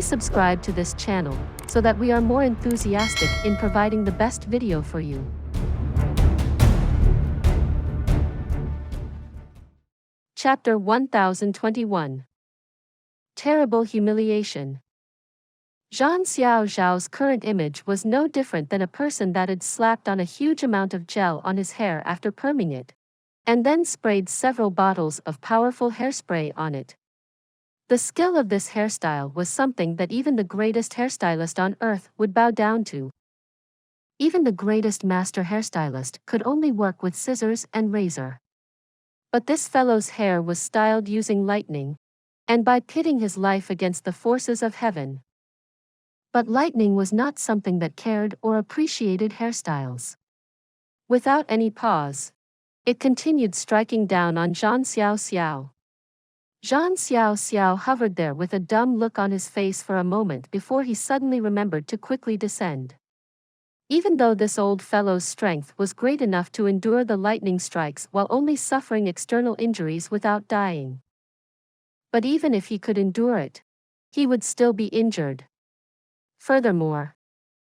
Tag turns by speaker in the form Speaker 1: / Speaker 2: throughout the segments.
Speaker 1: Please subscribe to this channel, so that we are more enthusiastic in providing the best video for you. Chapter 1021. Terrible Humiliation. Zhang Xiao's current image was no different than a person that had slapped on a huge amount of gel on his hair after perming it, and then sprayed several bottles of powerful hairspray on it. The skill of this hairstyle was something that even the greatest hairstylist on earth would bow down to. Even the greatest master hairstylist could only work with scissors and razor. But this fellow's hair was styled using lightning, and by pitting his life against the forces of heaven. But lightning was not something that cared or appreciated hairstyles. Without any pause, it continued striking down on Zhang Xiao. Zhang Xiao hovered there with a dumb look on his face for a moment before he suddenly remembered to quickly descend. Even though this old fellow's strength was great enough to endure the lightning strikes while only suffering external injuries without dying. But even if he could endure it, he would still be injured. Furthermore,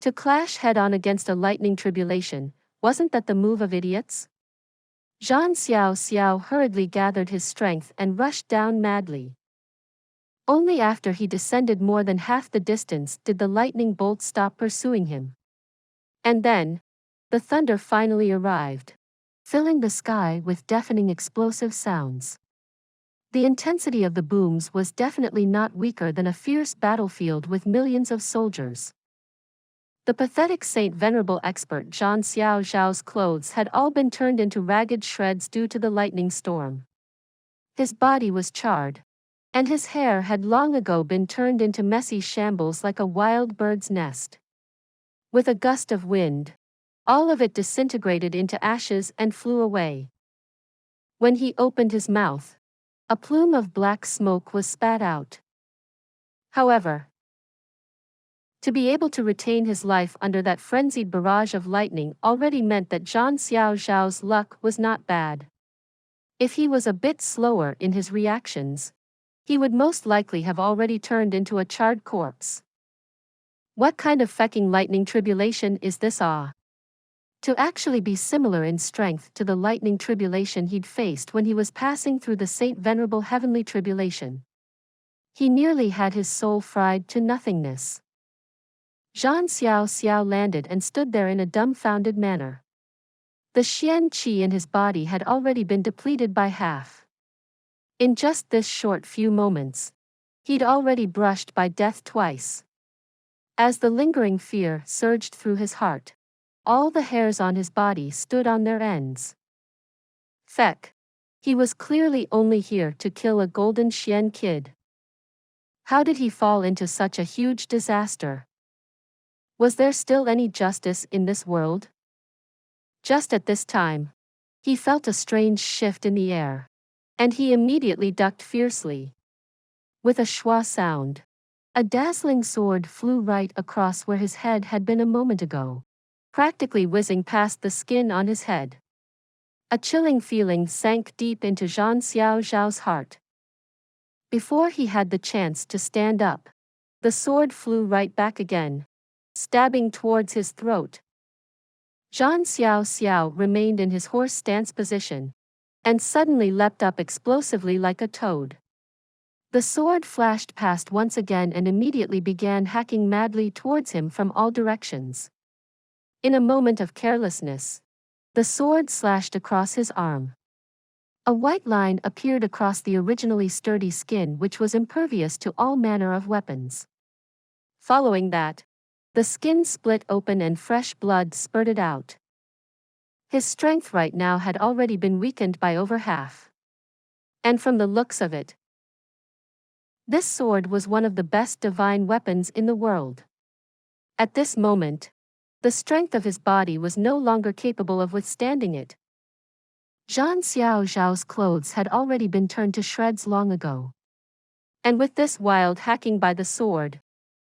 Speaker 1: to clash head-on against a lightning tribulation, wasn't that the move of idiots? Zhang Xiao hurriedly gathered his strength and rushed down madly. Only after he descended more than half the distance did the lightning bolt stop pursuing him. And then, the thunder finally arrived, filling the sky with deafening explosive sounds. The intensity of the booms was definitely not weaker than a fierce battlefield with millions of soldiers. The pathetic Saint Venerable expert Zhang Xiao's clothes had all been turned into ragged shreds due to the lightning storm. His body was charred, and his hair had long ago been turned into messy shambles like a wild bird's nest. With a gust of wind, all of it disintegrated into ashes and flew away. When he opened his mouth, a plume of black smoke was spat out. However, to be able to retain his life under that frenzied barrage of lightning already meant that Zhang Xiao's luck was not bad. If he was a bit slower in his reactions, he would most likely have already turned into a charred corpse. What kind of fecking lightning tribulation is this? To actually be similar in strength to the lightning tribulation he'd faced when he was passing through the Saint Venerable heavenly tribulation. He nearly had his soul fried to nothingness. Zhang Xiao landed and stood there in a dumbfounded manner. The Xian qi in his body had already been depleted by half. In just this short few moments, he'd already brushed by death twice. As the lingering fear surged through his heart, all the hairs on his body stood on their ends. Feck. He was clearly only here to kill a golden Xian kid. How did he fall into such a huge disaster? Was there still any justice in this world? Just at this time, he felt a strange shift in the air, and he immediately ducked fiercely. With a schwa sound, a dazzling sword flew right across where his head had been a moment ago, practically whizzing past the skin on his head. A chilling feeling sank deep into Zhang Xiao's heart. Before he had the chance to stand up, the sword flew right back again, stabbing towards his throat. Zhang Xiao remained in his horse stance position, and suddenly leapt up explosively like a toad. The sword flashed past once again and immediately began hacking madly towards him from all directions. In a moment of carelessness, the sword slashed across his arm. A white line appeared across the originally sturdy skin, which was impervious to all manner of weapons. Following that, the skin split open and fresh blood spurted out. His strength right now had already been weakened by over half. And from the looks of it, this sword was one of the best divine weapons in the world. At this moment, the strength of his body was no longer capable of withstanding it. Zhang Xiao's clothes had already been turned to shreds long ago. And with this wild hacking by the sword,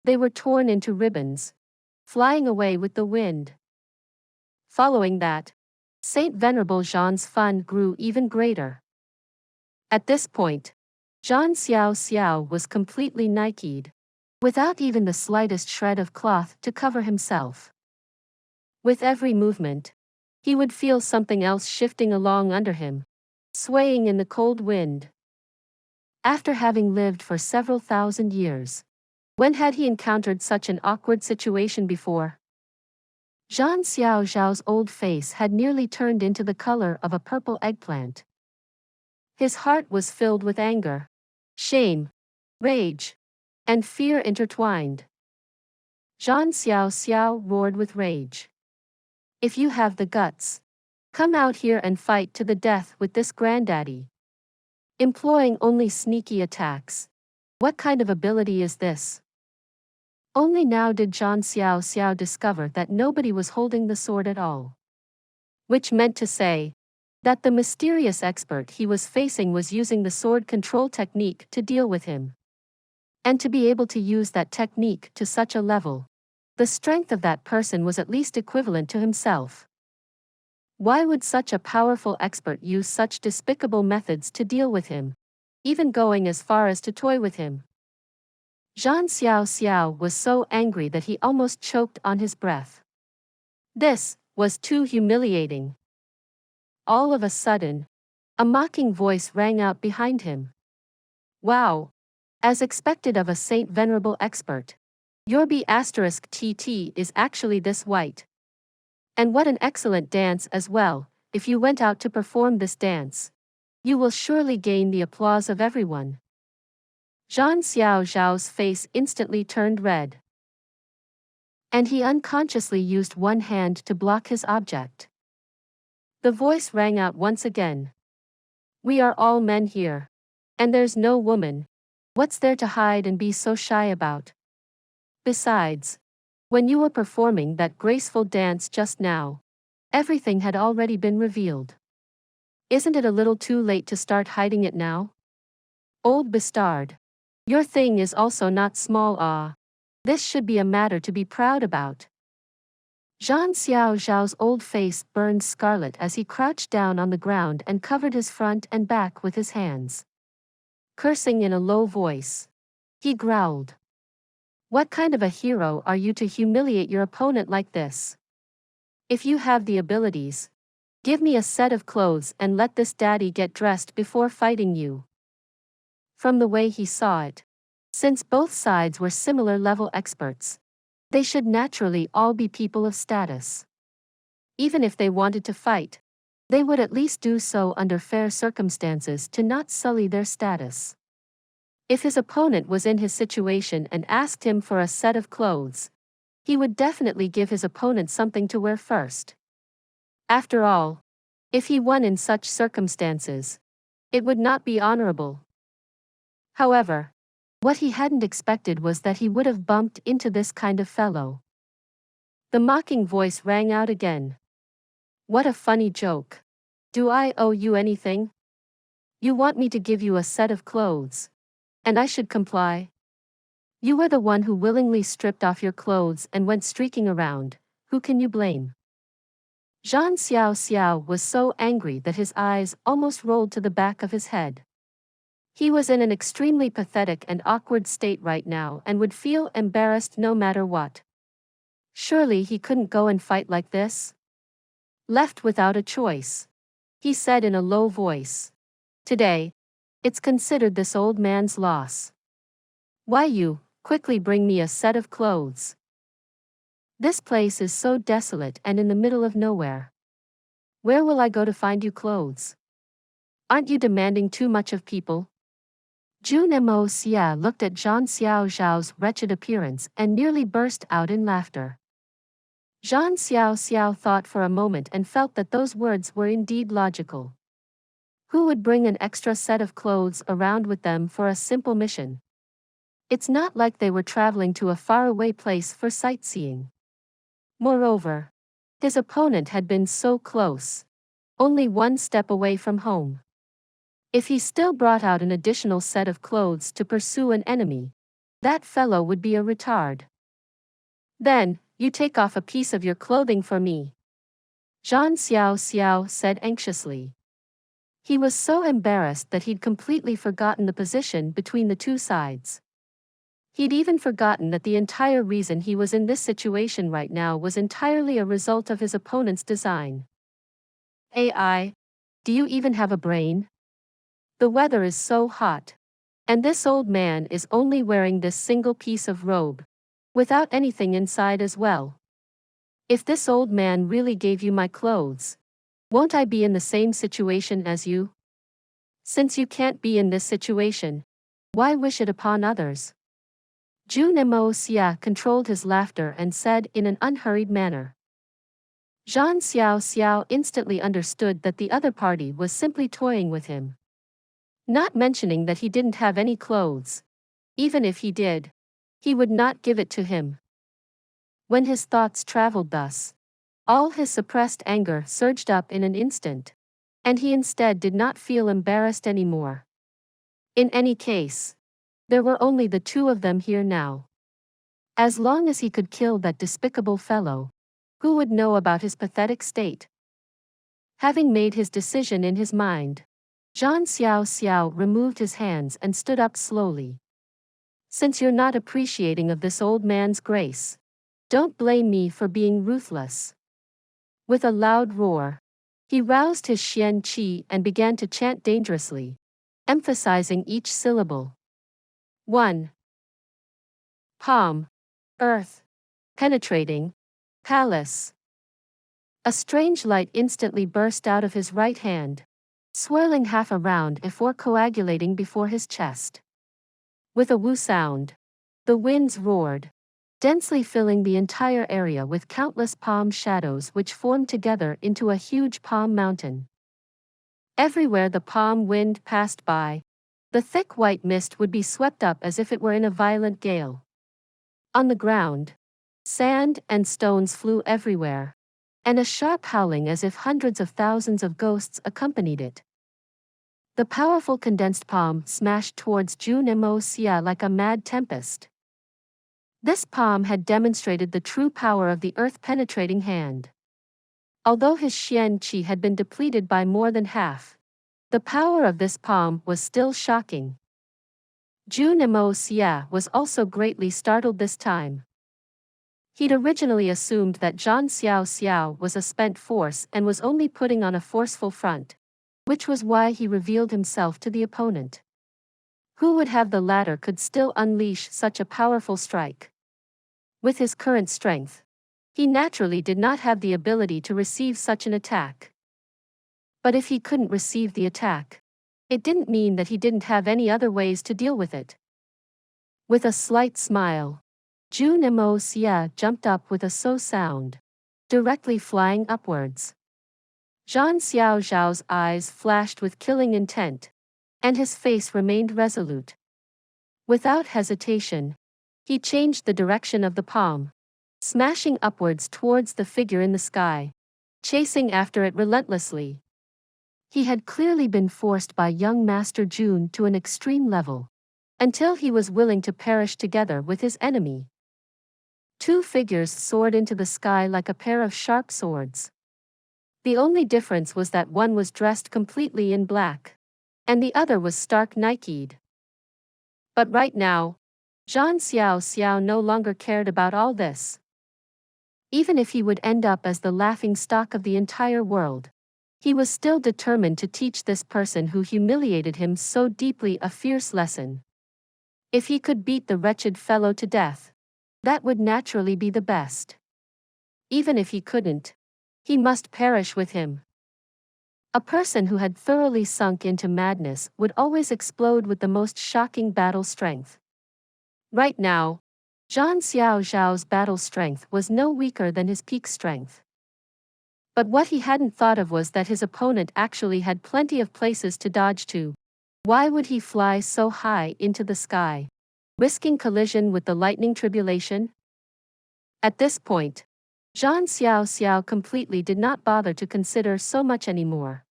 Speaker 1: they were torn into ribbons, flying away with the wind. Following that, Saint Venerable Zhang's fun grew even greater. At this point, Zhang Xiao was completely Niked. without even the slightest shred of cloth to cover himself. With every movement, he would feel something else shifting along under him, swaying in the cold wind. After having lived for several thousand years, when had he encountered such an awkward situation before? Zhan Xiao's old face had nearly turned into the color of a purple eggplant. His heart was filled with anger, shame, rage, and fear intertwined. Zhan Xiao roared with rage. If you have the guts, come out here and fight to the death with this granddaddy. Employing only sneaky attacks. What kind of ability is this? Only now did Zhan Xiao discover that nobody was holding the sword at all. Which meant to say that the mysterious expert he was facing was using the sword control technique to deal with him. And to be able to use that technique to such a level, the strength of that person was at least equivalent to himself. Why would such a powerful expert use such despicable methods to deal with him, even going as far as to toy with him? Zhan Xiao was so angry that he almost choked on his breath. This was too humiliating. All of a sudden, a mocking voice rang out behind him. Wow! As expected of a Saint Venerable expert, your B*TT is actually this white. And what an excellent dance as well. If you went out to perform this dance, you will surely gain the applause of everyone. Zhan Xiao's face instantly turned red. And he unconsciously used one hand to block his object. The voice rang out once again. We are all men here. And there's no woman. What's there to hide and be so shy about? Besides, when you were performing that graceful dance just now, everything had already been revealed. Isn't it a little too late to start hiding it now? Old bastard. Your thing is also not small. This should be a matter to be proud about. Zhan Xiao's old face burned scarlet as he crouched down on the ground and covered his front and back with his hands. Cursing in a low voice, he growled. What kind of a hero are you to humiliate your opponent like this? If you have the abilities, give me a set of clothes and let this daddy get dressed before fighting you. From the way he saw it, since both sides were similar level experts, they should naturally all be people of status. Even if they wanted to fight, they would at least do so under fair circumstances to not sully their status. If his opponent was in his situation and asked him for a set of clothes, he would definitely give his opponent something to wear first. After all, if he won in such circumstances, it would not be honorable. However, what he hadn't expected was that he would have bumped into this kind of fellow. The mocking voice rang out again. What a funny joke. Do I owe you anything? You want me to give you a set of clothes, and I should comply? You were the one who willingly stripped off your clothes and went streaking around. Who can you blame? Zhan Xiao was so angry that his eyes almost rolled to the back of his head. He was in an extremely pathetic and awkward state right now and would feel embarrassed no matter what. Surely he couldn't go and fight like this? Left without a choice, he said in a low voice. Today, it's considered this old man's loss. Why you, quickly bring me a set of clothes. This place is so desolate and in the middle of nowhere. Where will I go to find you clothes? Aren't you demanding too much of people? Jun Moxie looked at Zhan Xiao's wretched appearance and nearly burst out in laughter. Zhan Xiao thought for a moment and felt that those words were indeed logical. Who would bring an extra set of clothes around with them for a simple mission? It's not like they were traveling to a faraway place for sightseeing. Moreover, his opponent had been so close, only one step away from home. If he still brought out an additional set of clothes to pursue an enemy, that fellow would be a retard. Then, you take off a piece of your clothing for me. Zhan Xiao said anxiously. He was so embarrassed that he'd completely forgotten the position between the two sides. He'd even forgotten that the entire reason he was in this situation right now was entirely a result of his opponent's design. AI, do you even have a brain? The weather is so hot. And this old man is only wearing this single piece of robe, without anything inside as well. If this old man really gave you my clothes, won't I be in the same situation as you? Since you can't be in this situation, why wish it upon others? Jun Moxie controlled his laughter and said in an unhurried manner. Xiao instantly understood that the other party was simply toying with him. Not mentioning that he didn't have any clothes. Even if he did, he would not give it to him. When his thoughts traveled thus, all his suppressed anger surged up in an instant, and he instead did not feel embarrassed anymore. In any case, there were only the two of them here now. As long as he could kill that despicable fellow, who would know about his pathetic state? Having made his decision in his mind, Jun Xiao removed his hands and stood up slowly. Since you're not appreciating of this old man's grace, don't blame me for being ruthless. With a loud roar, he roused his Xian Qi and began to chant dangerously, emphasizing each syllable. 1. Palm. Earth. Penetrating. Palace. A strange light instantly burst out of his right hand, swirling half around before coagulating before his chest. With a woo sound, the winds roared, densely filling the entire area with countless palm shadows which formed together into a huge palm mountain. Everywhere the palm wind passed by, the thick white mist would be swept up as if it were in a violent gale. On the ground, sand and stones flew everywhere, and a sharp howling as if hundreds of thousands of ghosts accompanied it. The powerful condensed palm smashed towards Jun Moxie like a mad tempest. This palm had demonstrated the true power of the earth-penetrating hand. Although his Xian Qi had been depleted by more than half, the power of this palm was still shocking. Jun Moxie was also greatly startled this time. He'd originally assumed that Zhang Xiao was a spent force and was only putting on a forceful front, which was why he revealed himself to the opponent. Who would have the latter could still unleash such a powerful strike? With his current strength, he naturally did not have the ability to receive such an attack. But if he couldn't receive the attack, it didn't mean that he didn't have any other ways to deal with it. With a slight smile, Jun Moxie jumped up with a so sound, directly flying upwards. Zhang Xiao's eyes flashed with killing intent, and his face remained resolute. Without hesitation, he changed the direction of the palm, smashing upwards towards the figure in the sky, chasing after it relentlessly. He had clearly been forced by young Master Jun to an extreme level, until he was willing to perish together with his enemy. Two figures soared into the sky like a pair of sharp swords. The only difference was that one was dressed completely in black, and the other was stark naked. But right now, Zhang Xiao no longer cared about all this. Even if he would end up as the laughing stock of the entire world, he was still determined to teach this person who humiliated him so deeply a fierce lesson. If he could beat the wretched fellow to death, that would naturally be the best. Even if he couldn't, he must perish with him. A person who had thoroughly sunk into madness would always explode with the most shocking battle strength. Right now, Zhang Xiao's battle strength was no weaker than his peak strength. But what he hadn't thought of was that his opponent actually had plenty of places to dodge to. Why would he fly so high into the sky, risking collision with the lightning tribulation? At this point, Zhang Xiao completely did not bother to consider so much anymore.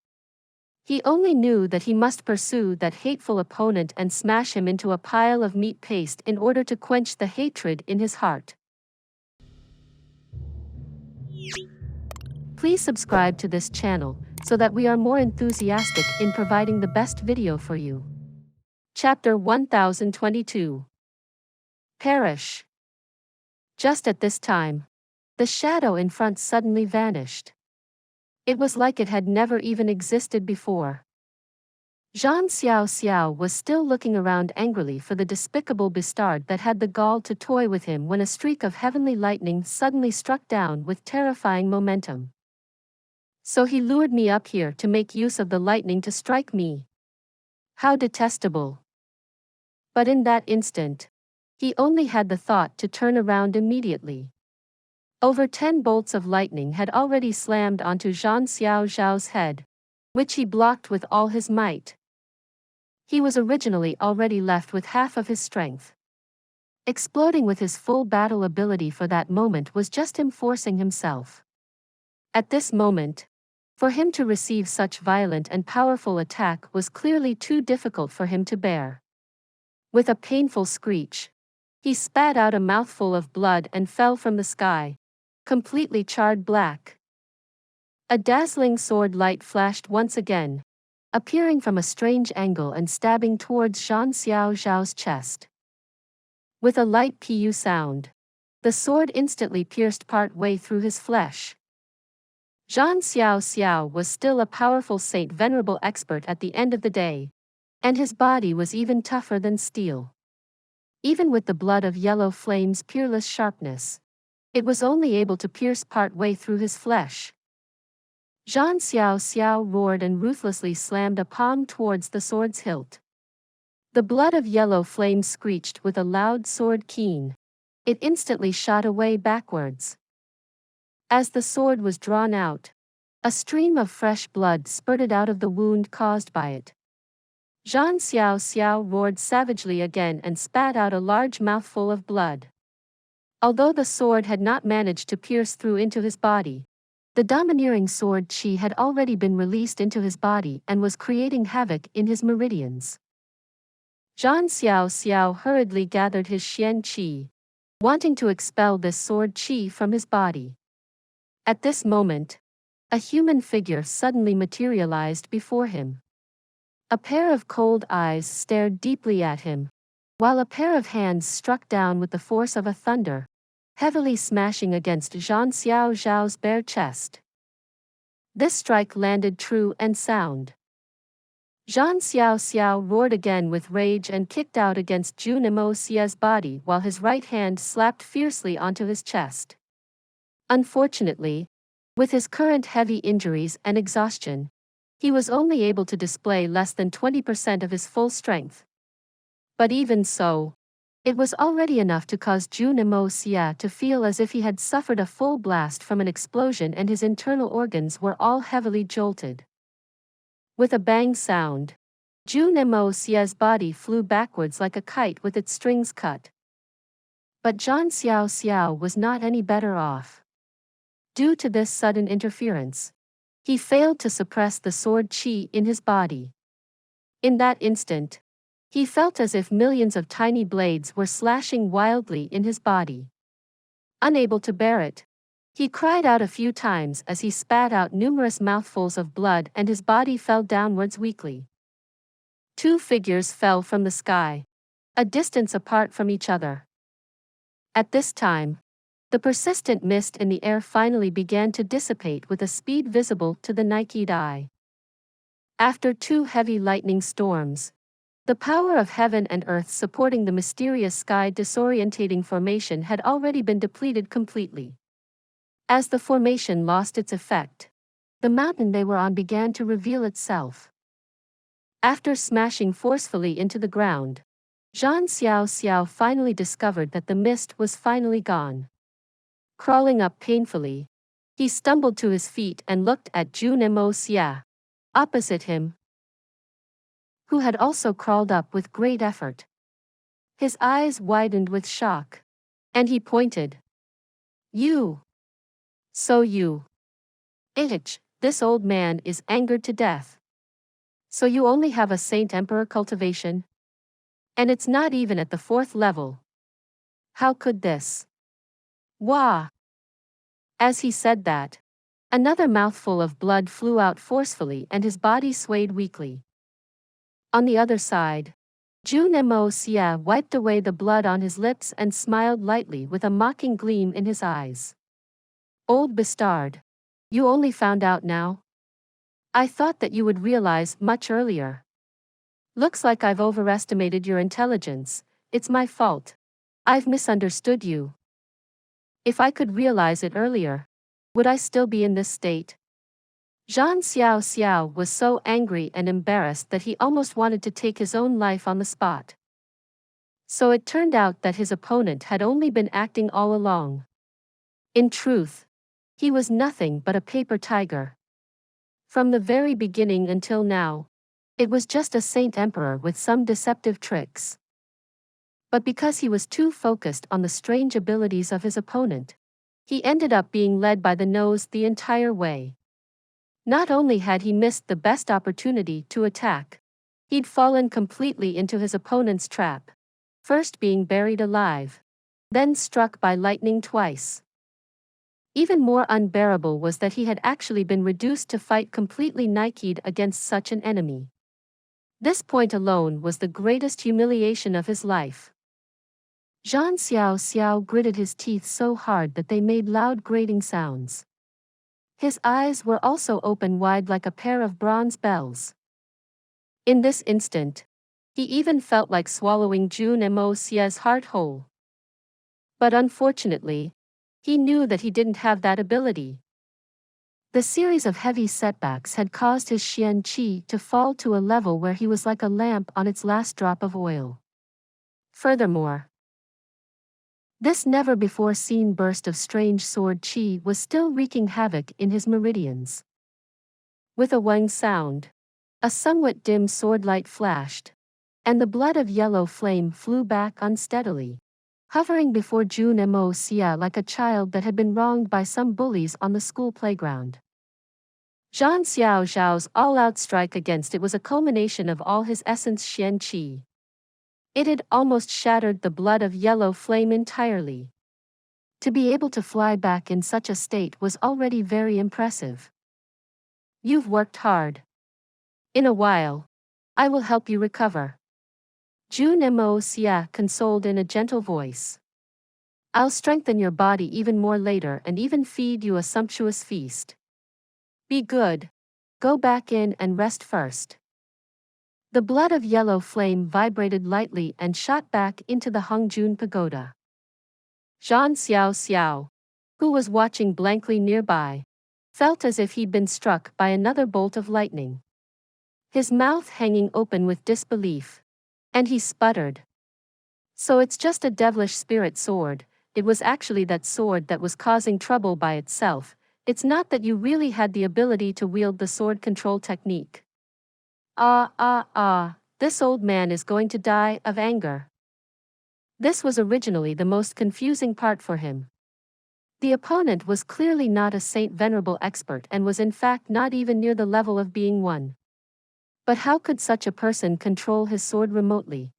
Speaker 1: He only knew that he must pursue that hateful opponent and smash him into a pile of meat paste in order to quench the hatred in his heart. Please subscribe to this channel so that we are more enthusiastic in providing the best video for you. Chapter 1022. Perish. Just at this time, the shadow in front suddenly vanished. It was like it had never even existed before. Zhang Xiao was still looking around angrily for the despicable bastard that had the gall to toy with him when a streak of heavenly lightning suddenly struck down with terrifying momentum. So he lured me up here to make use of the lightning to strike me. How detestable. But in that instant, he only had the thought to turn around immediately. Over 10 bolts of lightning had already slammed onto Zhang Xiao's head, which he blocked with all his might. He was originally already left with half of his strength. Exploding with his full battle ability for that moment was just him forcing himself. At this moment, for him to receive such violent and powerful attack was clearly too difficult for him to bear. With a painful screech, he spat out a mouthful of blood and fell from the sky, completely charred black. A dazzling sword light flashed once again, appearing from a strange angle and stabbing towards Zhang Xiao's chest. With a light pu sound, the sword instantly pierced part way through his flesh. Zhang Xiao was still a powerful Saint Venerable expert at the end of the day, and his body was even tougher than steel. Even with the blood of yellow flame's peerless sharpness, it was only able to pierce part way through his flesh. Zhang Xiao roared and ruthlessly slammed a palm towards the sword's hilt. The blood of yellow flame screeched with a loud sword keen. It instantly shot away backwards. As the sword was drawn out, a stream of fresh blood spurted out of the wound caused by it. Zhang Xiao roared savagely again and spat out a large mouthful of blood. Although the sword had not managed to pierce through into his body, the domineering sword qi had already been released into his body and was creating havoc in his meridians. Zhang Xiao hurriedly gathered his xian qi, wanting to expel this sword qi from his body. At this moment, a human figure suddenly materialized before him. A pair of cold eyes stared deeply at him, while a pair of hands struck down with the force of a thunder, heavily smashing against Zhang Xiao's bare chest. This strike landed true and sound. Zhang Xiao roared again with rage and kicked out against Jun Moxie's body while his right hand slapped fiercely onto his chest. Unfortunately, with his current heavy injuries and exhaustion, he was only able to display less than 20% of his full strength. But even so, it was already enough to cause Jun Moxie to feel as if he had suffered a full blast from an explosion and his internal organs were all heavily jolted. With a bang sound, Jun Moxie's body flew backwards like a kite with its strings cut. But Zhang Xiao was not any better off. Due to this sudden interference, he failed to suppress the sword qi in his body. In that instant, he felt as if millions of tiny blades were slashing wildly in his body. Unable to bear it, he cried out a few times as he spat out numerous mouthfuls of blood and his body fell downwards weakly. Two figures fell from the sky, a distance apart from each other. At this time, the persistent mist in the air finally began to dissipate with a speed visible to the naked eye. After 2 heavy lightning storms, the power of heaven and earth supporting the mysterious sky disorientating formation had already been depleted completely. As the formation lost its effect, the mountain they were on began to reveal itself. After smashing forcefully into the ground, Zhang Xiao finally discovered that the mist was finally gone. Crawling up painfully, he stumbled to his feet and looked at Jun Moxie, opposite him, who had also crawled up with great effort. His eyes widened with shock, and he pointed. "You! So you! This old man is angered to death. So you only have a Saint Emperor cultivation? And it's not even at the 4th level. How could this? Wah!" As he said that, another mouthful of blood flew out forcefully and his body swayed weakly. On the other side, Jun Moxie wiped away the blood on his lips and smiled lightly with a mocking gleam in his eyes. Old bastard. You only found out now? I thought that you would realize much earlier. Looks like I've overestimated your intelligence. It's my fault. I've misunderstood you. If I could realize it earlier, would I still be in this state? Xiao was so angry and embarrassed that he almost wanted to take his own life on the spot. So it turned out that his opponent had only been acting all along. In truth, he was nothing but a paper tiger. From the very beginning until now, it was just a saint emperor with some deceptive tricks. But because he was too focused on the strange abilities of his opponent, he ended up being led by the nose the entire way. Not only had he missed the best opportunity to attack, he'd fallen completely into his opponent's trap, first being buried alive, then struck by lightning twice. Even more unbearable was that he had actually been reduced to fight completely naked against such an enemy. This point alone was the greatest humiliation of his life. Jun Xiao gritted his teeth so hard that they made loud grating sounds. His eyes were also open wide like a pair of bronze bells. In this instant, he even felt like swallowing Jun Moxie's heart whole. But unfortunately, he knew that he didn't have that ability. The series of heavy setbacks had caused his xian qi to fall to a level where he was like a lamp on its last drop of oil. Furthermore, this never-before-seen burst of strange sword qi was still wreaking havoc in his meridians. With a wang sound, a somewhat dim sword light flashed, and the blood of yellow flame flew back unsteadily, hovering before Jun Moxie like a child that had been wronged by some bullies on the school playground. Zhang Xiao's all-out strike against it was a culmination of all his essence xian qi. It had almost shattered the blood of yellow flame entirely. To be able to fly back in such a state was already very impressive. You've worked hard. In a while, I will help you recover. Jun Moxie consoled in a gentle voice. I'll strengthen your body even more later and even feed you a sumptuous feast. Be good. Go back in and rest first. The blood of yellow flame vibrated lightly and shot back into the Hongjun pagoda. Zhang Xiao, who was watching blankly nearby, felt as if he'd been struck by another bolt of lightning. His mouth hanging open with disbelief, and he sputtered. So it's just a devilish spirit sword. It was actually that sword that was causing trouble by itself. It's not that you really had the ability to wield the sword control technique. This old man is going to die of anger. This was originally the most confusing part for him. The opponent was clearly not a Saint Venerable expert and was in fact not even near the level of being one. But how could such a person control his sword remotely?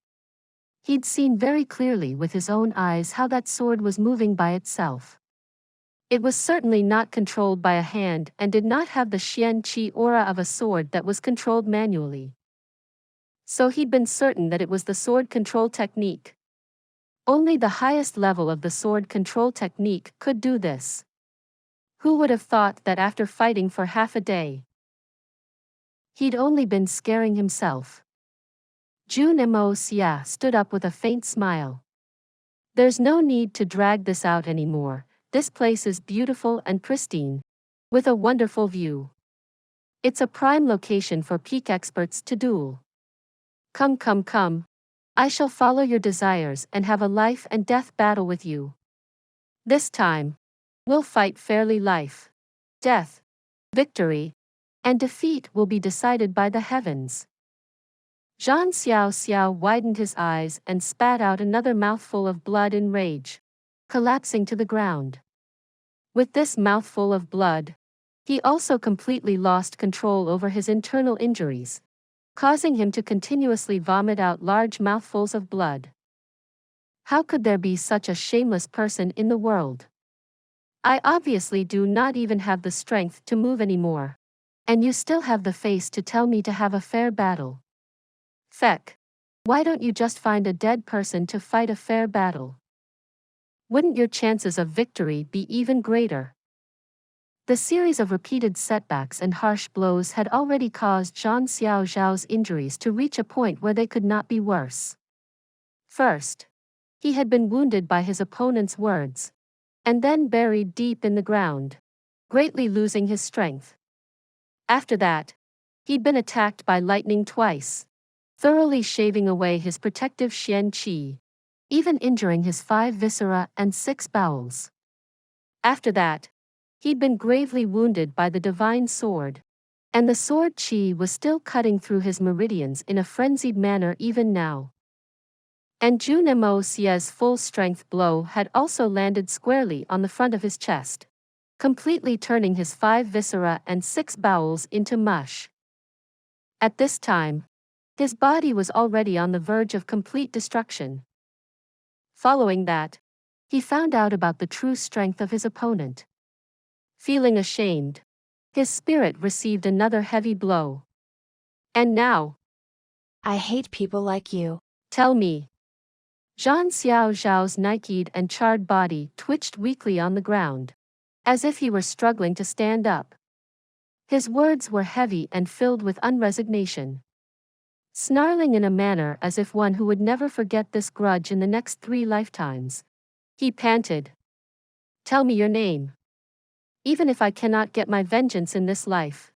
Speaker 1: He'd seen very clearly with his own eyes how that sword was moving by itself. It was certainly not controlled by a hand and did not have the xian qi aura of a sword that was controlled manually. So he'd been certain that it was the sword control technique. Only the highest level of the sword control technique could do this. Who would have thought that after fighting for half a day, he'd only been scaring himself? Jun Moxie stood up with a faint smile. There's no need to drag this out anymore. This place is beautiful and pristine, with a wonderful view. It's a prime location for peak experts to duel. Come. I shall follow your desires and have a life and death battle with you. This time, we'll fight fairly. Life, death, victory, and defeat will be decided by the heavens. Zhang Xiao widened his eyes and spat out another mouthful of blood in rage, collapsing to the ground. With this mouthful of blood, he also completely lost control over his internal injuries, causing him to continuously vomit out large mouthfuls of blood. How could there be such a shameless person in the world? I obviously do not even have the strength to move anymore. And you still have the face to tell me to have a fair battle. Feck. Why don't you just find a dead person to fight a fair battle? Wouldn't your chances of victory be even greater? The series of repeated setbacks and harsh blows had already caused Zhang Xiao's injuries to reach a point where they could not be worse. First, he had been wounded by his opponent's words, and then buried deep in the ground, greatly losing his strength. After that, he'd been attacked by lightning twice, thoroughly shaving away his protective Xian Qi, even injuring his 5 viscera and 6 bowels. After that, he'd been gravely wounded by the divine sword, and the sword Qi was still cutting through his meridians in a frenzied manner even now. And Jun Moxie's full-strength blow had also landed squarely on the front of his chest, completely turning his 5 viscera and 6 bowels into mush. At this time, his body was already on the verge of complete destruction. Following that, he found out about the true strength of his opponent. Feeling ashamed, his spirit received another heavy blow. And now,
Speaker 2: I hate people like you.
Speaker 1: Tell me. Zhang Xiao's naked and charred body twitched weakly on the ground, as if he were struggling to stand up. His words were heavy and filled with unresignation. Snarling in a manner as if one who would never forget this grudge in the next 3 lifetimes, he panted. Tell me your name. Even if I cannot get my vengeance in this life,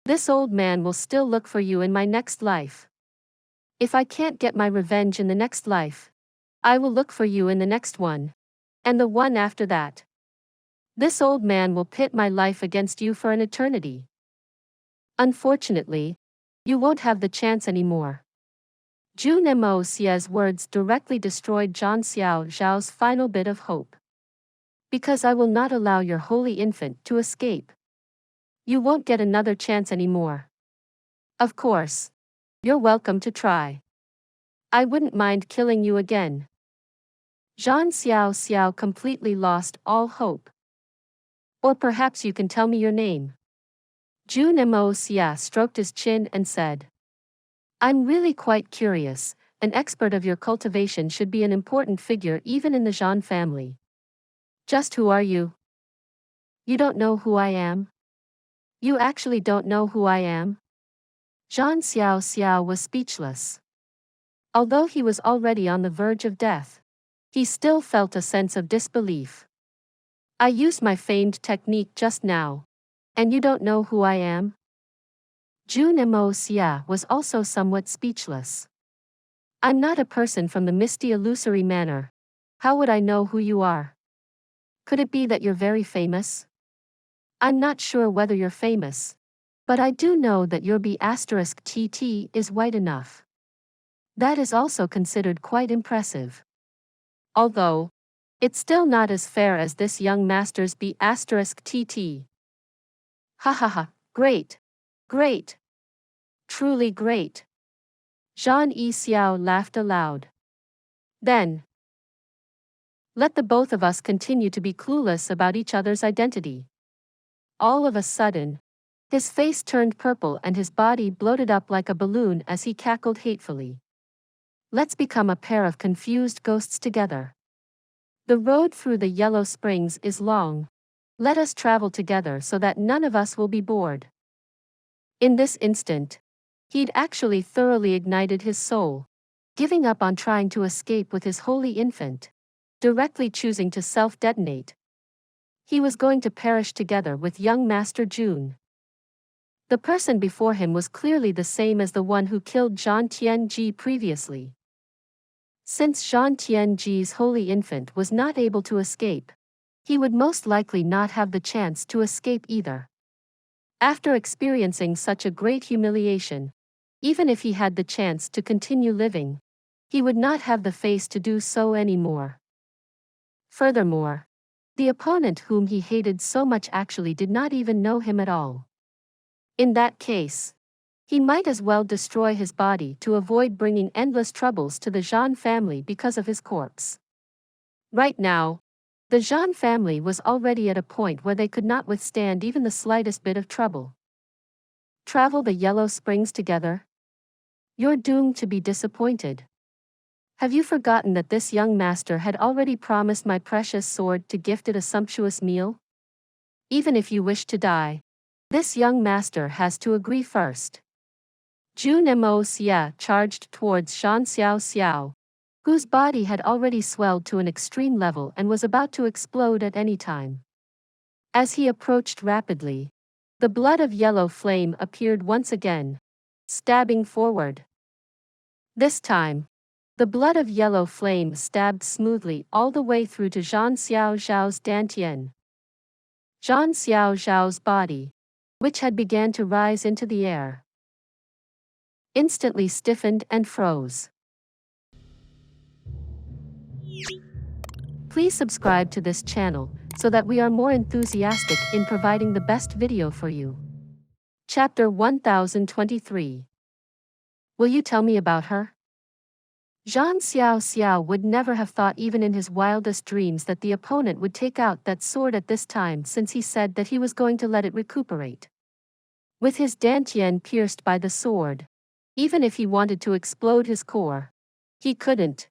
Speaker 1: this old man will still look for you in my next life. If I can't get my revenge in the next life, I will look for you in the next one, and the one after that. This old man will pit my life against you for an eternity. Unfortunately, you won't have the chance anymore. Jun Moxie's words directly destroyed Zhang Xiao's final bit of hope. Because I will not allow your holy infant to escape. You won't get another chance anymore. Of course, you're welcome to try. I wouldn't mind killing you again. Zhang Xiao completely lost all hope. Or perhaps you can tell me your name. Jun Moxie stroked his chin and said. I'm really quite curious. An expert of your cultivation should be an important figure even in the Zhan family. Just who are you? You don't know who I am? You actually don't know who I am? Zhang Xiao was speechless. Although he was already on the verge of death, he still felt a sense of disbelief. I used my famed technique just now, and you don't know who I am? Jun Moxie was also somewhat speechless. I'm not a person from the misty illusory manor. How would I know who you are? Could it be that you're very famous? I'm not sure whether you're famous, but I do know that your B*TT is white enough. That is also considered quite impressive. Although, it's still not as fair as this young master's B*TT. Ha ha ha, great. Great. Truly great. Zhang Xiao laughed aloud. Then, let the both of us continue to be clueless about each other's identity. All of a sudden, his face turned purple and his body bloated up like a balloon as he cackled hatefully. Let's become a pair of confused ghosts together. The road through the Yellow Springs is long. Let us travel together so that none of us will be bored. In this instant, he'd actually thoroughly ignited his soul, giving up on trying to escape with his holy infant, directly choosing to self-detonate. He was going to perish together with young Master Jun. The person before him was clearly the same as the one who killed Zhang Tianji previously. Since Zhang Tianji's holy infant was not able to escape, he would most likely not have the chance to escape either. After experiencing such a great humiliation, even if he had the chance to continue living, he would not have the face to do so anymore. Furthermore, the opponent whom he hated so much actually did not even know him at all. In that case, he might as well destroy his body to avoid bringing endless troubles to the Zhan family because of his corpse. Right now, the Zhan family was already at a point where they could not withstand even the slightest bit of trouble. Travel the Yellow Springs together? You're doomed to be disappointed. Have you forgotten that this young master had already promised my precious sword to gift it a sumptuous meal? Even if you wish to die, this young master has to agree first. Jun Moxie charged towards Xiao, whose body had already swelled to an extreme level and was about to explode at any time. As he approached rapidly, the blood of yellow flame appeared once again, stabbing forward. This time, the blood of yellow flame stabbed smoothly all the way through to Zhao's dantian. Zhao's body, which had began to rise into the air, instantly stiffened and froze. Please subscribe to this channel so that we are more enthusiastic in providing the best video for you. Chapter 1023. Will you tell me about her? Xiao would never have thought even in his wildest dreams that the opponent would take out that sword at this time, since he said that he was going to let it recuperate. With his dantian pierced by the sword, even if he wanted to explode his core, he couldn't.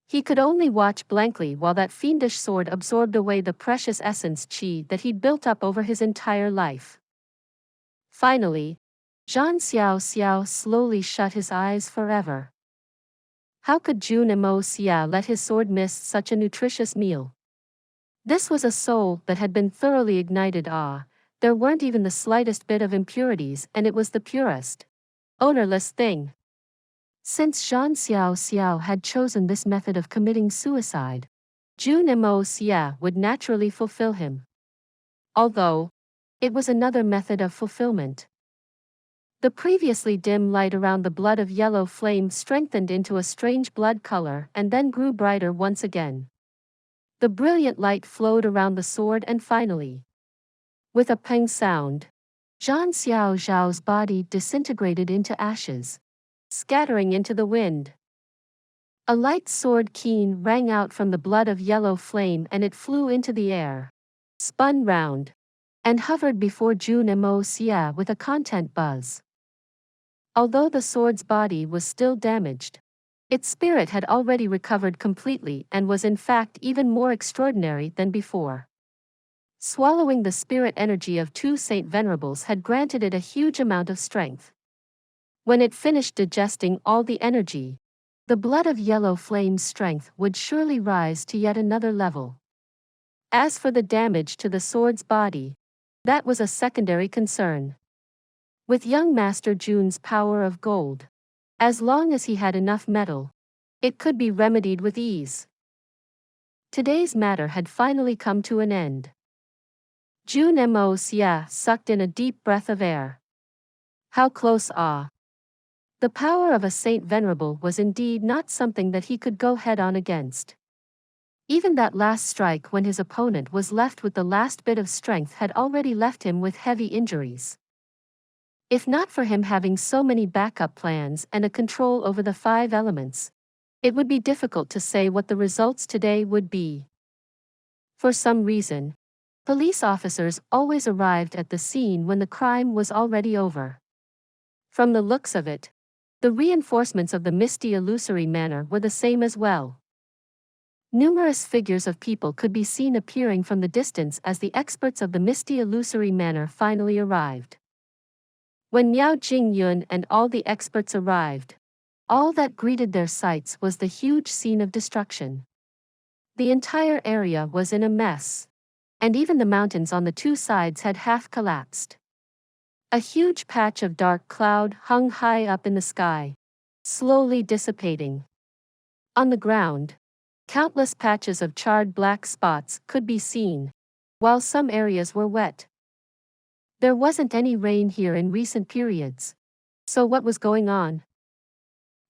Speaker 1: He could only watch blankly while that fiendish sword absorbed away the precious essence qi that he'd built up over his entire life. Finally, Xiao slowly shut his eyes forever. How could Jun Moxie let his sword miss such a nutritious meal? This was a soul that had been thoroughly ignited. There weren't even the slightest bit of impurities, and it was the purest, odorless thing. Since Xiao had chosen this method of committing suicide, Jun Moxie would naturally fulfill him. Although, it was another method of fulfillment. The previously dim light around the blood of yellow flame strengthened into a strange blood color and then grew brighter once again. The brilliant light flowed around the sword, and finally, with a pang sound, Zhao's body disintegrated into ashes, scattering into the wind. A light sword keen rang out from the blood of yellow flame, and it flew into the air, spun round, and hovered before Jun Moxie with a content buzz. Although the sword's body was still damaged, its spirit had already recovered completely and was in fact even more extraordinary than before. Swallowing the spirit energy of two Saint Venerables had granted it a huge amount of strength. When it finished digesting all the energy, the blood of yellow flame's strength would surely rise to yet another level. As for the damage to the sword's body, that was a secondary concern. With young Master Jun's power of gold, as long as he had enough metal, it could be remedied with ease. Today's matter had finally come to an end. Jun Moxie sucked in a deep breath of air. How close! The power of a Saint Venerable was indeed not something that he could go head-on against. Even that last strike, when his opponent was left with the last bit of strength, had already left him with heavy injuries. If not for him having so many backup plans and a control over the 5 elements, it would be difficult to say what the results today would be. For some reason, police officers always arrived at the scene when the crime was already over. From the looks of it, the reinforcements of the misty illusory manor were the same as well. Numerous figures of people could be seen appearing from the distance as the experts of the misty illusory manor finally arrived. When Miao Jingyun and all the experts arrived, all that greeted their sights was the huge scene of destruction. The entire area was in a mess, and even the mountains on the 2 sides had half collapsed. A huge patch of dark cloud hung high up in the sky, slowly dissipating. On the ground, countless patches of charred black spots could be seen, while some areas were wet. There wasn't any rain here in recent periods. So what was going on?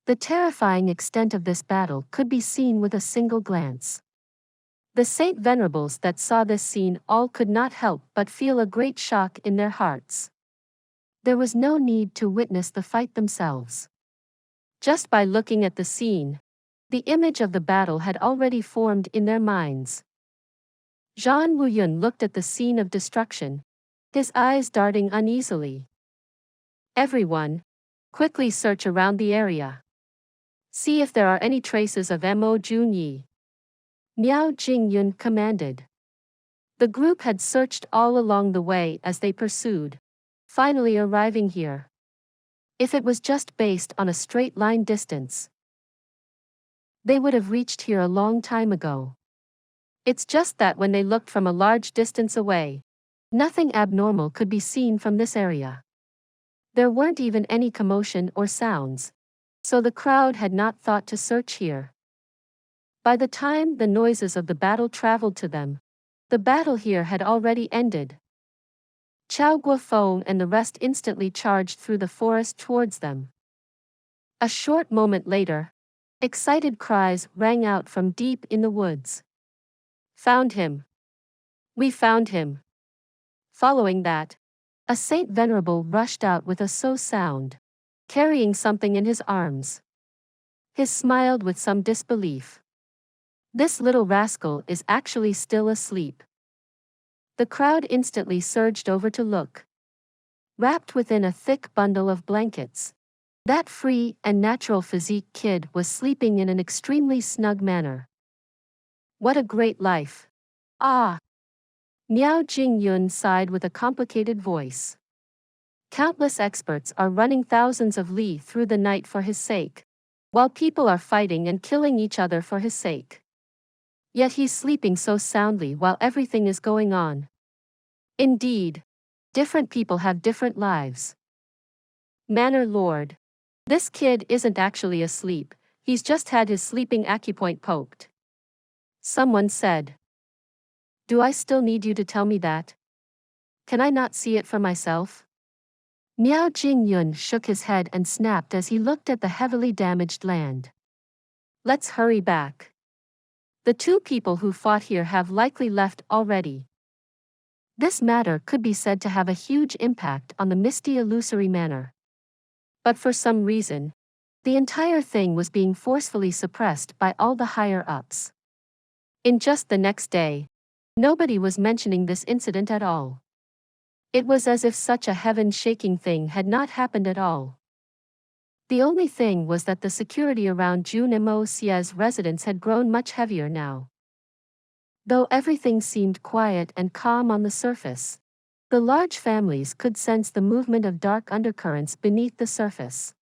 Speaker 1: The terrifying extent of this battle could be seen with a single glance. The Saint Venerables that saw this scene all could not help but feel a great shock in their hearts. There was no need to witness the fight themselves. Just by looking at the scene, the image of the battle had already formed in their minds. Zhan Wuyun looked at the scene of destruction, his eyes darting uneasily. Everyone, quickly search around the area. See if there are any traces of Mo Jun Yi. Miao Jingyun commanded. The group had searched all along the way as they pursued, finally arriving here. If it was just based on a straight line distance, they would have reached here a long time ago. It's just that when they looked from a large distance away, nothing abnormal could be seen from this area. There weren't even any commotion or sounds, so the crowd had not thought to search here. By the time the noises of the battle traveled to them, the battle here had already ended. Xiao Guofeng and the rest instantly charged through the forest towards them. A short moment later, excited cries rang out from deep in the woods. Found him! We found him! Following that, a Saint Venerable rushed out with a so sound, carrying something in his arms. He smiled with some disbelief. This little rascal is actually still asleep. The crowd instantly surged over to look. Wrapped within a thick bundle of blankets, that free and natural physique kid was sleeping in an extremely snug manner. What a great life! Ah! Miao Jingyun sighed with a complicated voice. Countless experts are running thousands of li through the night for his sake, while people are fighting and killing each other for his sake. Yet he's sleeping so soundly while everything is going on. Indeed, different people have different lives. Manor Lord. This kid isn't actually asleep, he's just had his sleeping acupoint poked. Someone said. Do I still need you to tell me that? Can I not see it for myself? Miao Jingyun shook his head and snapped as he looked at the heavily damaged land. Let's hurry back. The two people who fought here have likely left already. This matter could be said to have a huge impact on the misty illusory manor. But for some reason, the entire thing was being forcefully suppressed by all the higher-ups. In just the next day, nobody was mentioning this incident at all. It was as if such a heaven-shaking thing had not happened at all. The only thing was that the security around Jun Moxie's residence had grown much heavier now. Though everything seemed quiet and calm on the surface, the large families could sense the movement of dark undercurrents beneath the surface.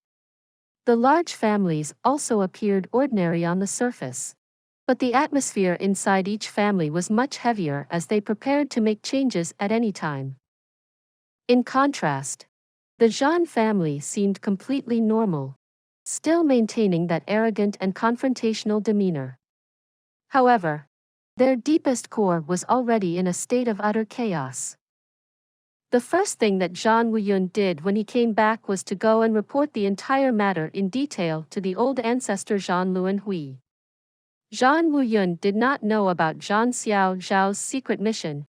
Speaker 1: The large families also appeared ordinary on the surface, but the atmosphere inside each family was much heavier as they prepared to make changes at any time. In contrast, the Zhan family seemed completely normal, still maintaining that arrogant and confrontational demeanor. However, their deepest core was already in a state of utter chaos. The first thing that Zhan Wuyun did when he came back was to go and report the entire matter in detail to the old ancestor Zhan Luanhui. Zhan Wuyun did not know about Zhan Xiao's secret mission,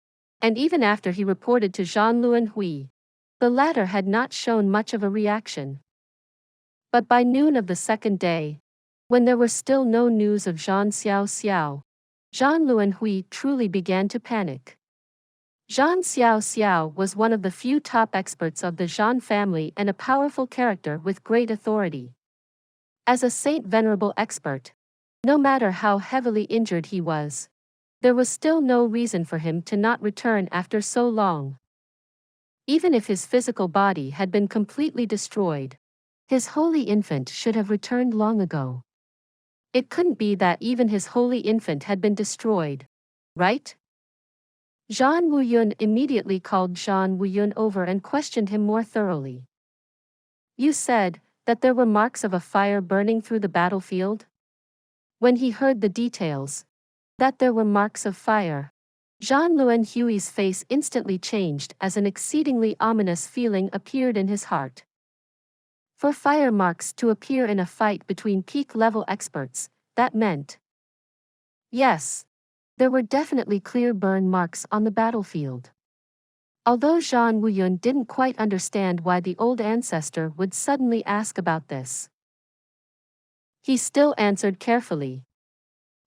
Speaker 1: and even after he reported to Zhan Luanhui, the latter had not shown much of a reaction. But by noon of the second day, when there were still no news of Zhan Xiao, Zhan Luanhui truly began to panic. Zhan Xiao was one of the few top experts of the Zhan family and a powerful character with great authority. As a Saint Venerable expert, no matter how heavily injured he was, there was still no reason for him to not return after so long. Even if his physical body had been completely destroyed, his holy infant should have returned long ago. It couldn't be that even his holy infant had been destroyed, right? Zhan Wuyun immediately called Zhan Wuyun over and questioned him more thoroughly. You said that there were marks of a fire burning through the battlefield? When he heard the details, that there were marks of fire, Zhan Luanhui's face instantly changed as an exceedingly ominous feeling appeared in his heart. For fire marks to appear in a fight between peak-level experts, that meant... Yes, there were definitely clear burn marks on the battlefield. Although Zhan Wuyun didn't quite understand why the old ancestor would suddenly ask about this, he still answered carefully.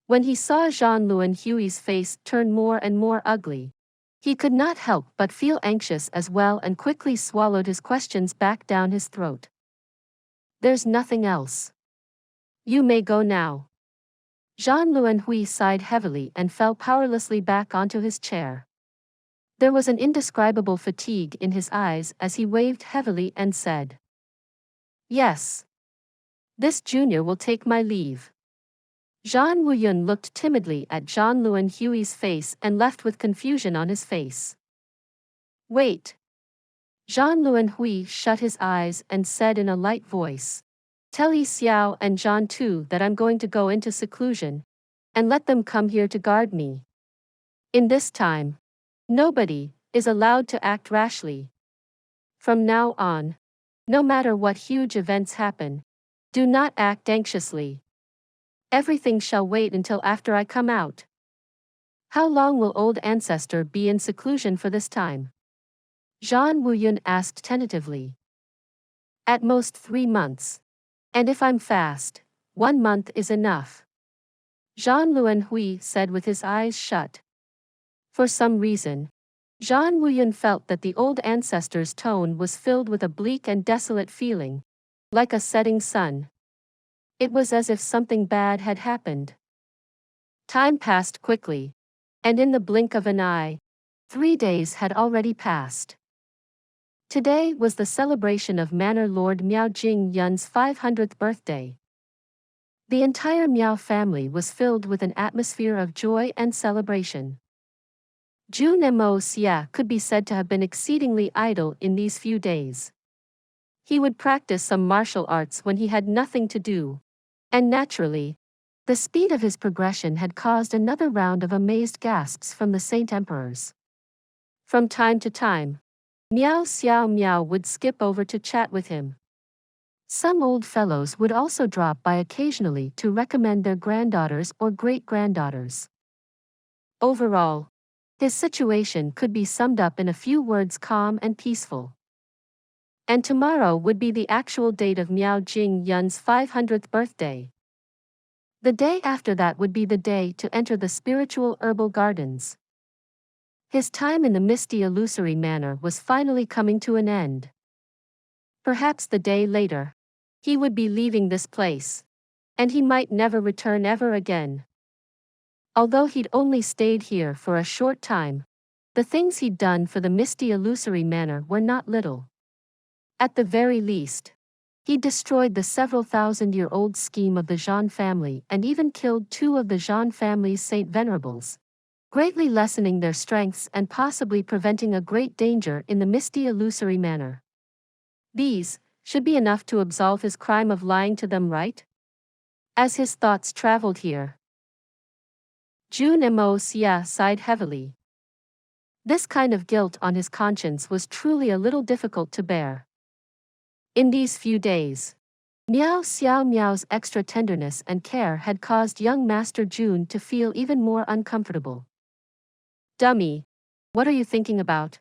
Speaker 1: When he saw Zhan Luanhui's face turn more and more ugly, he could not help but feel anxious as well and quickly swallowed his questions back down his throat. There's nothing else. You may go now. Jun Xie sighed heavily and fell powerlessly back onto his chair. There was an indescribable fatigue in his eyes as he waved heavily and said, "Yes. This junior will take my leave." Zhan Wuyun looked timidly at Jun Xie's face and left with confusion on his face. "Wait." Jun Xie shut his eyes and said in a light voice, "Tell Xiao and Zhan too that I'm going to go into seclusion, and let them come here to guard me. In this time, nobody is allowed to act rashly. From now on, no matter what huge events happen, do not act anxiously. Everything shall wait until after I come out." "How long will old ancestor be in seclusion for this time?" Zhan Wuyun asked tentatively. "At most 3 months. And if I'm fast, 1 month is enough," Zhan Xie said with his eyes shut. For some reason, Zhan Wuyun felt that the old ancestor's tone was filled with a bleak and desolate feeling, like a setting sun. It was as if something bad had happened. Time passed quickly, and in the blink of an eye, 3 days had already passed. Today was the celebration of Manor Lord Miao Jing-yun's 500th birthday. The entire Miao family was filled with an atmosphere of joy and celebration. Jun Moxie could be said to have been exceedingly idle in these few days. He would practice some martial arts when he had nothing to do, and naturally, the speed of his progression had caused another round of amazed gasps from the Saint Emperors. From time to time, Miao would skip over to chat with him. Some old fellows would also drop by occasionally to recommend their granddaughters or great-granddaughters. Overall, his situation could be summed up in a few words: calm and peaceful. And tomorrow would be the actual date of Miao Jing-yun's 500th birthday. The day after that would be the day to enter the spiritual herbal gardens. His time in the misty illusory manor was finally coming to an end. Perhaps the day later, he would be leaving this place, and he might never return ever again. Although he'd only stayed here for a short time, the things he'd done for the misty illusory manor were not little. At the very least, he destroyed the several thousand-year-old scheme of the Zhan family and even killed 2 of the Zhan family's Saint Venerables, greatly lessening their strengths and possibly preventing a great danger in the misty illusory manor. These should be enough to absolve his crime of lying to them, right? As his thoughts traveled here, Jun Moxie sighed heavily. This kind of guilt on his conscience was truly a little difficult to bear. In these few days, Miao's extra tenderness and care had caused young Master Jun to feel even more uncomfortable. "Dummy, what are you thinking about?"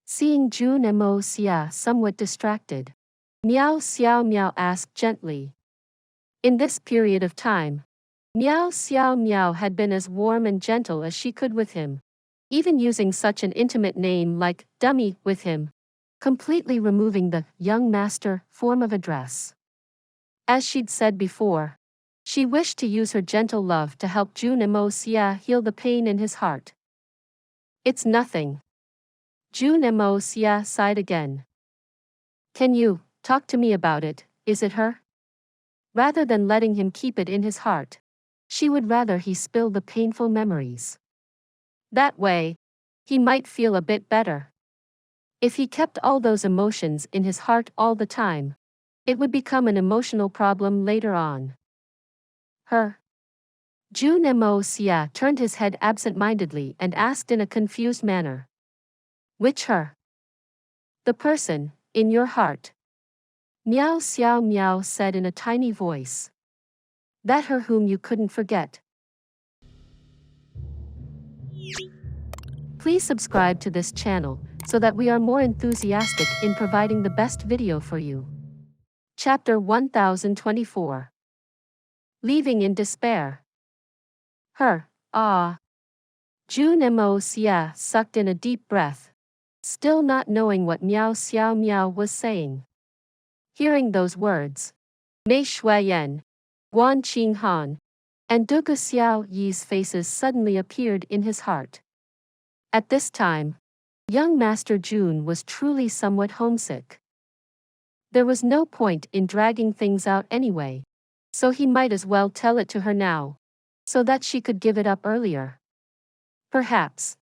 Speaker 1: Seeing Jun Moxie somewhat distracted, Miao asked gently. In this period of time, Miao had been as warm and gentle as she could with him, even using such an intimate name like dummy with him, completely removing the young master form of address. As she'd said before, she wished to use her gentle love to help Jun Moxie heal the pain in his heart. "It's nothing." Jun Moxie sighed again. "Can you talk to me about it? Is it her?" Rather than letting him keep it in his heart, she would rather he spill the painful memories. That way, he might feel a bit better. If he kept all those emotions in his heart all the time, it would become an emotional problem later on. Her? Jun Moxie turned his head absent-mindedly and asked in a confused manner. "Which her?" "The person in your heart." Miao said in a tiny voice. "That her whom you couldn't forget." Please subscribe to this channel so that we are more enthusiastic in providing the best video for you. Chapter 1024. Leaving in despair. Her, ah. Jun Moxie sucked in a deep breath, still not knowing what Miao was saying. Hearing those words, Mei Shuiyan, Guan Qinghan, and Dugu Xiao Yi's faces suddenly appeared in his heart. At this time, young Master Jun was truly somewhat homesick. There was no point in dragging things out anyway, so he might as well tell it to her now, so that she could give it up earlier. Perhaps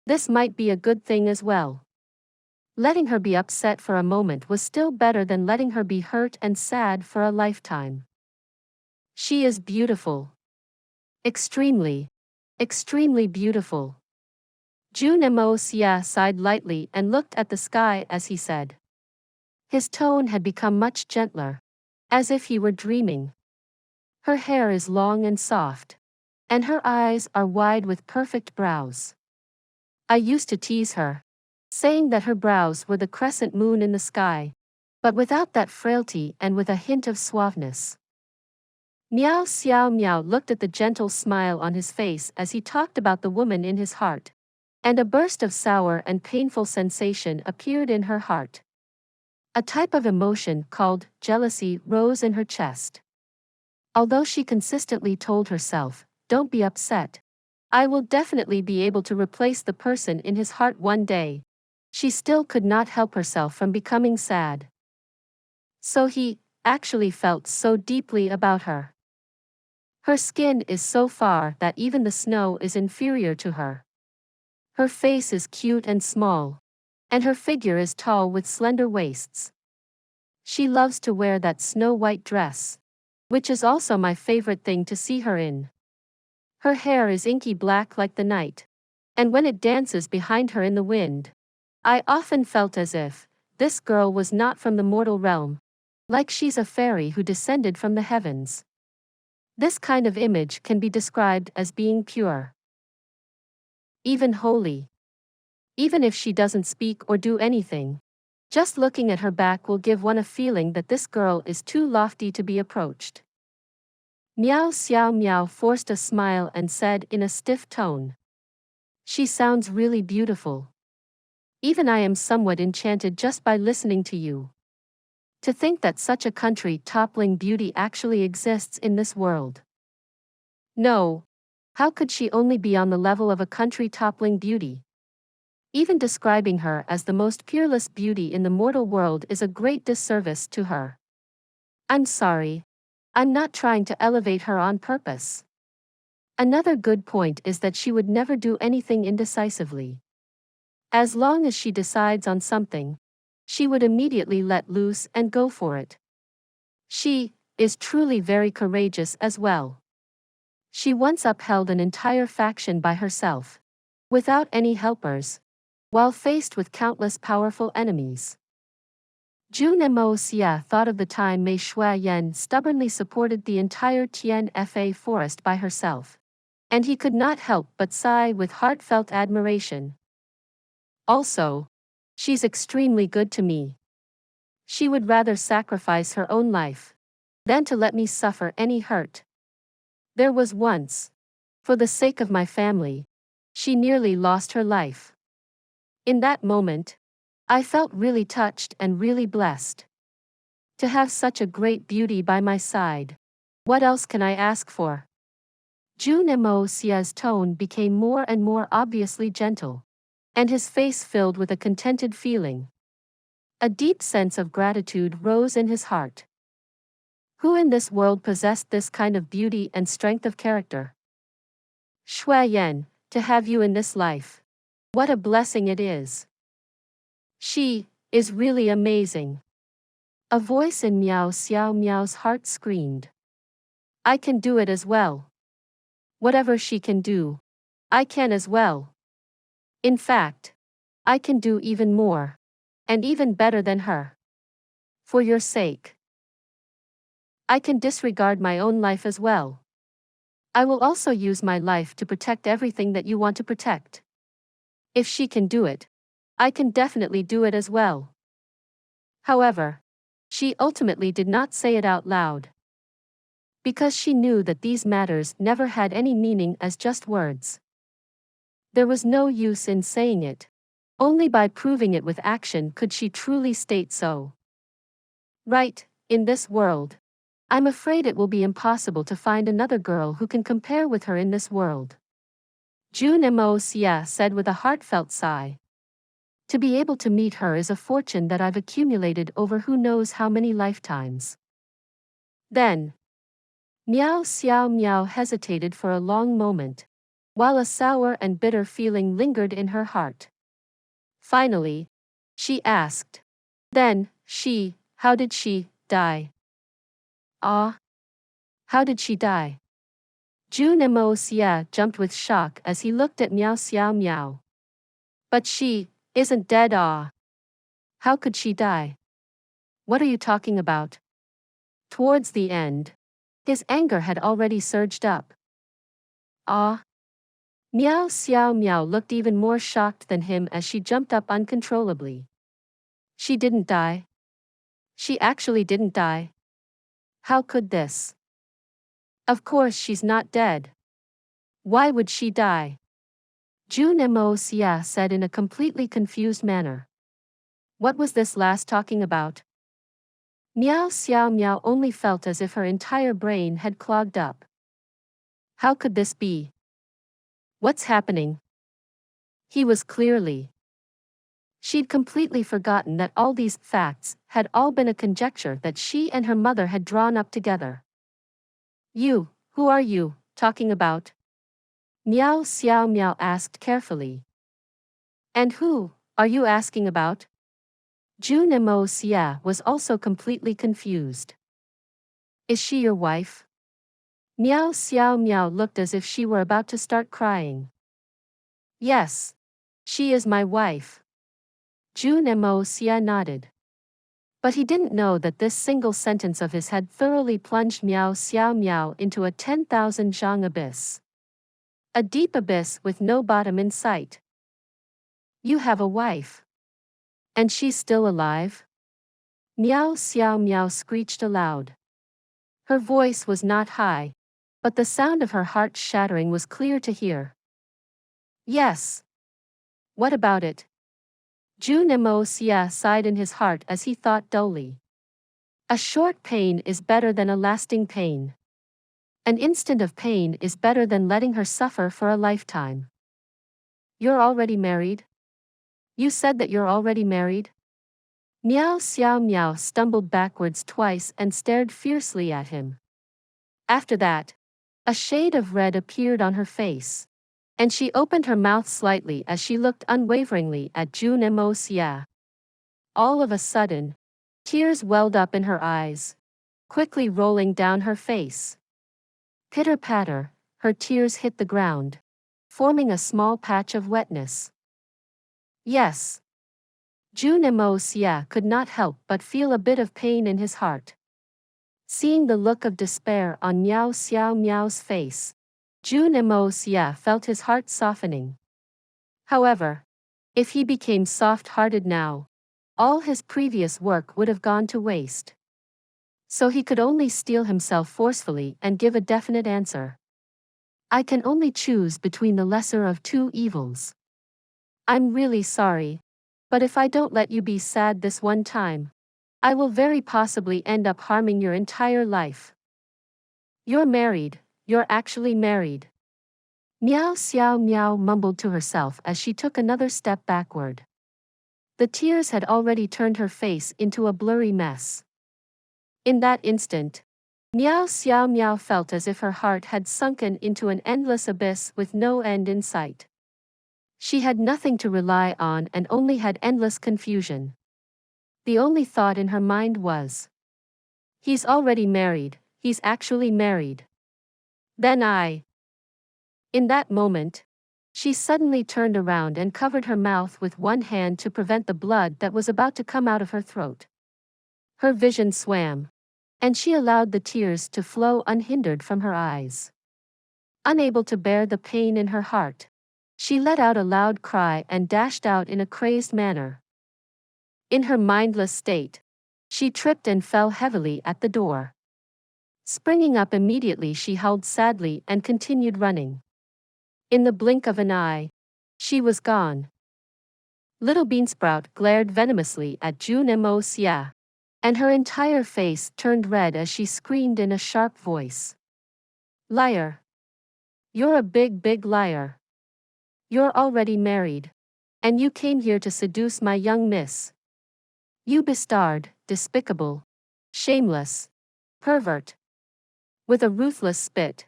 Speaker 1: this might be a good thing as well. Letting her be upset for a moment was still better than letting her be hurt and sad for a lifetime. She is beautiful. Extremely, extremely beautiful. Jun Moxie sighed lightly and looked at the sky as he said. His tone had become much gentler, as if he were dreaming. Her hair is long and soft, and her eyes are wide with perfect brows. I used to tease her, saying that her brows were the crescent moon in the sky, but without that frailty and with a hint of suaveness. Miao Xiao Miao looked at the gentle smile on his face as he talked about the woman in his heart, and a burst of sour and painful sensation appeared in her heart. A type of emotion called jealousy rose in her chest. Although she consistently told herself, "Don't be upset. I will definitely be able to replace the person in his heart one day," she still could not help herself from becoming sad. So he actually felt so deeply about her. Her skin is so far that even the snow is inferior to her. Her face is cute and small, and her figure is tall with slender waists. She loves to wear that snow-white dress, which is also my favorite thing to see her in. Her hair is inky black like the night, and when it dances behind her in the wind, I often felt as if this girl was not from the mortal realm, like she's a fairy who descended from the heavens. This kind of image can be described as being pure, even holy. Even if she doesn't speak or do anything, just looking at her back will give one a feeling that this girl is too lofty to be approached. Miao Xiao Miao forced a smile and said in a stiff tone. She sounds really beautiful. Even I am somewhat enchanted just by listening to you. To think that such a country-toppling beauty actually exists in this world. No. How could she only be on the level of a country-toppling beauty? Even describing her as the most peerless beauty in the mortal world is a great disservice to her. I'm sorry. I'm not trying to elevate her on purpose. Another good point is that she would never do anything indecisively. As long as she decides on something, she would immediately let loose and go for it. She is truly very courageous as well. She once upheld an entire faction by herself, without any helpers, while faced with countless powerful enemies. Jun Moxie thought of the time Mei Shuayan stubbornly supported the entire Tianfa forest by herself, and he could not help but sigh with heartfelt admiration. Also, she's extremely good to me. She would rather sacrifice her own life than to let me suffer any hurt. There was once, for the sake of my family, she nearly lost her life. In that moment, I felt really touched and really blessed. To have such a great beauty by my side, what else can I ask for? Jun Moxie's tone became more and more obviously gentle, and his face filled with a contented feeling. A deep sense of gratitude rose in his heart. Who in this world possessed this kind of beauty and strength of character? Shuayan, to have you in this life. What a blessing it is. She is really amazing. A voice in Miao Xiao Miao's heart screamed. I can do it as well. Whatever she can do, I can as well. In fact, I can do even more, and even better than her. For your sake, I can disregard my own life as well. I will also use my life to protect everything that you want to protect. If she can do it, I can definitely do it as well. However, she ultimately did not say it out loud, because she knew that these matters never had any meaning as just words. There was no use in saying it. Only by proving it with action could she truly state so. Right, in this world, I'm afraid it will be impossible to find another girl who can compare with her in this world. Jun Moxie said with a heartfelt sigh. To be able to meet her is a fortune that I've accumulated over who knows how many lifetimes. Then, Miao hesitated for a long moment, while a sour and bitter feeling lingered in her heart. Finally, she asked, then, how did she die? Ah, how did she die? Jun Moxie jumped with shock as he looked at Miao. But she isn't dead. Ah. How could she die? What are you talking about? Towards the end, his anger had already surged up. Ah. Miao looked even more shocked than him as she jumped up uncontrollably. She didn't die. She actually didn't die. How could this? Of course she's not dead. Why would she die? Jun Moxie said in a completely confused manner. What was this last talking about? Miao only felt as if her entire brain had clogged up. How could this be? What's happening? He was clearly. She'd completely forgotten that all these facts had all been a conjecture that she and her mother had drawn up together. You, who are you, talking about? Miao asked carefully. And who are you asking about? Jun Moxie was also completely confused. Is she your wife? Miao looked as if she were about to start crying. Yes. She is my wife. Jun Moxie nodded. But he didn't know that this single sentence of his had thoroughly plunged Miao into a 10,000 zhang abyss. A deep abyss with no bottom in sight. You have a wife. And she's still alive? Miao screeched aloud. Her voice was not high, but the sound of her heart shattering was clear to hear. Yes. What about it? Jun Moxie sighed in his heart as he thought dully. A short pain is better than a lasting pain. An instant of pain is better than letting her suffer for a lifetime. You're already married? You said that you're already married? Miao stumbled backwards twice and stared fiercely at him. After that, a shade of red appeared on her face, and she opened her mouth slightly as she looked unwaveringly at Jun Moxie. All of a sudden, tears welled up in her eyes, quickly rolling down her face. Pitter-patter, her tears hit the ground, forming a small patch of wetness. Yes. Jun Moxie could not help but feel a bit of pain in his heart. Seeing the look of despair on Miao's face, Jun Moxie felt his heart softening. However, if he became soft-hearted now, all his previous work would have gone to waste. So he could only steel himself forcefully and give a definite answer. I can only choose between the lesser of two evils. I'm really sorry, but if I don't let you be sad this one time, I will very possibly end up harming your entire life. You're married, you're actually married. Miao mumbled to herself as she took another step backward. The tears had already turned her face into a blurry mess. In that instant, Miao felt as if her heart had sunken into an endless abyss with no end in sight. She had nothing to rely on and only had endless confusion. The only thought in her mind was, he's already married, he's actually married. Then In that moment, she suddenly turned around and covered her mouth with one hand to prevent the blood that was about to come out of her throat. Her vision swam, and she allowed the tears to flow unhindered from her eyes. Unable to bear the pain in her heart, she let out a loud cry and dashed out in a crazed manner. In her mindless state, she tripped and fell heavily at the door. Springing up immediately, she howled sadly and continued running. In the blink of an eye, she was gone. Little Beansprout glared venomously at Jun Moxie. and her entire face turned red as she screamed in a sharp voice. Liar! You're a big liar. You're already married. And you came here to seduce my young miss. You bastard, despicable, shameless, pervert. With a ruthless spit,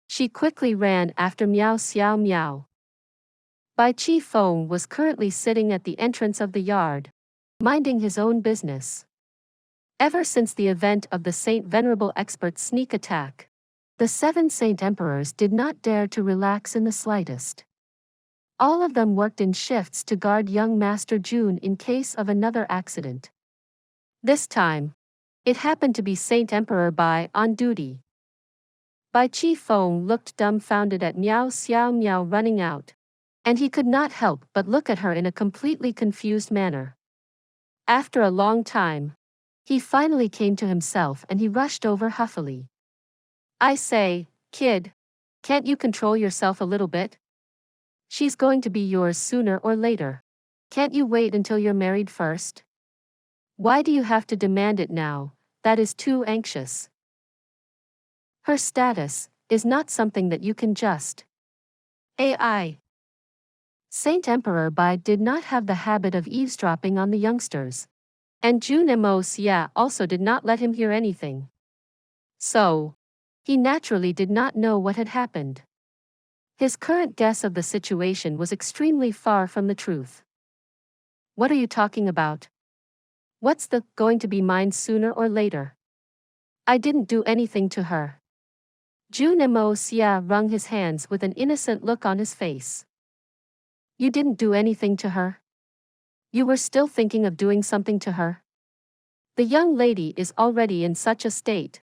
Speaker 1: she quickly ran after Miao Xiao Miao. Bai Chi Feng was currently sitting at the entrance of the yard, minding his own business. Ever since the event of the Saint Venerable expert's sneak attack, the 7 Saint Emperors did not dare to relax in the slightest. All of them worked in shifts to guard young Master Jun in case of another accident. This time, it happened to be Saint Emperor Bai on duty. Bai Chi Feng looked dumbfounded at Miao Xiao Miao running out, and he could not help but look at her in a completely confused manner. After a long time, he finally came to himself and he rushed over huffily. I say, kid, can't you control yourself a little bit? She's going to be yours sooner or later. Can't you wait until you're married first? Why do you have to demand it now? That is too anxious. Her status is not something that you can just. AI. Saint Emperor Bai did not have the habit of eavesdropping on the youngsters, and Jun Moxie also did not let him hear anything. So, he naturally did not know what had happened. His current guess of the situation was extremely far from the truth. What are you talking about? What's the going to be mine sooner or later? I didn't do anything to her. Jun Moxie wrung his hands with an innocent look on his face. You didn't do anything to her? You were still thinking of doing something to her? The young lady is already in such a state,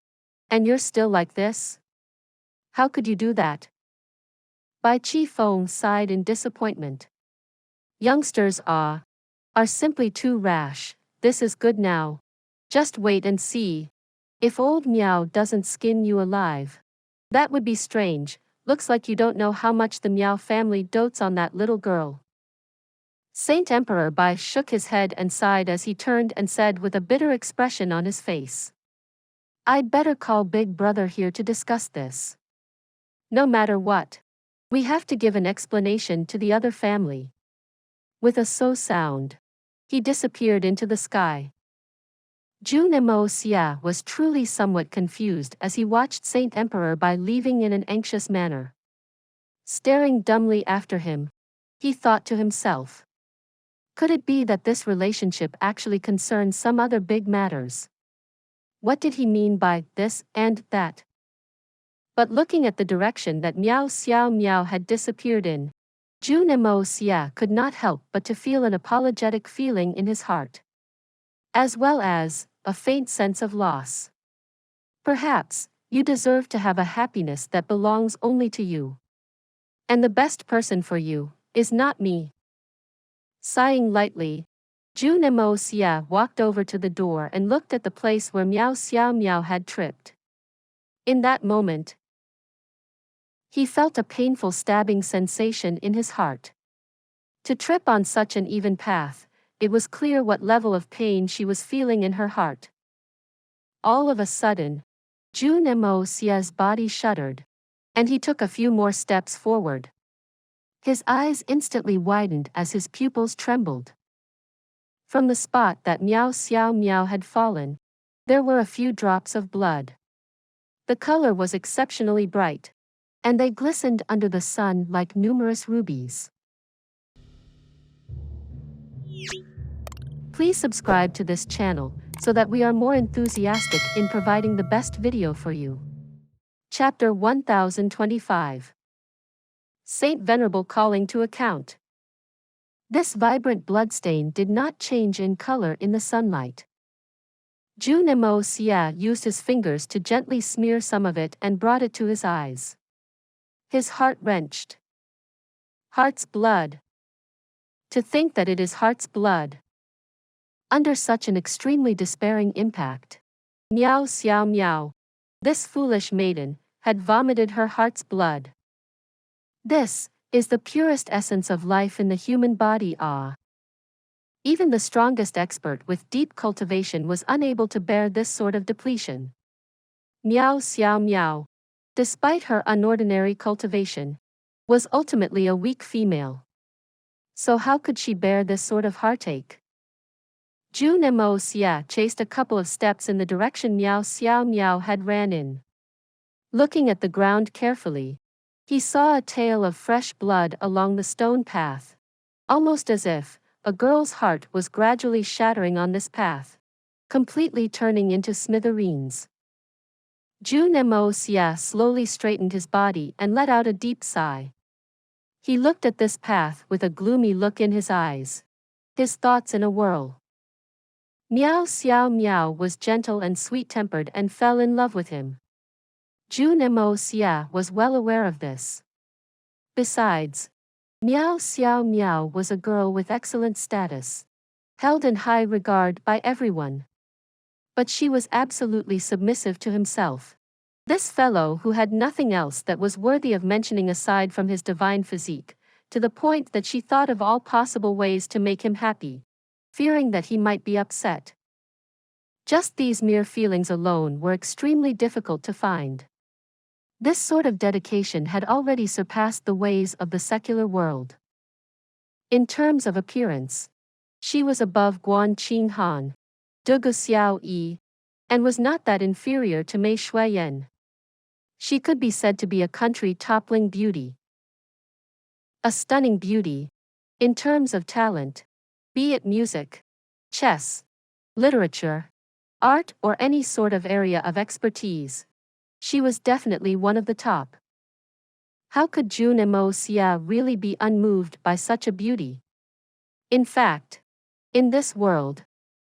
Speaker 1: and you're still like this? How could you do that? Bai Chi Feng sighed in disappointment. Youngsters are simply too rash. This is good now. Just wait and see. If old Miao doesn't skin you alive. That would be strange. Looks like you don't know how much the Miao family dotes on that little girl. Saint Emperor Bai shook his head and sighed as he turned and said with a bitter expression on his face. I'd better call Big Brother here to discuss this. No matter what, we have to give an explanation to the other family. With a so sound, he disappeared into the sky. Jun Moxie was truly somewhat confused as he watched Saint Emperor Bai leaving in an anxious manner. Staring dumbly after him, he thought to himself. Could it be that this relationship actually concerned some other big matters? What did he mean by this and that? But looking at the direction that Miao Xiao Miao had disappeared in, Jun Moxie could not help but to feel an apologetic feeling in his heart, as well as a faint sense of loss. Perhaps you deserve to have a happiness that belongs only to you. And the best person for you is not me. Sighing lightly, Jun Moxie walked over to the door and looked at the place where Miao Xiao Miao had tripped. In that moment, he felt a painful stabbing sensation in his heart. To trip on such an even path, it was clear what level of pain she was feeling in her heart. All of a sudden, Jun Moxie's body shuddered, and he took a few more steps forward. His eyes instantly widened as his pupils trembled. From the spot that Miao Xiao Miao had fallen, there were a few drops of blood. The color was exceptionally bright, and they glistened under the sun like numerous rubies. Please subscribe to this channel so that we are more enthusiastic in providing the best video for you. Chapter 1025. Saint Venerable calling to account. This vibrant bloodstain did not change in color in the sunlight. Jun Moxie used his fingers to gently smear some of it and brought it to his eyes. His heart wrenched. Heart's blood. To think that it is heart's blood. Under such an extremely despairing impact, Miao Xiao Miao, this foolish maiden, had vomited her heart's blood. This is the purest essence of life in the human body. Even the strongest expert with deep cultivation was unable to bear this sort of depletion. Miao Xiao Miao, despite her unordinary cultivation, was ultimately a weak female. So how could she bear this sort of heartache? Jun Moxie chased a couple of steps in the direction Miao Xiao Miao had ran in. Looking at the ground carefully, he saw a trail of fresh blood along the stone path, almost as if a girl's heart was gradually shattering on this path, completely turning into smithereens. Jun Moxie slowly straightened his body and let out a deep sigh. He looked at this path with a gloomy look in his eyes, his thoughts in a whirl. Miao Xiao Miao was gentle and sweet-tempered and fell in love with him. Jun Moxie was well aware of this. Besides, Miao Xiao Miao was a girl with excellent status, held in high regard by everyone. But she was absolutely submissive to himself. This fellow who had nothing else that was worthy of mentioning aside from his divine physique, to the point that she thought of all possible ways to make him happy, fearing that he might be upset. Just these mere feelings alone were extremely difficult to find. This sort of dedication had already surpassed the ways of the secular world. In terms of appearance, she was above Guan Qing Han, Dugu Xiao Yi, and was not that inferior to Mei Shuiyan. She could be said to be a country-toppling beauty. A stunning beauty, in terms of talent, be it music, chess, literature, art or any sort of area of expertise. She was definitely one of the top. How could Jun Moxie really be unmoved by such a beauty? In fact, in this world,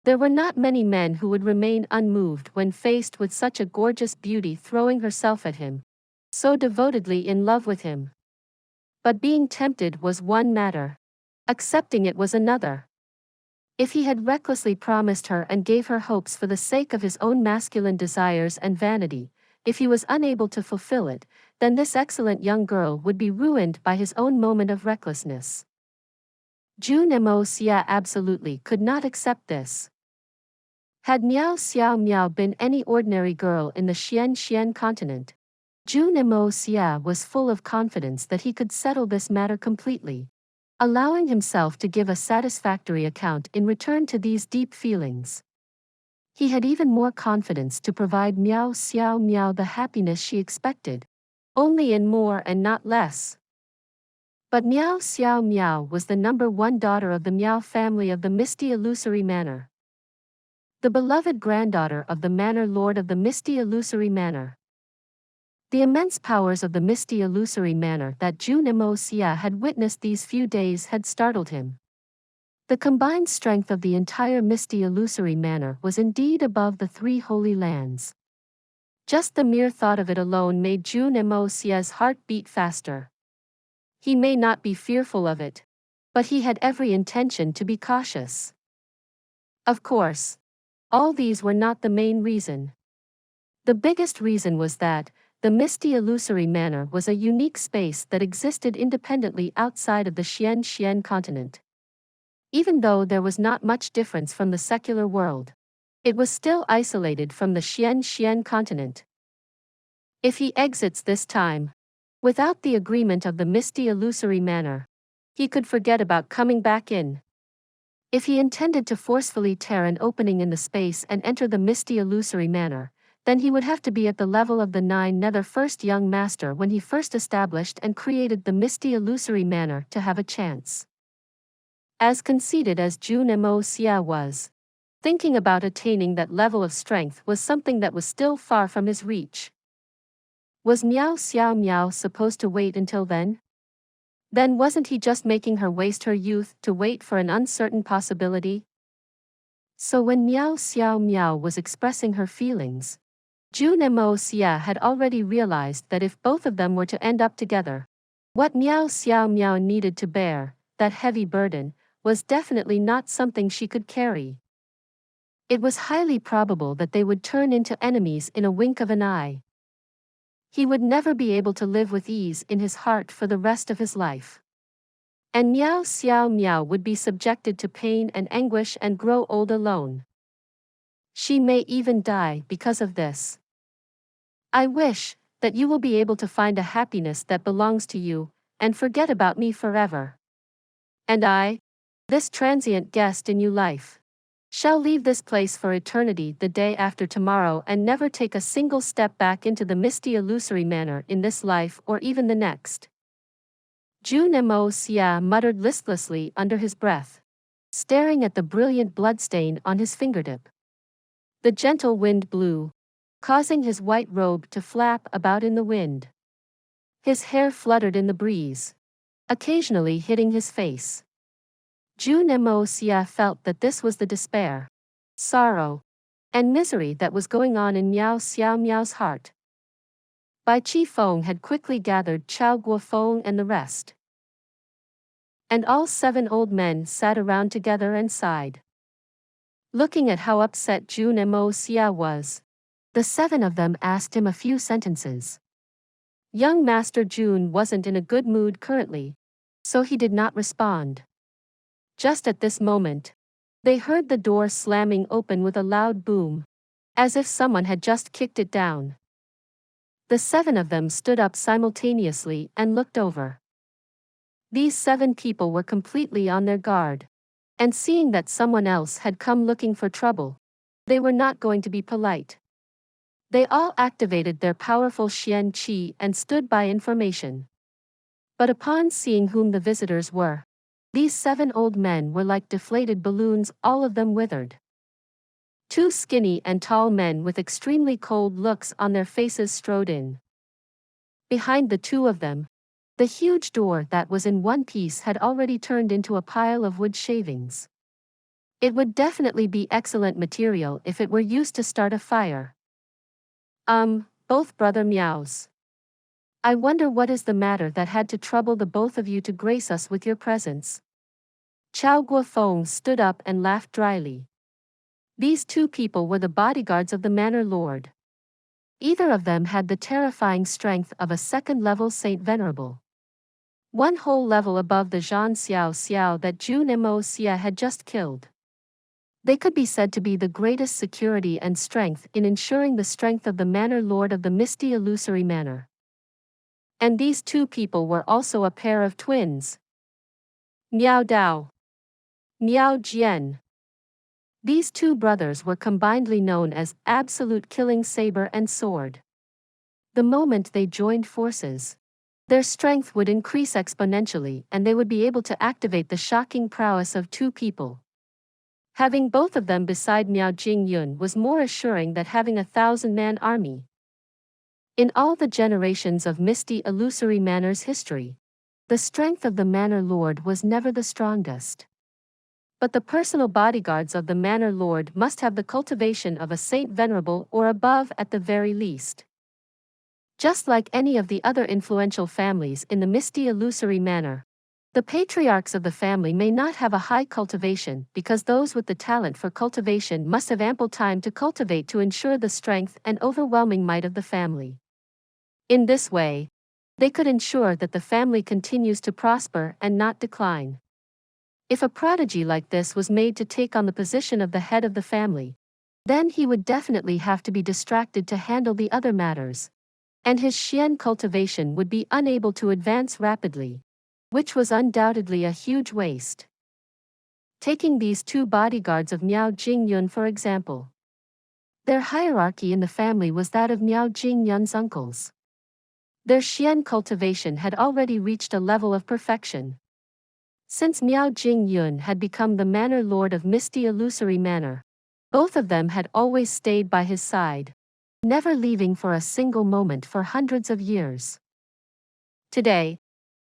Speaker 1: there were not many men who would remain unmoved when faced with such a gorgeous beauty throwing herself at him, so devotedly in love with him. But being tempted was one matter. Accepting it was another. If he had recklessly promised her and gave her hopes for the sake of his own masculine desires and vanity, if he was unable to fulfill it, then this excellent young girl would be ruined by his own moment of recklessness. Jun Moxie absolutely could not accept this. Had Miao Xiao Miao been any ordinary girl in the Xian continent, Jun Moxie was full of confidence that he could settle this matter completely, allowing himself to give a satisfactory account in return to these deep feelings. He had even more confidence to provide Miao Xiao Miao the happiness she expected, only in more and not less. But Miao Xiao Miao was the #1 daughter of the Miao family of the misty illusory manor. The beloved granddaughter of the manor lord of the misty illusory manor. The immense powers of the misty illusory manor that Jun Moxie had witnessed these few days had startled him. The combined strength of the entire misty illusory manor was indeed above the 3 holy lands. Just the mere thought of it alone made Jun Moxie's heart beat faster. He may not be fearful of it, but he had every intention to be cautious. Of course, all these were not the main reason. The biggest reason was that the misty illusory manor was a unique space that existed independently outside of the Xian continent. Even though there was not much difference from the secular world, it was still isolated from the Xian continent. If he exits this time, without the agreement of the misty illusory manor, he could forget about coming back in. If he intended to forcefully tear an opening in the space and enter the misty illusory manor, then he would have to be at the level of the 9 nether first young master when he first established and created the misty illusory manor to have a chance. As conceited as Jun Moxie was, thinking about attaining that level of strength was something that was still far from his reach. Was Miao Xiao Miao supposed to wait until then? Then wasn't he just making her waste her youth to wait for an uncertain possibility? So when Miao Xiao Miao was expressing her feelings, Jun Moxie had already realized that if both of them were to end up together, what Miao Xiao Miao needed to bear, that heavy burden, was definitely not something she could carry. It was highly probable that they would turn into enemies in a wink of an eye. He would never be able to live with ease in his heart for the rest of his life. And Miao would be subjected to pain and anguish and grow old alone. She may even die because of this. I wish that you will be able to find a happiness that belongs to you, and forget about me forever. And I, this transient guest in your life, shall leave this place for eternity the day after tomorrow and never take a single step back into the misty illusory manner in this life or even the next. Jun Moxie muttered listlessly under his breath, staring at the brilliant bloodstain on his fingertip. The gentle wind blew, causing his white robe to flap about in the wind. His hair fluttered in the breeze, occasionally hitting his face. Jun Moxie felt that this was the despair, sorrow, and misery that was going on in Miao's heart. Bai Chi Feng had quickly gathered Chao Guo Feng and the rest. And all 7 old men sat around together and sighed. Looking at how upset Jun Moxie was, the 7 of them asked him a few sentences. Young Master Jun wasn't in a good mood currently, so he did not respond. Just at this moment, they heard the door slamming open with a loud boom, as if someone had just kicked it down. The 7 of them stood up simultaneously and looked over. These 7 people were completely on their guard, and seeing that someone else had come looking for trouble, they were not going to be polite. They all activated their powerful Xian Qi and stood by information. But upon seeing whom the visitors were, these 7 old men were like deflated balloons, all of them withered. 2 skinny and tall men with extremely cold looks on their faces strode in. Behind the 2 of them, the huge door that was in one piece had already turned into a pile of wood shavings. It would definitely be excellent material if it were used to start a fire. Both brother Miaos. I wonder what is the matter that had to trouble the both of you to grace us with your presence. Chao Guofeng stood up and laughed dryly. These 2 people were the bodyguards of the manor lord. Either of them had the terrifying strength of a 2nd-level Saint Venerable. 1 whole level above the Zhan Xiao that Jun Moxie had just killed. They could be said to be the greatest security and strength in ensuring the strength of the manor lord of the misty illusory manor. And these 2 people were also a pair of twins. Miao Dao. Miao Jian. These 2 brothers were combinedly known as absolute killing saber and sword. The moment they joined forces, their strength would increase exponentially and they would be able to activate the shocking prowess of 2 people. Having both of them beside Miao Jingyun was more assuring than having a 1,000-man army. In all the generations of misty illusory manor's history, the strength of the manor lord was never the strongest. But the personal bodyguards of the manor lord must have the cultivation of a Saint Venerable or above at the very least. Just like any of the other influential families in the misty illusory manor, the patriarchs of the family may not have a high cultivation because those with the talent for cultivation must have ample time to cultivate to ensure the strength and overwhelming might of the family. In this way, they could ensure that the family continues to prosper and not decline. If a prodigy like this was made to take on the position of the head of the family, then he would definitely have to be distracted to handle the other matters, and his Xian cultivation would be unable to advance rapidly, which was undoubtedly a huge waste. Taking these 2 bodyguards of Miao Jingyun for example. Their hierarchy in the family was that of Miao Jingyun's uncles. Their Xian cultivation had already reached a level of perfection. Since Miao Jingyun had become the manor lord of misty illusory manor, both of them had always stayed by his side, never leaving for a single moment for hundreds of years. Today,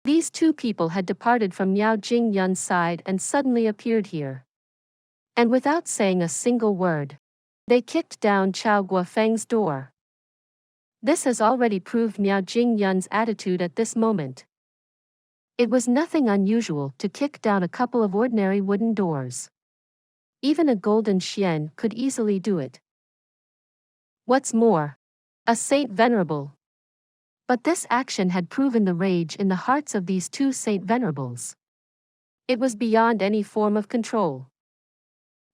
Speaker 1: these 2 people had departed from Miao Jingyun's side and suddenly appeared here. And without saying a single word, they kicked down Chao Guofeng's door. This has already proved Miao Jingyun's attitude at this moment. It was nothing unusual to kick down a couple of ordinary wooden doors. Even a golden Xian could easily do it. What's more, a Saint Venerable. But this action had proven the rage in the hearts of these 2 Saint Venerables. It was beyond any form of control.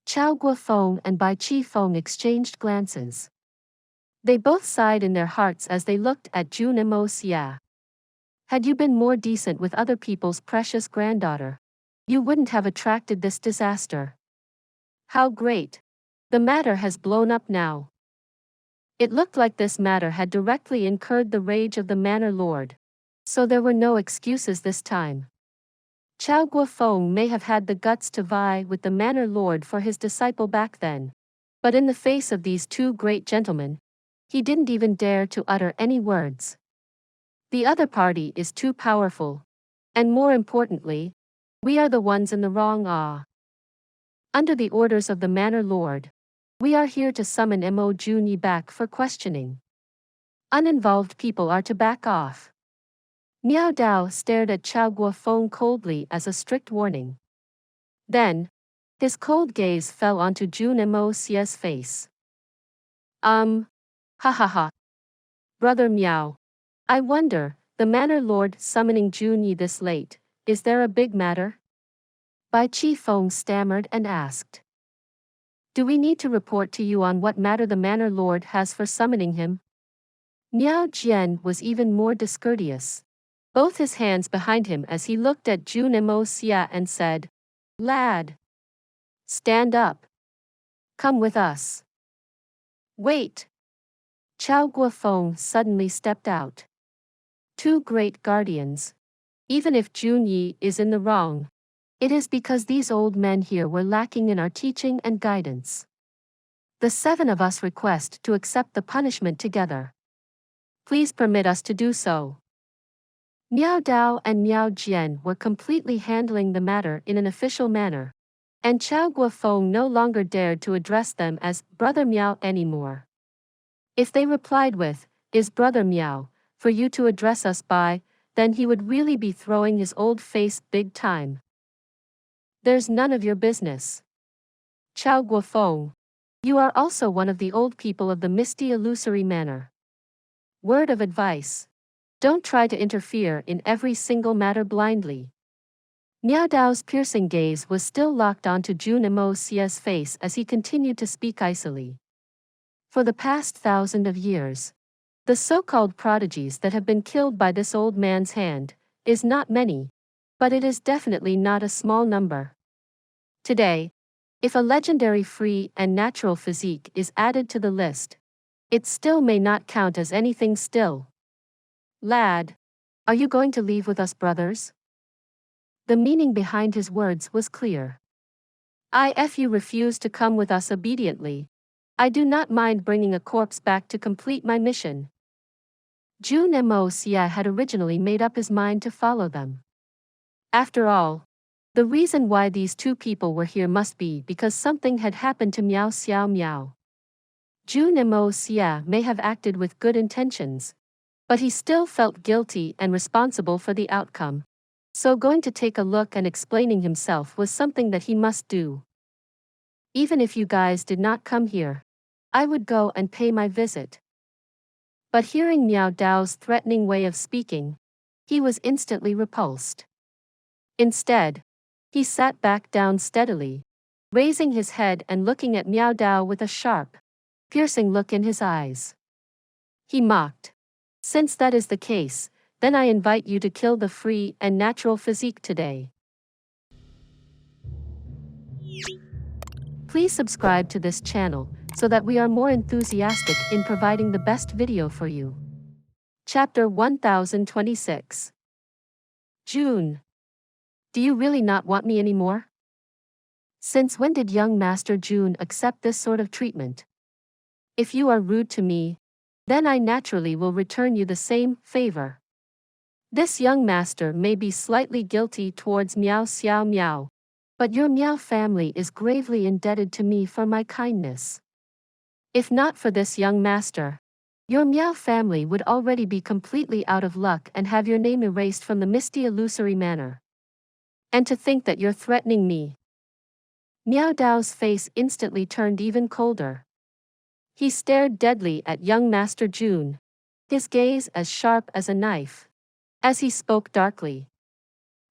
Speaker 1: Chao Guofeng and Bai Chi Feng exchanged glances. They both sighed in their hearts as they looked at Jun Moxie. Had you been more decent with other people's precious granddaughter, you wouldn't have attracted this disaster. How great! The matter has blown up now. It looked like this matter had directly incurred the rage of the manor lord. So there were no excuses this time. Chao Guofeng may have had the guts to vie with the manor lord for his disciple back then. But in the face of these two great gentlemen, he didn't even dare to utter any words. The other party is too powerful. And more importantly, we are the ones in the wrong. Under the orders of the manor lord, we are here to summon Mo Junyi back for questioning. Uninvolved people are to back off. Miao Dao stared at Chao Guofeng coldly as a strict warning. Then, his cold gaze fell onto Jun Moxie's face. Ha ha ha. Brother Miao. I wonder, the manor lord summoning Junyi this late, is there a big matter? Bai Chi Feng stammered and asked. Do we need to report to you on what matter the manor lord has for summoning him? Miao Jian was even more discourteous. Both his hands behind him as he looked at Jun Moxie and said, Lad! Stand up. Come with us. Wait! Chao Guofeng suddenly stepped out. Two great guardians. Even if Junyi is in the wrong, it is because these old men here were lacking in our teaching and guidance. The seven of us request to accept the punishment together. Please permit us to do so. Miao Dao and Miao Jian were completely handling the matter in an official manner, and Chao Guofeng no longer dared to address them as Brother Miao anymore. If they replied with, Is Brother Miao, for you to address us by, then he would really be throwing his old face big time. There's none of your business. Chao Guofeng, you are also one of the old people of the misty illusory manor. Word of advice. Don't try to interfere in every single matter blindly. Miao Dao's piercing gaze was still locked onto Jun Moxie's face as he continued to speak icily. For the past 1,000 of years, the so-called prodigies that have been killed by this old man's hand is not many, but it is definitely not a small number. Today, if a legendary free and natural physique is added to the list, it still may not count as anything still. Lad, are you going to leave with us, brothers? The meaning behind his words was clear. If you refuse to come with us obediently, I do not mind bringing a corpse back to complete my mission. Jun Moxie had originally made up his mind to follow them. After all, the reason why these two people were here must be because something had happened to Miao Xiao Miao. Jun Moxie may have acted with good intentions, but he still felt guilty and responsible for the outcome. So going to take a look and explaining himself was something that he must do. Even if you guys did not come here, I would go and pay my visit. But hearing Miao Dao's threatening way of speaking, he was instantly repulsed. Instead, he sat back down steadily, raising his head and looking at Miao Dao with a sharp, piercing look in his eyes. He mocked. Since that is the case, then I invite you to kill the free and natural physique today. Please subscribe to this channel, so that we are more enthusiastic in providing the best video for you. Chapter 1026. June. Do you really not want me anymore? Since when did young Master Jun accept this sort of treatment? If you are rude to me, then I naturally will return you the same favor. This young master may be slightly guilty towards Miao Xiao Miao, but your Miao family is gravely indebted to me for my kindness. If not for this young master, your Miao family would already be completely out of luck and have your name erased from the misty illusory manor. And to think that you're threatening me. Miao Dao's face instantly turned even colder. He stared deadly at young Master Jun, his gaze as sharp as a knife. As he spoke darkly.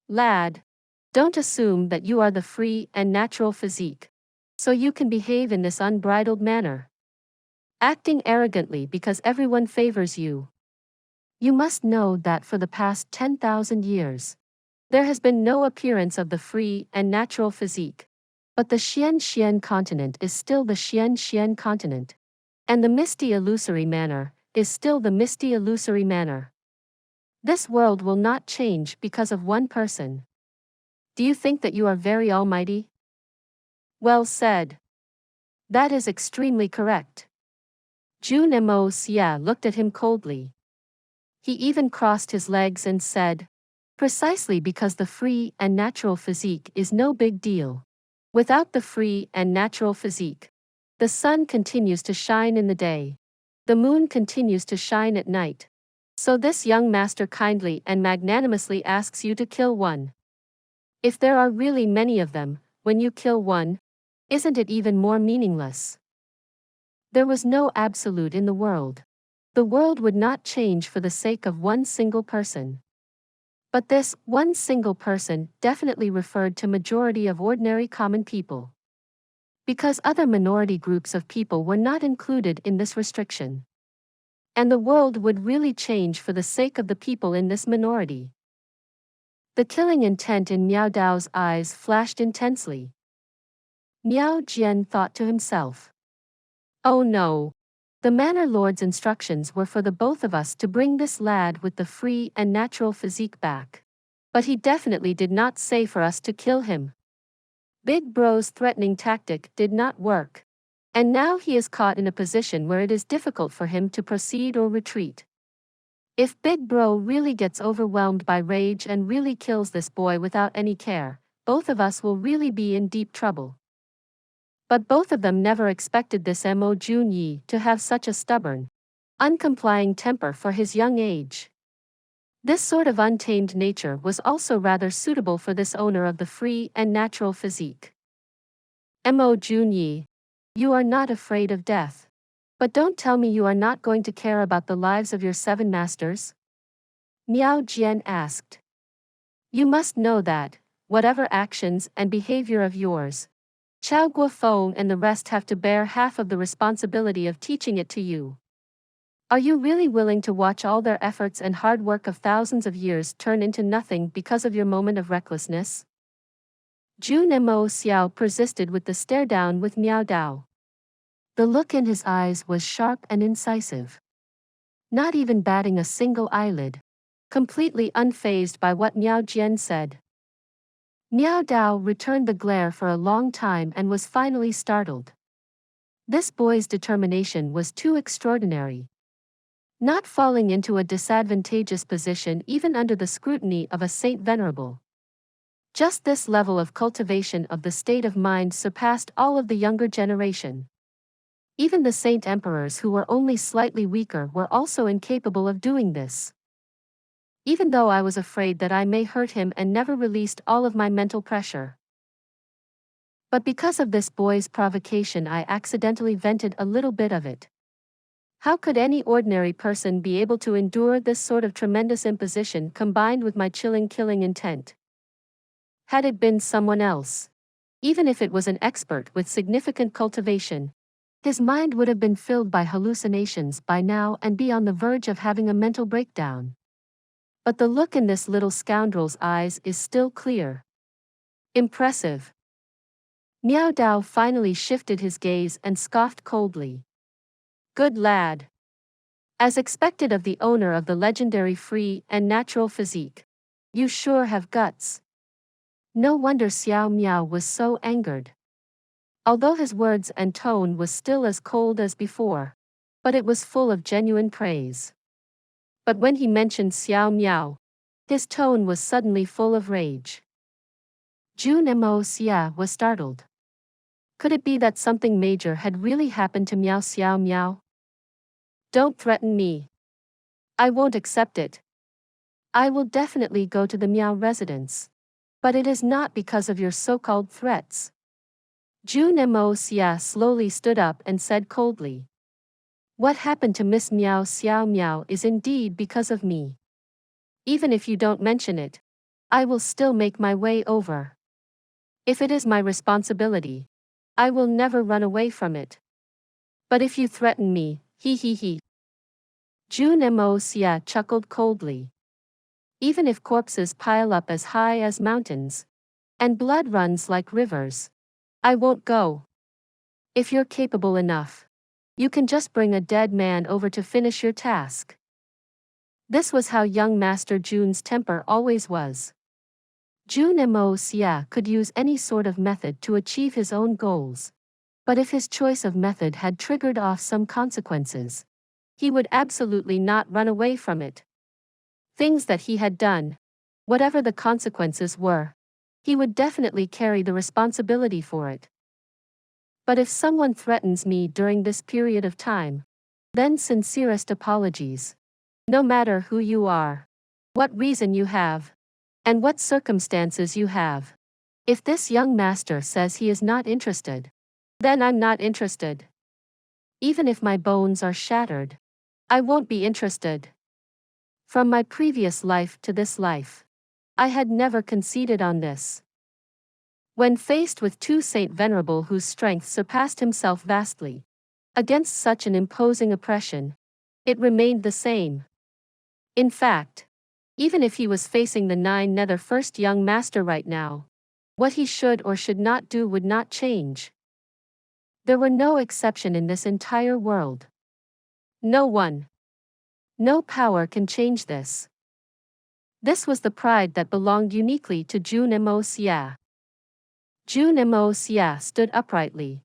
Speaker 1: Lad, Don't assume that you are the free and natural physique, so you can behave in this unbridled manner, acting arrogantly because everyone favors you. You must know that for the past 10,000 years, there has been no appearance of the free and natural physique. But the Xian continent is still the Xian continent. And the misty illusory manner is still the misty illusory manner. This world will not change because of one person. Do you think that you are very almighty? Well said. That is extremely correct. Jun Moxie looked at him coldly. He even crossed his legs and said, precisely because the free and natural physique is no big deal. Without the free and natural physique, the sun continues to shine in the day. The moon continues to shine at night. So this young master kindly and magnanimously asks you to kill one. If there are really many of them, when you kill one, isn't it even more meaningless? There was no absolute in the world. The world would not change for the sake of one single person. But this one single person definitely referred to majority of ordinary common people. Because other minority groups of people were not included in this restriction. And the world would really change for the sake of the people in this minority. The killing intent in Miao Dao's eyes flashed intensely. Miao Jian thought to himself. Oh no. The Manor Lord's instructions were for the both of us to bring this lad with the free and natural physique back. But he definitely did not say for us to kill him. Big Bro's threatening tactic did not work. And now he is caught in a position where it is difficult for him to proceed or retreat. If Big Bro really gets overwhelmed by rage and really kills this boy without any care, both of us will really be in deep trouble. But both of them never expected this Mo Jun Xie to have such a stubborn, uncomplying temper for his young age. This sort of untamed nature was also rather suitable for this owner of the free and natural physique. Mo Jun Xie, you are not afraid of death. But don't tell me you are not going to care about the lives of your 7 masters? Miao Jian asked. You must know that, whatever actions and behavior of yours, Xiao Guofeng and the rest have to bear half of the responsibility of teaching it to you. Are you really willing to watch all their efforts and hard work of thousands of years turn into nothing because of your moment of recklessness? Jun Moxie persisted with the stare down with Miao Dao. The look in his eyes was sharp and incisive. Not even batting a single eyelid. Completely unfazed by what Miao Jian said. Miao Dao returned the glare for a long time and was finally startled. This boy's determination was too extraordinary. Not falling into a disadvantageous position even under the scrutiny of a Saint Venerable. Just this level of cultivation of the state of mind surpassed all of the younger generation. Even the Saint Emperors who were only slightly weaker were also incapable of doing this. Even though I was afraid that I may hurt him and never released all of my mental pressure. But because of this boy's provocation I accidentally vented a little bit of it. How could any ordinary person be able to endure this sort of tremendous imposition combined with my chilling killing intent? Had it been someone else, even if it was an expert with significant cultivation, his mind would have been filled by hallucinations by now and be on the verge of having a mental breakdown. But the look in this little scoundrel's eyes is still clear. Impressive. Miao Dao finally shifted his gaze and scoffed coldly. Good lad. As expected of the owner of the legendary free and natural physique. You sure have guts. No wonder Xiao Miao was so angered. Although his words and tone was still as cold as before. But it was full of genuine praise. But when he mentioned Xiao Miao, his tone was suddenly full of rage. Jun Moxie was startled. Could it be that something major had really happened to Miao Xiao Miao? Don't threaten me. I won't accept it. I will definitely go to the Miao residence. But it is not because of your so-called threats. Jun Moxie slowly stood up and said coldly. What happened to Miss Miao Xiao Miao is indeed because of me. Even if you don't mention it, I will still make my way over. If it is my responsibility, I will never run away from it. But if you threaten me, he. Jun Moxie chuckled coldly. Even if corpses pile up as high as mountains, and blood runs like rivers, I won't go. If you're capable enough, you can just bring a dead man over to finish your task. This was how young Master Jun's temper always was. Jun Moxie could use any sort of method to achieve his own goals. But if his choice of method had triggered off some consequences, he would absolutely not run away from it. Things that he had done, whatever the consequences were, he would definitely carry the responsibility for it. But if someone threatens me during this period of time, then sincerest apologies. No matter who you are, what reason you have, and what circumstances you have. If this young master says he is not interested, then I'm not interested. Even if my bones are shattered, I won't be interested. From my previous life to this life, I had never conceded on this. When faced with two Saint Venerable whose strength surpassed himself vastly, against such an imposing oppression, it remained the same. In fact, even if he was facing the Nine Nether First young master right now, what he should or should not do would not change. There were no exception in this entire world. No one. No power can change this. This was the pride that belonged uniquely to Jun Moxie. Jun Moxie stood uprightly.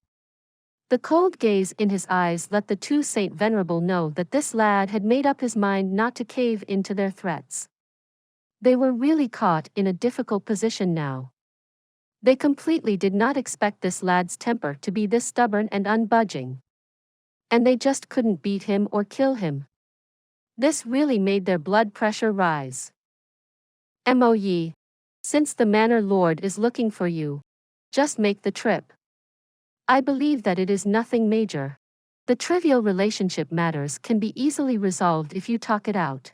Speaker 1: The cold gaze in his eyes let the two Saint Venerable know that this lad had made up his mind not to cave into their threats. They were really caught in a difficult position now. They completely did not expect this lad's temper to be this stubborn and unbudging. And they just couldn't beat him or kill him. This really made their blood pressure rise. Moye, since the Manor Lord is looking for you, just make the trip. I believe that it is nothing major. The trivial relationship matters can be easily resolved if you talk it out.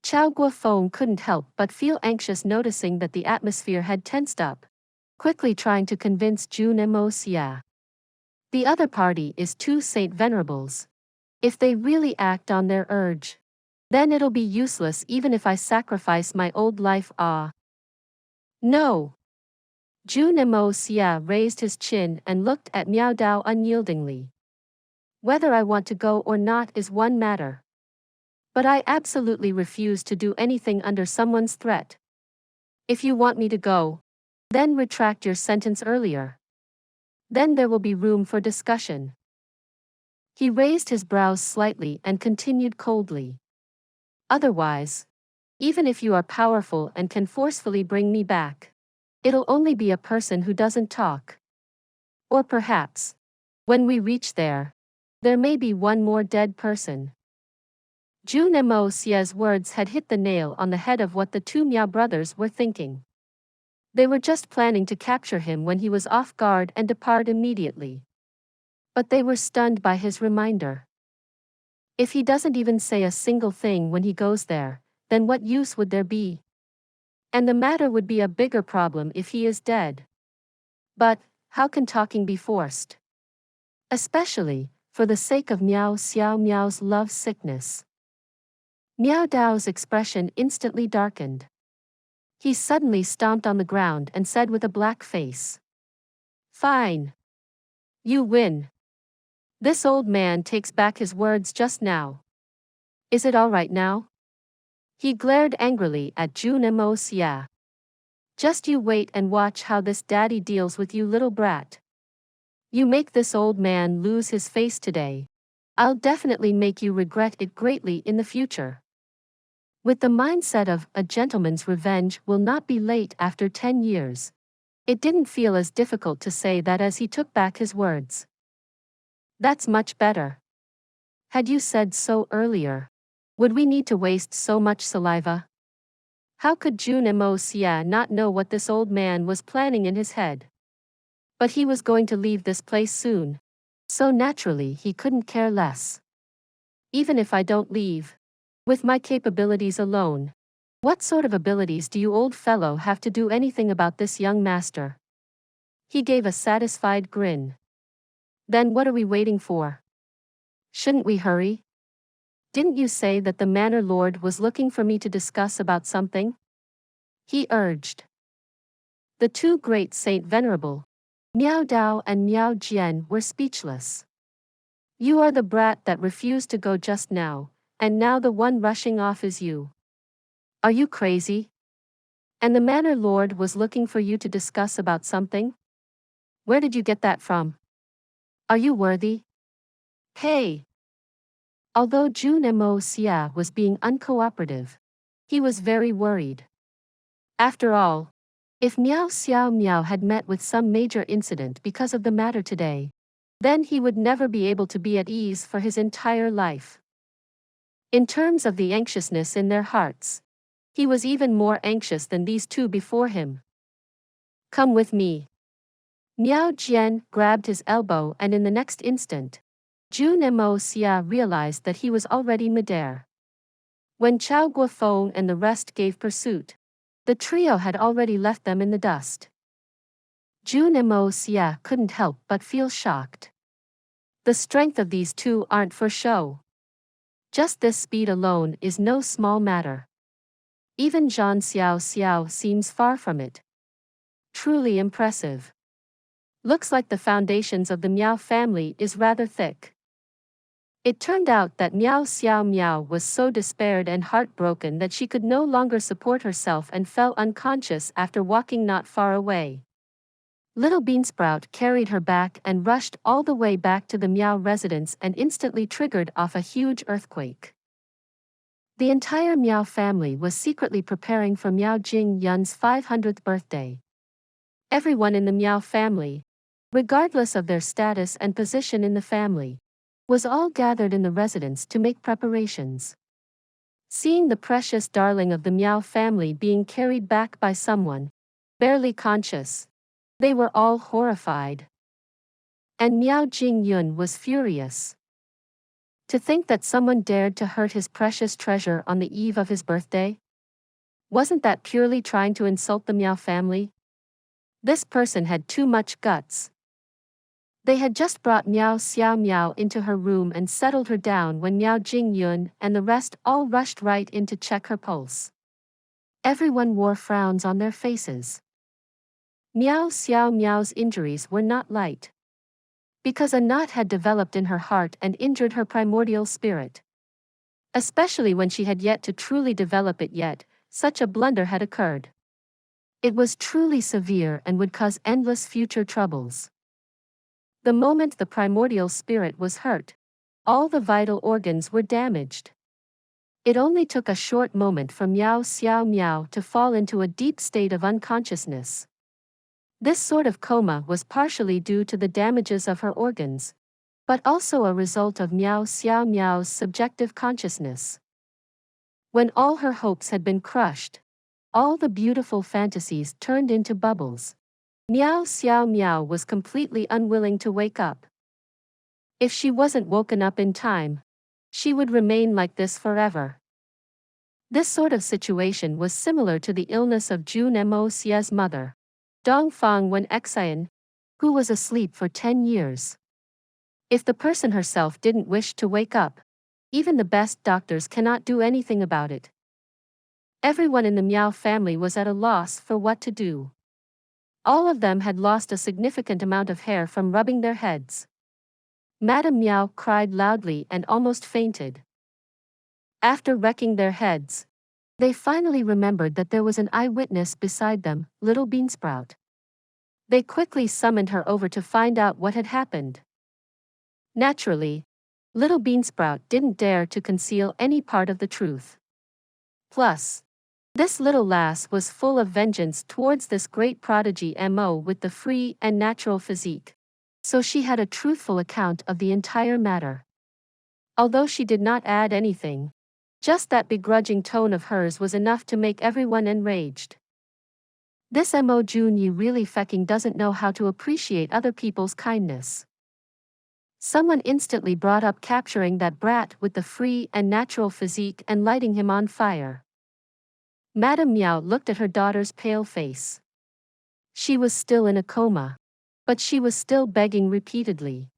Speaker 1: Xiao Guofeng couldn't help but feel anxious noticing that the atmosphere had tensed up, quickly trying to convince Jun Moxie. The other party is two Saint Venerables. If they really act on their urge, then it'll be useless even if I sacrifice my old life. No. Jun Moxie raised his chin and looked at Miao Dao unyieldingly. Whether I want to go or not is one matter. But I absolutely refuse to do anything under someone's threat. If you want me to go, then retract your sentence earlier. Then there will be room for discussion. He raised his brows slightly and continued coldly. Otherwise, even if you are powerful and can forcefully bring me back, it'll only be a person who doesn't talk. Or perhaps, when we reach there may be one more dead person. Jun Moxie's words had hit the nail on the head of what the two Miao brothers were thinking. They were just planning to capture him when he was off guard and depart immediately. But they were stunned by his reminder. If he doesn't even say a single thing when he goes there, then what use would there be? And the matter would be a bigger problem if he is dead. But, how can talking be forced? Especially, for the sake of Xiao Miao's love sickness. Miao Dao's expression instantly darkened. He suddenly stomped on the ground and said with a black face. Fine. You win. This old man takes back his words just now. Is it all right now? He glared angrily at Jun Moxie. Just you wait and watch how this daddy deals with you, little brat. You make this old man lose his face today. I'll definitely make you regret it greatly in the future. With the mindset of a gentleman's revenge will not be late after 10 years, it didn't feel as difficult to say that as he took back his words. That's much better. Had you said so earlier, would we need to waste so much saliva? How could Jun Moxie not know what this old man was planning in his head? But he was going to leave this place soon, so naturally he couldn't care less. Even if I don't leave, with my capabilities alone, What sort of abilities do you old fellow have to do anything about this young master? He gave a satisfied grin. Then what are we waiting for? Shouldn't we hurry? Didn't you say that the manor lord was looking for me to discuss about something? He urged. The two great Saint Venerable, Miao Dao and Miao Jian, were speechless. You are the brat that refused to go just now, and now the one rushing off is you. Are you crazy? And the manor lord was looking for you to discuss about something? Where did you get that from? Are you worthy? Hey! Although Jun Moxie was being uncooperative, he was very worried. After all, if Miao had met with some major incident because of the matter today, then he would never be able to be at ease for his entire life. In terms of the anxiousness in their hearts, he was even more anxious than these two before him. Come with me. Miao Jian grabbed his elbow, and in the next instant, Jun Moxie realized that he was already midair. When Chao Guofeng and the rest gave pursuit, the trio had already left them in the dust. Jun Moxie couldn't help but feel shocked. The strength of these two aren't for show. Just this speed alone is no small matter. Even Xiao seems far from it. Truly impressive. Looks like the foundations of the Miao family is rather thick. It turned out that Miao was so despaired and heartbroken that she could no longer support herself and fell unconscious after walking not far away. Little Beansprout carried her back and rushed all the way back to the Miao residence and instantly triggered off a huge earthquake. The entire Miao family was secretly preparing for Miao Jingyun's 500th birthday. Everyone in the Miao family, regardless of their status and position in the family, was all gathered in the residence to make preparations. Seeing the precious darling of the Miao family being carried back by someone, barely conscious, they were all horrified. And Miao Jingyun was furious. To think that someone dared to hurt his precious treasure on the eve of his birthday? Wasn't that purely trying to insult the Miao family? This person had too much guts. They had just brought Miao into her room and settled her down when Miao Jingyun and the rest all rushed right in to check her pulse. Everyone wore frowns on their faces. Miao's injuries were not light. Because a knot had developed in her heart and injured her primordial spirit. Especially when she had yet to truly develop it yet, such a blunder had occurred. It was truly severe and would cause endless future troubles. The moment the primordial spirit was hurt, all the vital organs were damaged. It only took a short moment for Miao to fall into a deep state of unconsciousness. This sort of coma was partially due to the damages of her organs, but also a result of Miao's subjective consciousness. When all her hopes had been crushed, all the beautiful fantasies turned into bubbles. Miao was completely unwilling to wake up. If she wasn't woken up in time, she would remain like this forever. This sort of situation was similar to the illness of Jun Moxie's mother, Donghua Xian, who was asleep for 10 years. If the person herself didn't wish to wake up, even the best doctors cannot do anything about it. Everyone in the Miao family was at a loss for what to do. All of them had lost a significant amount of hair from rubbing their heads. Madame Miao cried loudly and almost fainted. After wrecking their heads, they finally remembered that there was an eyewitness beside them, Little Beansprout. They quickly summoned her over to find out what had happened. Naturally, Little Beansprout didn't dare to conceal any part of the truth. Plus, this little lass was full of vengeance towards this great prodigy Mo with the free and natural physique, so she had a truthful account of the entire matter. Although she did not add anything, just that begrudging tone of hers was enough to make everyone enraged. This Mo Jun Xie really fecking doesn't know how to appreciate other people's kindness. Someone instantly brought up capturing that brat with the free and natural physique and lighting him on fire. Madame Miao looked at her daughter's pale face. She was still in a coma. But she was still begging repeatedly.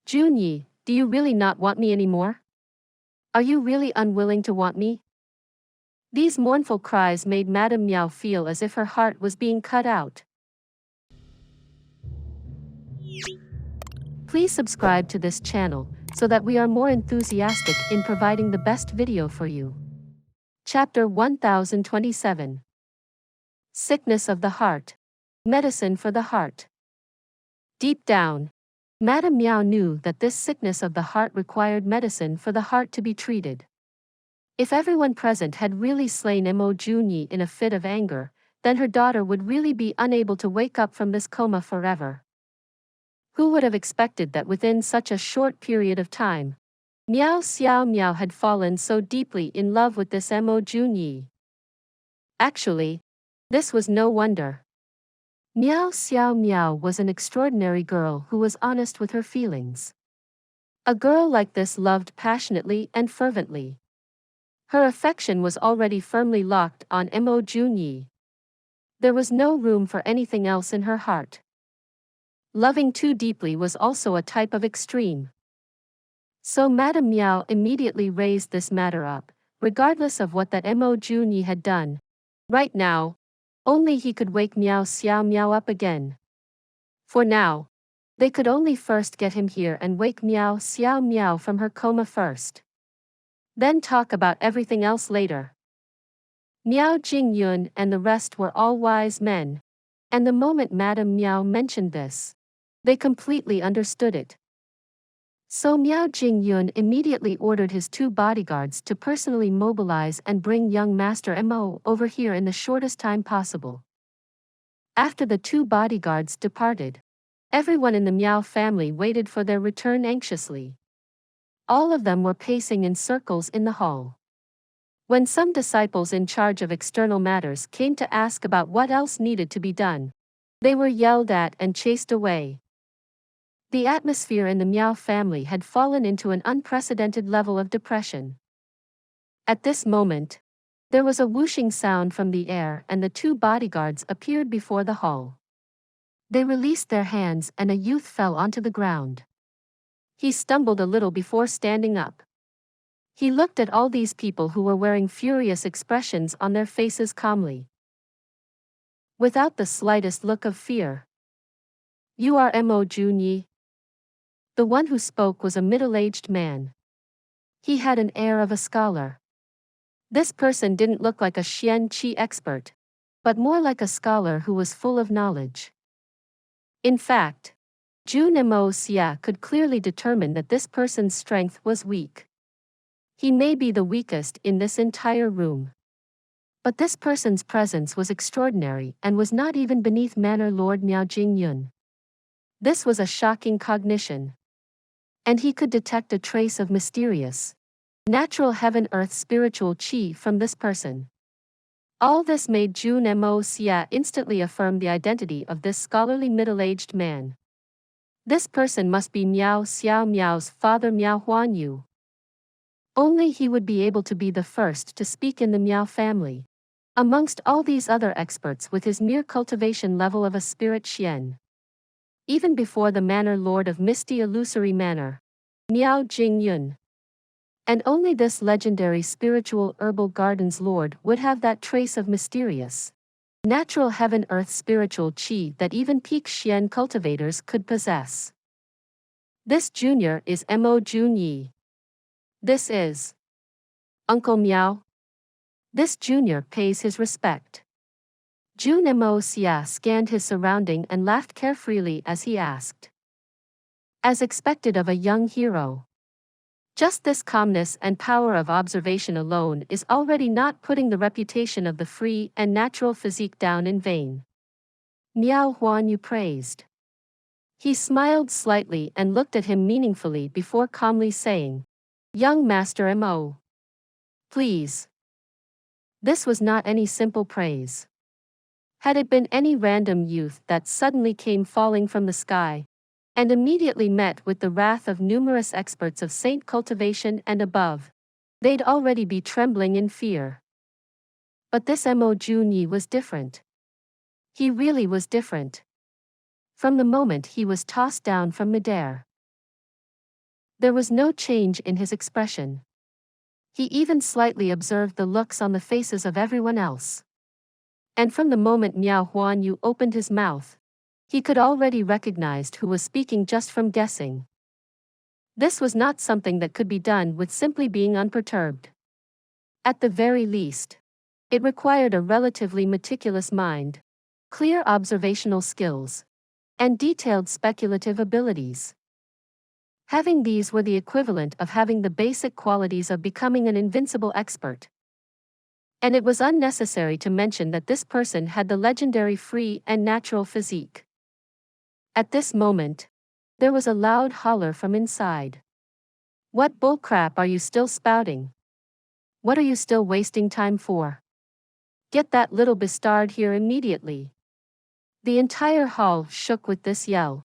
Speaker 1: Jun Xie, do you really not want me anymore? Are you really unwilling to want me? These mournful cries made Madame Miao feel as if her heart was being cut out. Please subscribe to this channel, so that we are more enthusiastic in providing the best video for you. Chapter 1027. Sickness of the Heart. Medicine for the Heart. Deep down, Madame Miao knew that this sickness of the heart required medicine for the heart to be treated. If everyone present had really slain Mo Jun Xie in a fit of anger, then her daughter would really be unable to wake up from this coma forever. Who would have expected that within such a short period of time, Miao had fallen so deeply in love with this Mo Jun Xie? Actually, this was no wonder. Miao was an extraordinary girl who was honest with her feelings. A girl like this loved passionately and fervently. Her affection was already firmly locked on Mo Jun Xie. There was no room for anything else in her heart. Loving too deeply was also a type of extreme. So Madame Miao immediately raised this matter up, regardless of what that Mo Jun Xie had done. Right now, only he could wake Miao up again. For now, they could only first get him here and wake Miao from her coma first. Then talk about everything else later. Miao Jingyun and the rest were all wise men, and the moment Madame Miao mentioned this, they completely understood it. So Miao Jingyun immediately ordered his 2 bodyguards to personally mobilize and bring young Master Mo over here in the shortest time possible. After the 2 bodyguards departed, everyone in the Miao family waited for their return anxiously. All of them were pacing in circles in the hall. When some disciples in charge of external matters came to ask about what else needed to be done, they were yelled at and chased away. The atmosphere in the Miao family had fallen into an unprecedented level of depression. At this moment, there was a whooshing sound from the air and the 2 bodyguards appeared before the hall. They released their hands and a youth fell onto the ground. He stumbled a little before standing up. He looked at all these people who were wearing furious expressions on their faces calmly, without the slightest look of fear. You are Mo Jun Xie? The one who spoke was a middle-aged man. He had an air of a scholar. This person didn't look like a Xian Qi expert, but more like a scholar who was full of knowledge. In fact, Jun Moxie could clearly determine that this person's strength was weak. He may be the weakest in this entire room. But this person's presence was extraordinary and was not even beneath Manor Lord Miao Jingyun. This was a shocking cognition. And he could detect a trace of mysterious, natural heaven-earth spiritual qi from this person. All this made Jun Moxie instantly affirm the identity of this scholarly middle-aged man. This person must be Miao's father Miao Huanyu. Only he would be able to be the first to speak in the Miao family, amongst all these other experts with his mere cultivation level of a spirit Xian. Even before the Manor Lord of Misty Illusory Manor, Miao Jingyun. And only this legendary spiritual herbal gardens lord would have that trace of mysterious, natural heaven-earth spiritual qi that even peak Xian cultivators could possess. This junior is Mo Jun Xie. This is Uncle Miao. This junior pays his respect. Jun Moxie scanned his surrounding and laughed carefreely as he asked. As expected of a young hero. Just this calmness and power of observation alone is already not putting the reputation of the free and natural physique down in vain. Miao Huanyu praised. He smiled slightly and looked at him meaningfully before calmly saying, Young Master Mo. Please. This was not any simple praise. Had it been any random youth that suddenly came falling from the sky, and immediately met with the wrath of numerous experts of saint cultivation and above, they'd already be trembling in fear. But this Mo Jun Xie was different. He really was different. From the moment he was tossed down from midair, there was no change in his expression. He even slightly observed the looks on the faces of everyone else. And from the moment Miao Huanyu opened his mouth, he could already recognize who was speaking just from guessing. This was not something that could be done with simply being unperturbed. At the very least, it required a relatively meticulous mind, clear observational skills, and detailed speculative abilities. Having these were the equivalent of having the basic qualities of becoming an invincible expert. And it was unnecessary to mention that this person had the legendary free and natural physique. At this moment, there was a loud holler from inside. "What bullcrap are you still spouting? What are you still wasting time for? Get that little bastard here immediately." The entire hall shook with this yell,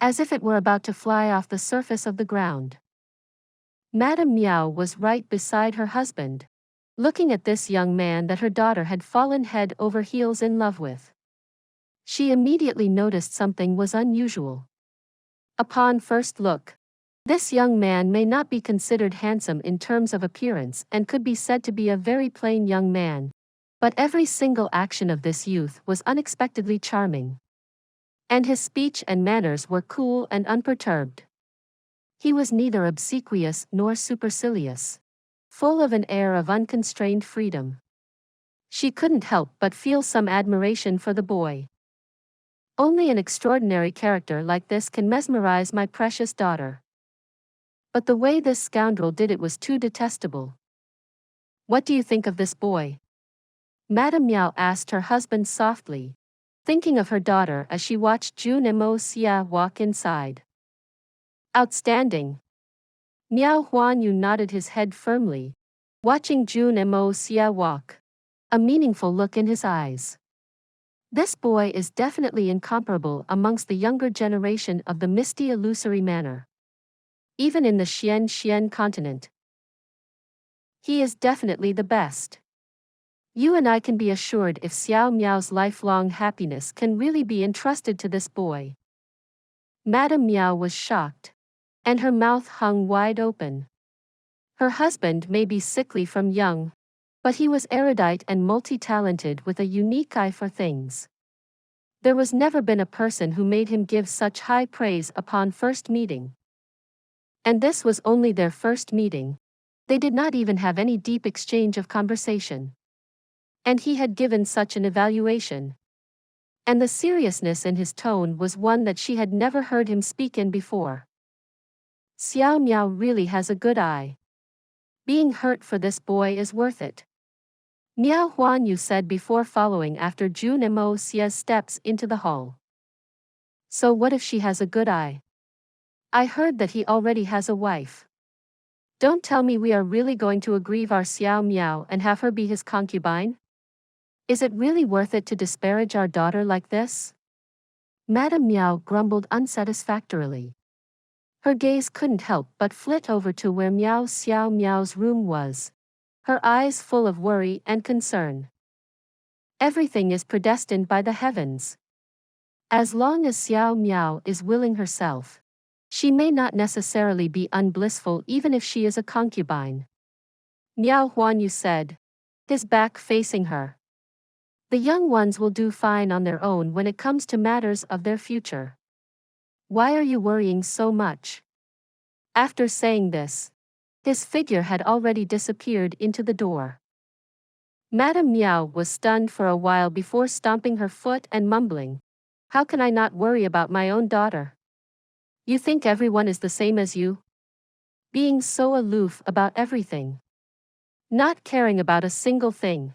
Speaker 1: as if it were about to fly off the surface of the ground. Madame Miao was right beside her husband, looking at this young man that her daughter had fallen head over heels in love with. She immediately noticed something was unusual. Upon first look, this young man may not be considered handsome in terms of appearance and could be said to be a very plain young man, but every single action of this youth was unexpectedly charming. And his speech and manners were cool and unperturbed. He was neither obsequious nor supercilious, full of an air of unconstrained freedom. She couldn't help but feel some admiration for the boy. Only an extraordinary character like this can mesmerize my precious daughter. But the way this scoundrel did it was too detestable. "What do you think of this boy?" Madame Miao asked her husband softly, thinking of her daughter as she watched Jun Moxie walk inside. "Outstanding." Miao Huanyu nodded his head firmly, watching Jun Moxie walk, a meaningful look in his eyes. This boy is definitely incomparable amongst the younger generation of the misty illusory manner. Even in the Xian continent, he is definitely the best. You and I can be assured if Xiao Miao's lifelong happiness can really be entrusted to this boy. Madame Miao was shocked, and her mouth hung wide open. Her husband may be sickly from young, but he was erudite and multi-talented with a unique eye for things. There was never been a person who made him give such high praise upon first meeting. And this was only their first meeting. They did not even have any deep exchange of conversation. And he had given such an evaluation. And the seriousness in his tone was one that she had never heard him speak in before. Xiao Miao really has a good eye. Being hurt for this boy is worth it. Miao Huanyu said before following after Jun Moxie's steps into the hall. So what if she has a good eye? I heard that he already has a wife. Don't tell me we are really going to aggrieve our Xiao Miao and have her be his concubine? Is it really worth it to disparage our daughter like this? Madame Miao grumbled unsatisfactorily. Her gaze couldn't help but flit over to where Xiao Miao's room was, her eyes full of worry and concern. Everything is predestined by the heavens. As long as Xiao Miao is willing herself, she may not necessarily be unblissful even if she is a concubine. Miao Huanyu said, his back facing her. The young ones will do fine on their own when it comes to matters of their future. Why are you worrying so much? After saying this, his figure had already disappeared into the door. Madame Miao was stunned for a while before stomping her foot and mumbling, "How can I not worry about my own daughter? You think everyone is the same as you? Being so aloof about everything. Not caring about a single thing.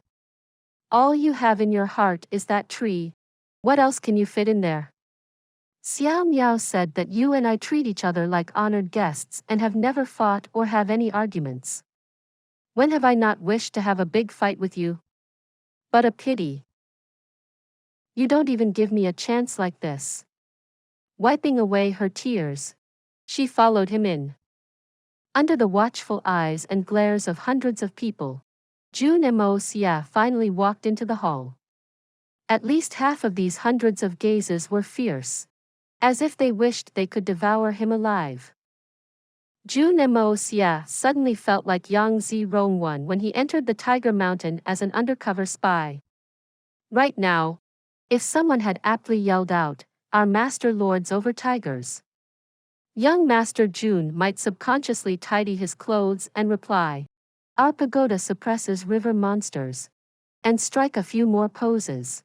Speaker 1: All you have in your heart is that tree. What else can you fit in there?" Xiao Miao said that you and I treat each other like honored guests and have never fought or have any arguments. When have I not wished to have a big fight with you? But a pity. You don't even give me a chance like this. Wiping away her tears, she followed him in. Under the watchful eyes and glares of hundreds of people, Jun Moxie finally walked into the hall. At least half of these hundreds of gazes were fierce, as if they wished they could devour him alive. Jun Moxie suddenly felt like Yang Zirongwan when he entered the Tiger Mountain as an undercover spy. Right now, if someone had aptly yelled out, "Our master lords over tigers," young Master Jun might subconsciously tidy his clothes and reply, "Our pagoda suppresses river monsters," and strike a few more poses.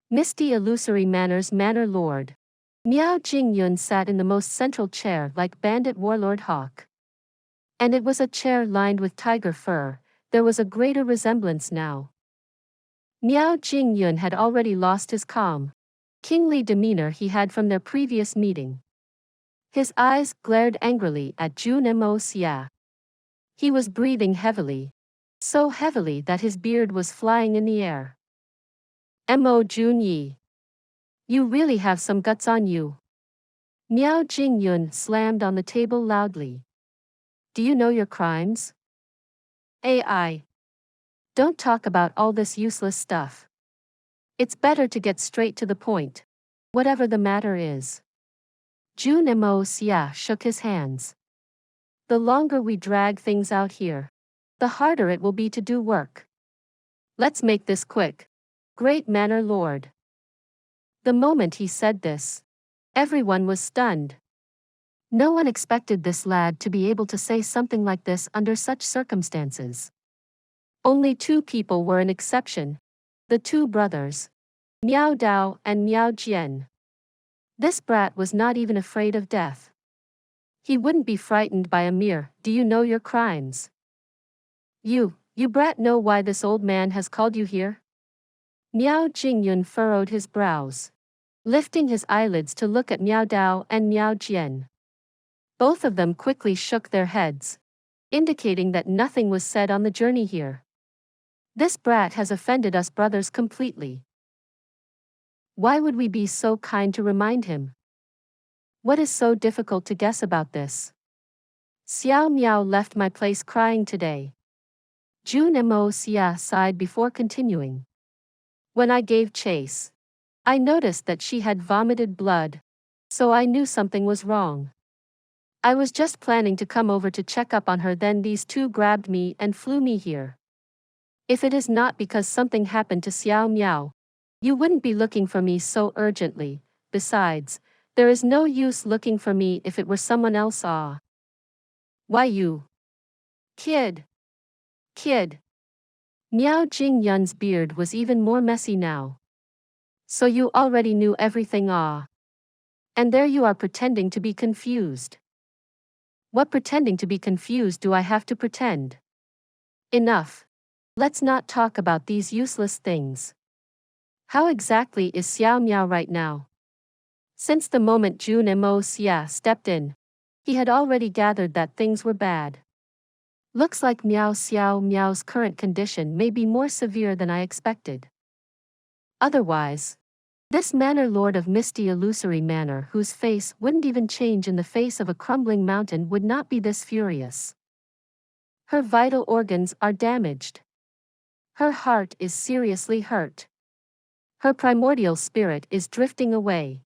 Speaker 1: Misty illusory manners manor lord. Miao Jingyun sat in the most central chair like bandit warlord Hawk. And it was a chair lined with tiger fur. There was a greater resemblance now. Miao Jingyun had already lost his calm, kingly demeanor he had from their previous meeting. His eyes glared angrily at Jun Moxie. He was breathing heavily, so heavily that his beard was flying in the air. Mo Junyi, you really have some guts on you. Miao Jingyun slammed on the table loudly. Do you know your crimes? AI. Don't talk about all this useless stuff. It's better to get straight to the point, whatever the matter is. Jun Moxie shook his hands. The longer we drag things out here, the harder it will be to do work. Let's make this quick. Great manor lord. The moment he said this, everyone was stunned. No one expected this lad to be able to say something like this under such circumstances. Only two people were an exception. The two brothers, Miao Dao and Miao Jian. This brat was not even afraid of death. He wouldn't be frightened by a mere, "Do you know your crimes?" You brat know why this old man has called you here? Miao Jingyun furrowed his brows, lifting his eyelids to look at Miao Dao and Miao Jian. Both of them quickly shook their heads, indicating that nothing was said on the journey here. This brat has offended us brothers completely. Why would we be so kind to remind him? What is so difficult to guess about this? Xiao Miao left my place crying today. Jun Moxie sighed before continuing. When I gave chase, I noticed that she had vomited blood, so I knew something was wrong. I was just planning to come over to check up on her, then these two grabbed me and flew me here. If it is not because something happened to Xiao Miao, you wouldn't be looking for me so urgently. Besides, there is no use looking for me if it were someone else. Why you? Kid. Miao Jingyun's beard was even more messy now. So you already knew everything. And there you are pretending to be confused. What pretending to be confused do I have to pretend? Enough. Let's not talk about these useless things. How exactly is Xiao Miao right now? Since the moment Jun Moxie stepped in, he had already gathered that things were bad. Looks like Xiao Miao's current condition may be more severe than I expected. Otherwise, this manor lord of misty illusory manor whose face wouldn't even change in the face of a crumbling mountain would not be this furious. Her vital organs are damaged. Her heart is seriously hurt. Her primordial spirit is drifting away.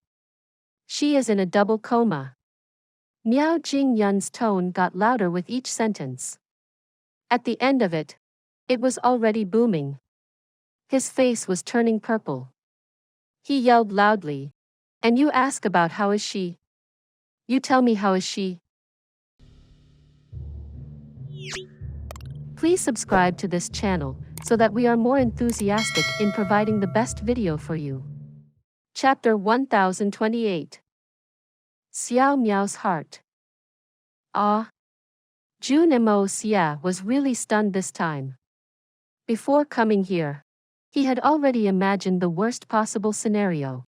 Speaker 1: She is in a double coma. Miao Jingyun's tone got louder with each sentence. At the end of it, it was already booming. His face was turning purple. He yelled loudly, "And you ask about how is she? You tell me how is she?" Please subscribe to this channel so that we are more enthusiastic in providing the best video for you. Chapter 1028. Xiao Miao's heart. Jun Moxie was really stunned this time. Before coming here, he had already imagined the worst possible scenario,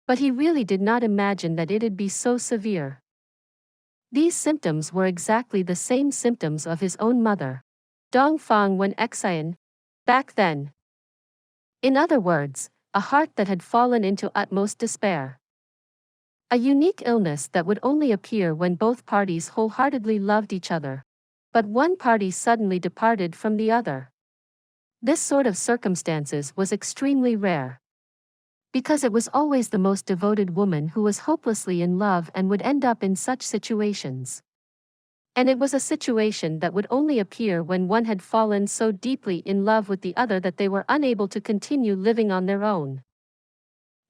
Speaker 1: but he really did not imagine that it'd be so severe. These symptoms were exactly the same symptoms of his own mother, Dongfang, when exiled back then. In other words, a heart that had fallen into utmost despair. A unique illness that would only appear when both parties wholeheartedly loved each other, but one party suddenly departed from the other. This sort of circumstances was extremely rare. Because it was always the most devoted woman who was hopelessly in love and would end up in such situations. And it was a situation that would only appear when one had fallen so deeply in love with the other that they were unable to continue living on their own.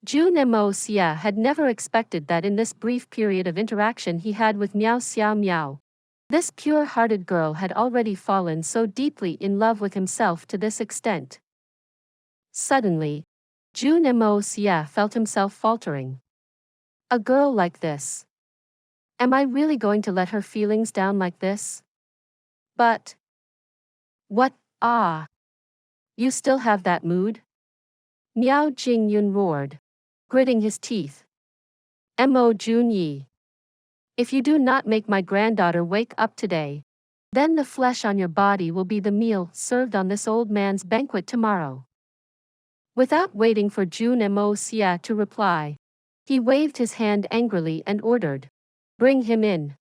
Speaker 1: Jun Moxie had never expected that in this brief period of interaction he had with Miao, this pure-hearted girl had already fallen so deeply in love with himself to this extent. Suddenly, Jun Moxie felt himself faltering. A girl like this. Am I really going to let her feelings down like this? But. What, you still have that mood? Miao Jingyun roared, gritting his teeth. Mo Jun Xie. If you do not make my granddaughter wake up today, then the flesh on your body will be the meal served on this old man's banquet tomorrow. Without waiting for Jun Moxie to reply, he waved his hand angrily and ordered, "Bring him in.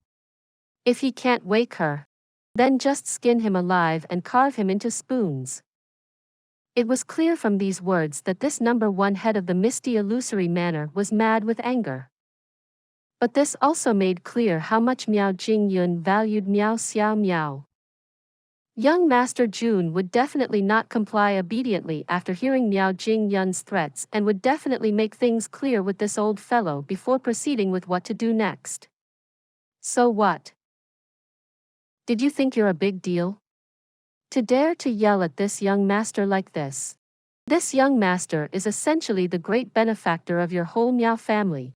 Speaker 1: If he can't wake her, then just skin him alive and carve him into spoons." It was clear from these words that this number one head of the misty illusory manor was mad with anger. But this also made clear how much Miao Jingyun valued Miao. Young Master Jun would definitely not comply obediently after hearing Miao Jingyun's threats and would definitely make things clear with this old fellow before proceeding with what to do next. So what? Did you think you're a big deal? To dare to yell at this young master like this? This young master is essentially the great benefactor of your whole Miao family.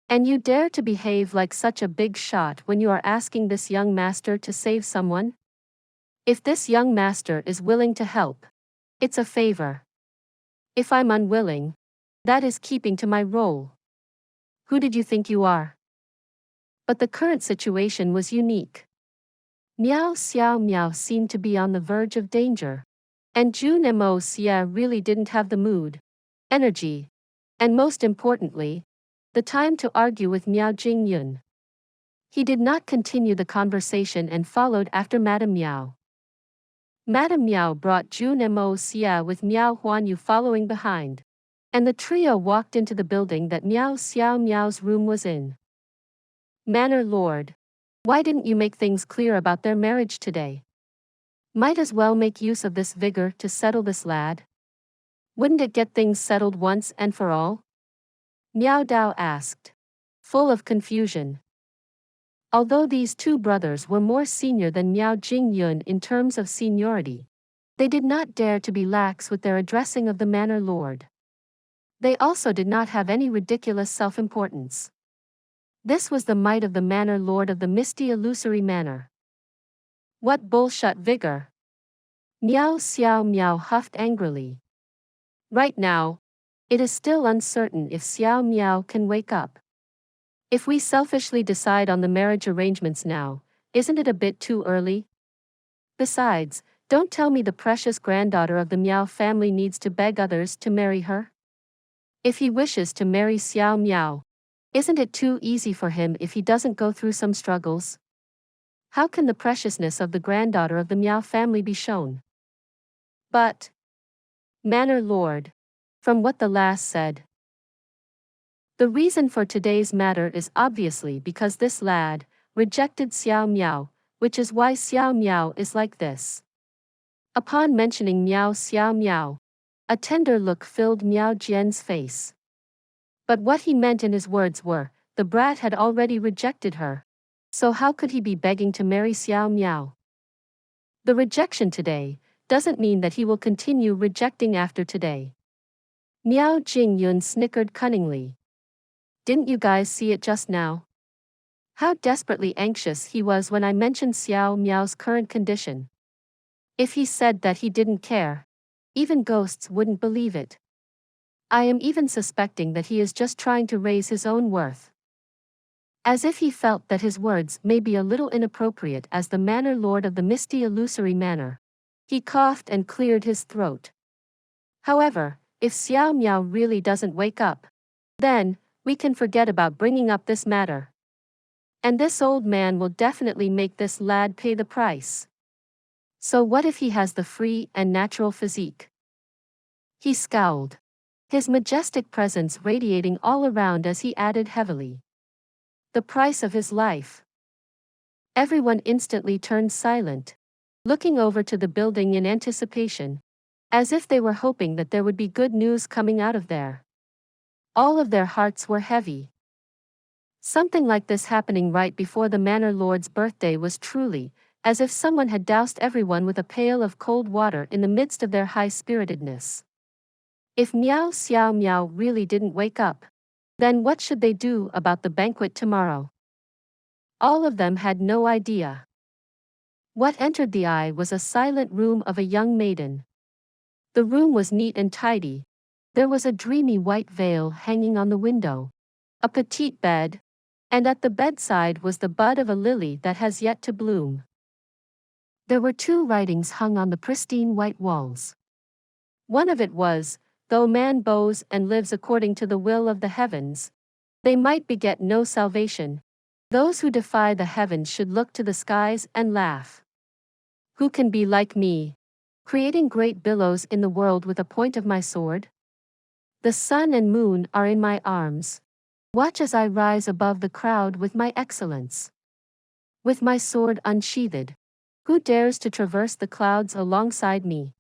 Speaker 1: And you dare to behave like such a big shot when you are asking this young master to save someone? If this young master is willing to help, it's a favor. If I'm unwilling, that is keeping to my role. Who did you think you are? But the current situation was unique. Miao seemed to be on the verge of danger. And Jun Moxie really didn't have the mood, energy, and most importantly, the time to argue with Miao Jingyun. He did not continue the conversation and followed after Madame Miao. Madame Miao brought Jun Moxie with Miao Huanyu following behind. And the trio walked into the building that Miao's room was in. Manor Lord, why didn't you make things clear about their marriage today? Might as well make use of this vigor to settle this lad. Wouldn't it get things settled once and for all? Miao Dao asked, full of confusion. Although these two brothers were more senior than Miao Jingyun in terms of seniority, they did not dare to be lax with their addressing of the Manor Lord. They also did not have any ridiculous self-importance. This was the might of the Manor Lord of the misty illusory manor. What bullshit vigor! Miao huffed angrily. Right now, it is still uncertain if Miao can wake up. If we selfishly decide on the marriage arrangements now, isn't it a bit too early? Besides, don't tell me the precious granddaughter of the Miao family needs to beg others to marry her. If he wishes to marry Miao, isn't it too easy for him if he doesn't go through some struggles? How can the preciousness of the granddaughter of the Miao family be shown? But, Manor Lord, from what the last said, the reason for today's matter is obviously because this lad rejected Miao, which is why Miao is like this. Upon mentioning Miao, a tender look filled Miao Jian's face. But what he meant in his words were, the brat had already rejected her. So how could he be begging to marry Miao? The rejection today doesn't mean that he will continue rejecting after today. Miao Jingyun snickered cunningly. Didn't you guys see it just now? How desperately anxious he was when I mentioned Miao's current condition. If he said that he didn't care, even ghosts wouldn't believe it. I am even suspecting that he is just trying to raise his own worth. As if he felt that his words may be a little inappropriate as the Manor Lord of the misty illusory manor, he coughed and cleared his throat. However, if Miao really doesn't wake up, then we can forget about bringing up this matter. And this old man will definitely make this lad pay the price. So what if he has the free and natural physique? He scowled, his majestic presence radiating all around as he added heavily. The price of his life. Everyone instantly turned silent, looking over to the building in anticipation, as if they were hoping that there would be good news coming out of there. All of their hearts were heavy. Something like this happening right before the Manor Lord's birthday was truly as if someone had doused everyone with a pail of cold water in the midst of their high-spiritedness. If Xiao really didn't wake up, then what should they do about the banquet tomorrow? All of them had no idea. What entered the eye was a silent room of a young maiden. The room was neat and tidy. There was a dreamy white veil hanging on the window, a petite bed, and at the bedside was the bud of a lily that has yet to bloom. There were 2 writings hung on the pristine white walls. One of it was, "Though man bows and lives according to the will of the heavens, they might beget no salvation. Those who defy the heavens should look to the skies and laugh. Who can be like me, creating great billows in the world with a point of my sword? The sun and moon are in my arms. Watch as I rise above the crowd with my excellence. With my sword unsheathed, who dares to traverse the clouds alongside me?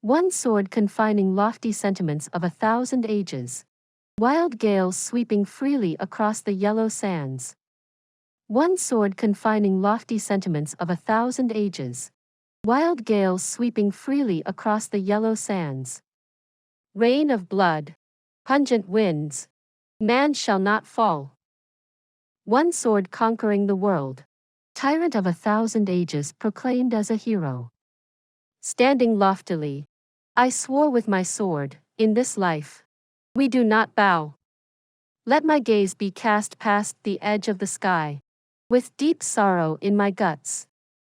Speaker 1: One sword confining lofty sentiments of 1,000 ages. Wild gales sweeping freely across the yellow sands. One sword confining lofty sentiments of 1,000 ages. Wild gales sweeping freely across the yellow sands. Rain of blood. Pungent winds. Man shall not fall. One sword conquering the world. Tyrant of 1,000 ages proclaimed as a hero. Standing loftily, I swore with my sword, in this life, we do not bow. Let my gaze be cast past the edge of the sky, with deep sorrow in my guts,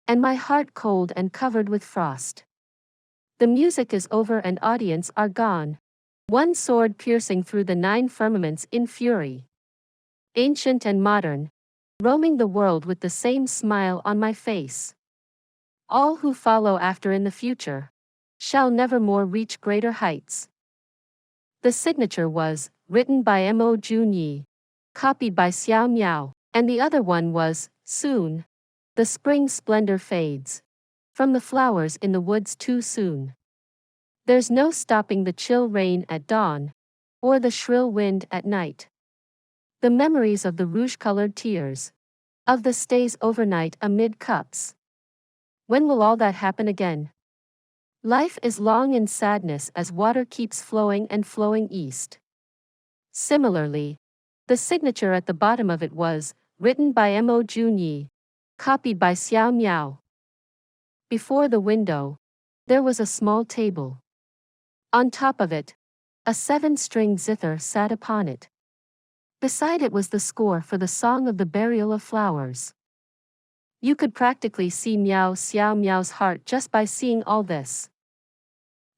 Speaker 1: and my heart cold and covered with frost. The music is over and audience are gone. One sword piercing through the 9 firmaments in fury. Ancient and modern, roaming the world with the same smile on my face. All who follow after in the future shall never more reach greater heights." The signature was written by Monarch Jun Xie, copied by Xiao Miao, and the other one was, "Soon. The spring splendor fades. From the flowers in the woods too soon. There's no stopping the chill rain at dawn, or the shrill wind at night. The memories of the rouge-colored tears, of the stays overnight amid cups. When will all that happen again? Life is long in sadness as water keeps flowing and flowing east." Similarly, the signature at the bottom of it was written by Monarch Jun Xie, copied by Xiao Miao. Before the window, there was a small table. On top of it, a 7-string zither sat upon it. Beside it was the score for the Song of the Burial of Flowers. You could practically see Xiao Miao's heart just by seeing all this.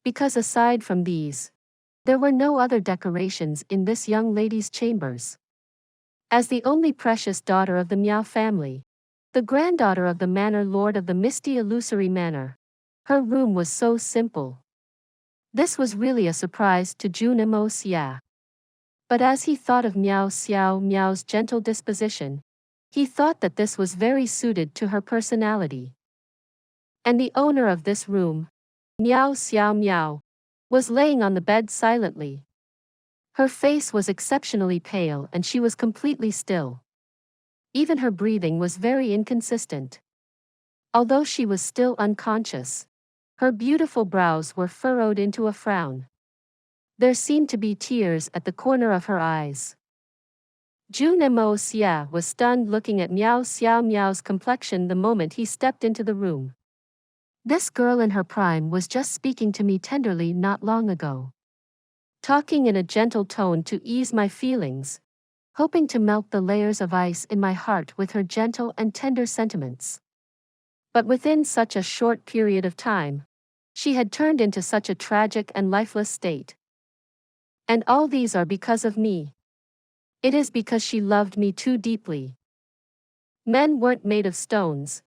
Speaker 1: Because aside from these, there were no other decorations in this young lady's chambers. As the only precious daughter of the Miao family, the granddaughter of the Manor Lord of the misty illusory manor, her room was so simple. This was really a surprise to Jun Moxie. But as he thought of Xiao Miao's gentle disposition, he thought that this was very suited to her personality. And the owner of this room, Xiao Miao, was laying on the bed silently. Her face was exceptionally pale and she was completely still. Even her breathing was very inconsistent. Although she was still unconscious, her beautiful brows were furrowed into a frown. There seemed to be tears at the corner of her eyes. Jun Moxie was stunned looking at Xiao Miao's complexion the moment he stepped into the room. This girl in her prime was just speaking to me tenderly not long ago. Talking in a gentle tone to ease my feelings, hoping to melt the layers of ice in my heart with her gentle and tender sentiments. But within such a short period of time, she had turned into such a tragic and lifeless state. And all these are because of me. It is because she loved me too deeply. Men weren't made of stones.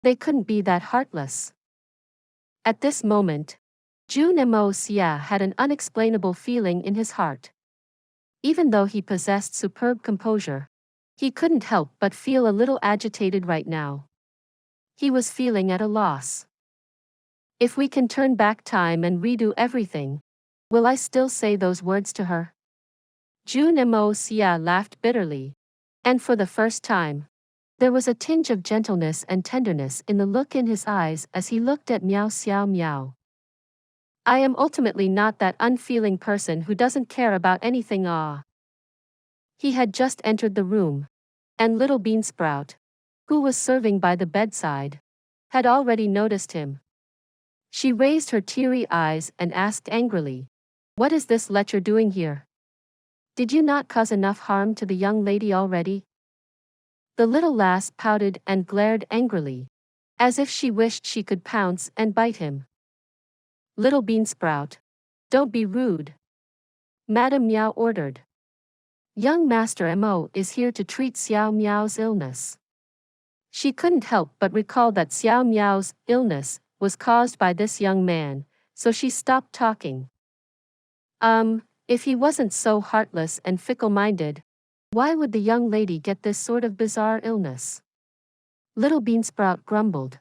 Speaker 1: They couldn't be that heartless. At this moment, Jun Moxie had an unexplainable feeling in his heart. Even though he possessed superb composure, he couldn't help but feel a little agitated right now. He was feeling at a loss. If we can turn back time and redo everything, will I still say those words to her? Jun Moxie laughed bitterly, and for the first time, there was a tinge of gentleness and tenderness in the look in his eyes as he looked at Miao Xiao Miao. I am ultimately not that unfeeling person who doesn't care about anything. He had just entered the room, and little Beansprout, who was serving by the bedside, had already noticed him. She raised her teary eyes and asked angrily, "What is this lecher doing here? Did you not cause enough harm to the young lady already?" The little lass pouted and glared angrily, as if she wished she could pounce and bite him. "Little Beansprout, don't be rude," Madame Miao ordered. "Young Master Mo is here to treat Xiao Miao's illness." She couldn't help but recall that Xiao Miao's illness was caused by this young man, so she stopped talking. If he wasn't so heartless and fickle-minded, why would the young lady get this sort of bizarre illness? Little Beansprout grumbled,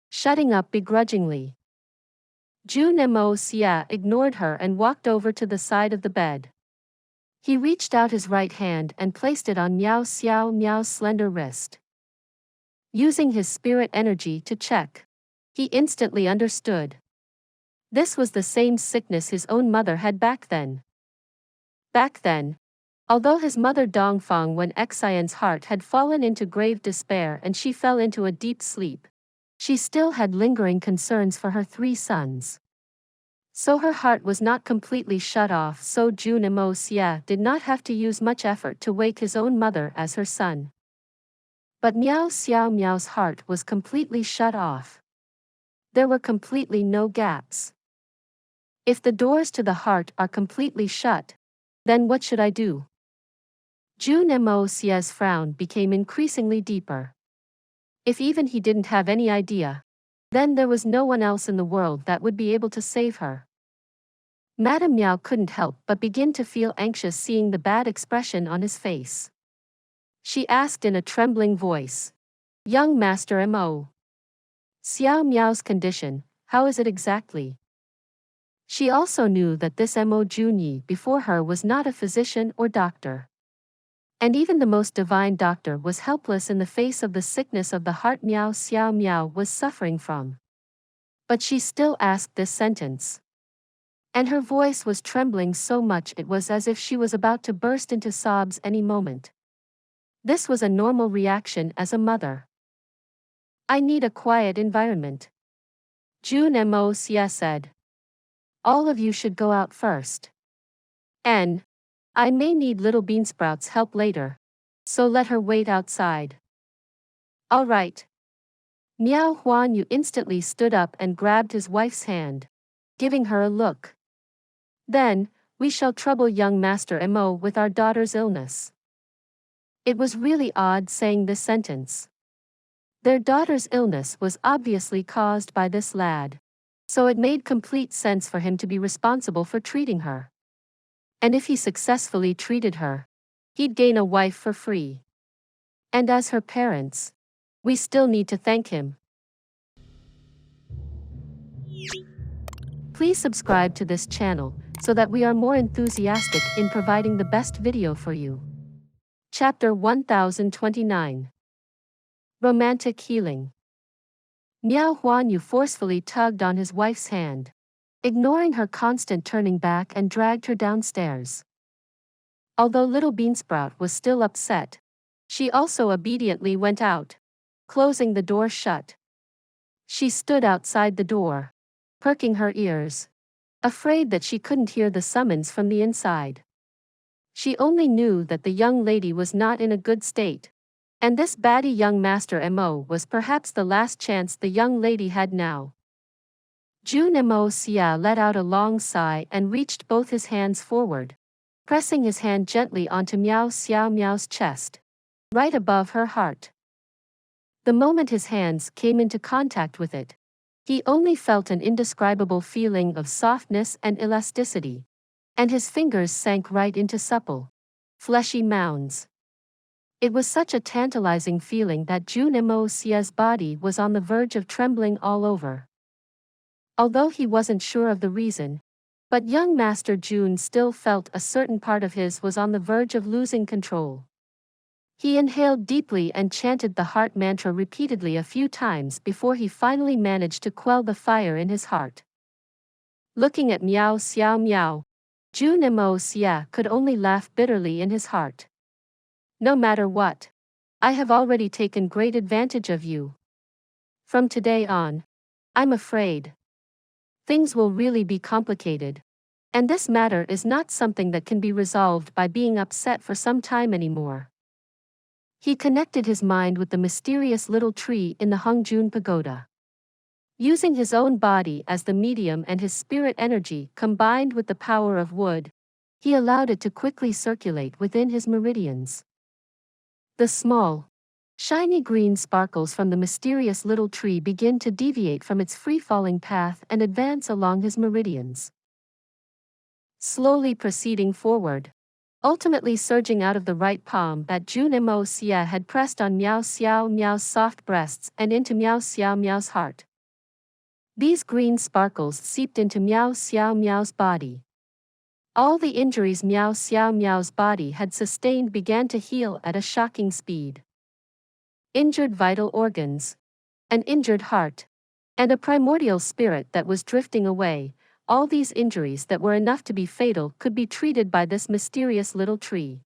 Speaker 1: shutting up begrudgingly. Jun Moxie ignored her and walked over to the side of the bed. He reached out his right hand and placed it on Miao Xiao Miao's slender wrist. Using his spirit energy to check, he instantly understood. This was the same sickness his own mother had back then. Back then, although his mother Dongfang Wen Xian's heart had fallen into grave despair and she fell into a deep sleep, she still had lingering concerns for her 3 sons. So her heart was not completely shut off, so Jun Moxie did not have to use much effort to wake his own mother as her son. But Miao Xiao Miao's heart was completely shut off. There were completely no gaps. If the doors to the heart are completely shut, then what should I do? Jun Moxie's frown became increasingly deeper. If even he didn't have any idea, then there was no one else in the world that would be able to save her. Madame Miao couldn't help but begin to feel anxious seeing the bad expression on his face. She asked in a trembling voice, "Young Master Mo. Xiao Miao's condition, how is it exactly?" She also knew that this Mo Junyi before her was not a physician or doctor. And even the most divine doctor was helpless in the face of the sickness of the heart Miao Xiao Miao was suffering from. But she still asked this sentence. And her voice was trembling so much it was as if she was about to burst into sobs any moment. This was a normal reaction as a mother. "I need a quiet environment," Jun Moxie said. "All of you should go out first. And I may need little Beansprout's help later, so let her wait outside." "All right." Miao Huanyu instantly stood up and grabbed his wife's hand, giving her a look. "Then, we shall trouble young Master Mo with our daughter's illness." It was really odd saying this sentence. Their daughter's illness was obviously caused by this lad, so it made complete sense for him to be responsible for treating her. And if he successfully treated her, he'd gain a wife for free. And as her parents, we still need to thank him. Please subscribe to this channel so that we are more enthusiastic in providing the best video for you. Chapter 1029. Romantic Healing. Miao Huanyu forcefully tugged on his wife's hand, ignoring her constant turning back, and dragged her downstairs. Although little Beansprout was still upset, she also obediently went out, closing the door shut. She stood outside the door, perking her ears, afraid that she couldn't hear the summons from the inside. She only knew that the young lady was not in a good state, and this batty young Master Mo was perhaps the last chance the young lady had now. Jun Moxie let out a long sigh and reached both his hands forward, pressing his hand gently onto Miao Xiao Miao's chest, right above her heart. The moment his hands came into contact with it, He only felt an indescribable feeling of softness and elasticity, and his fingers sank right into supple, fleshy mounds. It was such a tantalizing feeling that Jun Moxie's body was on the verge of trembling all over. Although he wasn't sure of the reason, but young Master Jun still felt a certain part of his was on the verge of losing control. He inhaled deeply and chanted the heart mantra repeatedly a few times before he finally managed to quell the fire in his heart. Looking at Miao Xiao Miao, Jun Moxie could only laugh bitterly in his heart. No matter what, I have already taken great advantage of you. From today on, I'm afraid things will really be complicated. And this matter is not something that can be resolved by being upset for some time anymore. He connected his mind with the mysterious little tree in the Hongjun Pagoda. Using his own body as the medium and his spirit energy combined with the power of wood, he allowed it to quickly circulate within his meridians. The small, shiny green sparkles from the mysterious little tree begin to deviate from its free-falling path and advance along his meridians, slowly proceeding forward, ultimately surging out of the right palm that Jun Moxie had pressed on Miao Xiao Miao's soft breasts and into Miao Xiao Miao's heart. These green sparkles seeped into Miao Xiao Miao's body. All the injuries Miao Xiao Miao's body had sustained began to heal at a shocking speed. Injured vital organs, an injured heart, and a primordial spirit that was drifting away, all these injuries that were enough to be fatal could be treated by this mysterious little tree.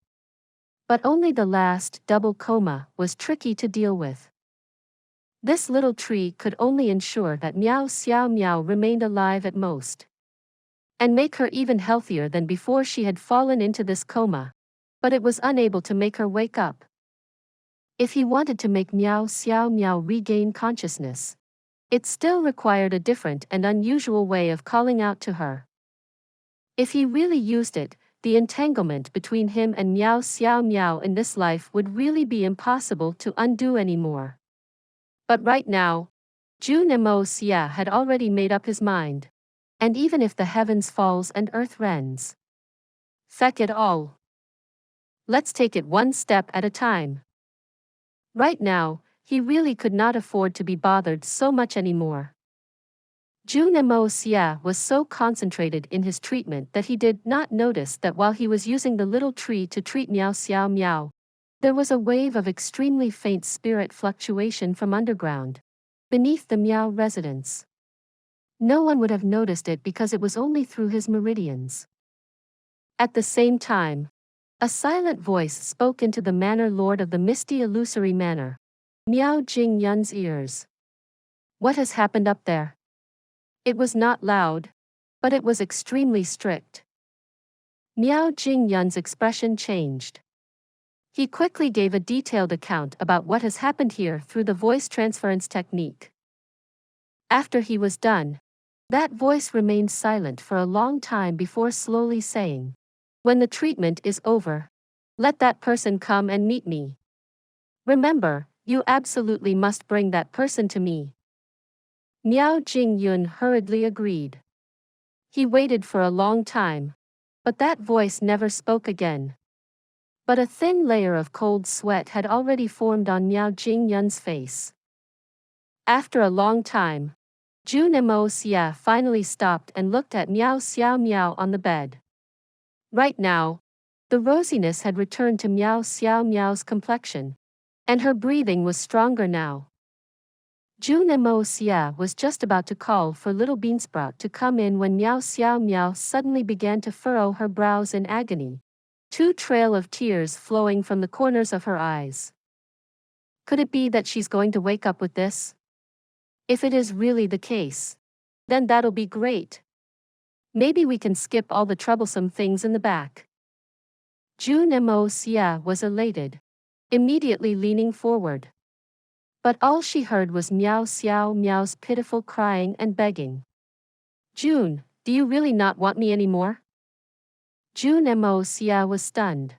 Speaker 1: But only the last, double coma, was tricky to deal with. This little tree could only ensure that Miao Xiao Miao remained alive at most, and make her even healthier than before she had fallen into this coma, but it was unable to make her wake up. If he wanted to make Miao Xiao Miao regain consciousness, it still required a different and unusual way of calling out to her. If he really used it, the entanglement between him and Miao Xiao Miao in this life would really be impossible to undo anymore. But right now, Jun Moxie had already made up his mind. And even if the heavens falls and earth rends, feck it all. Let's take it one step at a time. Right now, he really could not afford to be bothered so much anymore. Jun Moxie was so concentrated in his treatment that he did not notice that while he was using the little tree to treat Miao Xiao Miao, there was a wave of extremely faint spirit fluctuation from underground, beneath the Miao residence. No one would have noticed it because it was only through his meridians. At the same time, a silent voice spoke into the manor lord of the misty illusory manor, Miao Jingyun's ears. What has happened up there? It was not loud, but it was extremely strict. Miao Jingyun's expression changed. He quickly gave a detailed account about what has happened here through the voice transference technique. After he was done, that voice remained silent for a long time before slowly saying, "When the treatment is over, let that person come and meet me. Remember, you absolutely must bring that person to me." Miao Jingyun hurriedly agreed. He waited for a long time, but that voice never spoke again. But a thin layer of cold sweat had already formed on Miao Jingyun's face. After a long time, Jun Moxie finally stopped and looked at Miao Xiao Miao on the bed. Right now, the rosiness had returned to Miao Xiao Miao's complexion, and her breathing was stronger now. Jun Moxie was just about to call for little Beansprout to come in when Miao Xiao Miao suddenly began to furrow her brows in agony, two trail of tears flowing from the corners of her eyes. Could it be that she's going to wake up with this? If it is really the case, then that'll be great. Maybe we can skip all the troublesome things in the back. Jun Moxie was elated, immediately leaning forward. But all she heard was Miao Xiao Miao's pitiful crying and begging. "Jun, do you really not want me anymore?" Jun Moxie was stunned.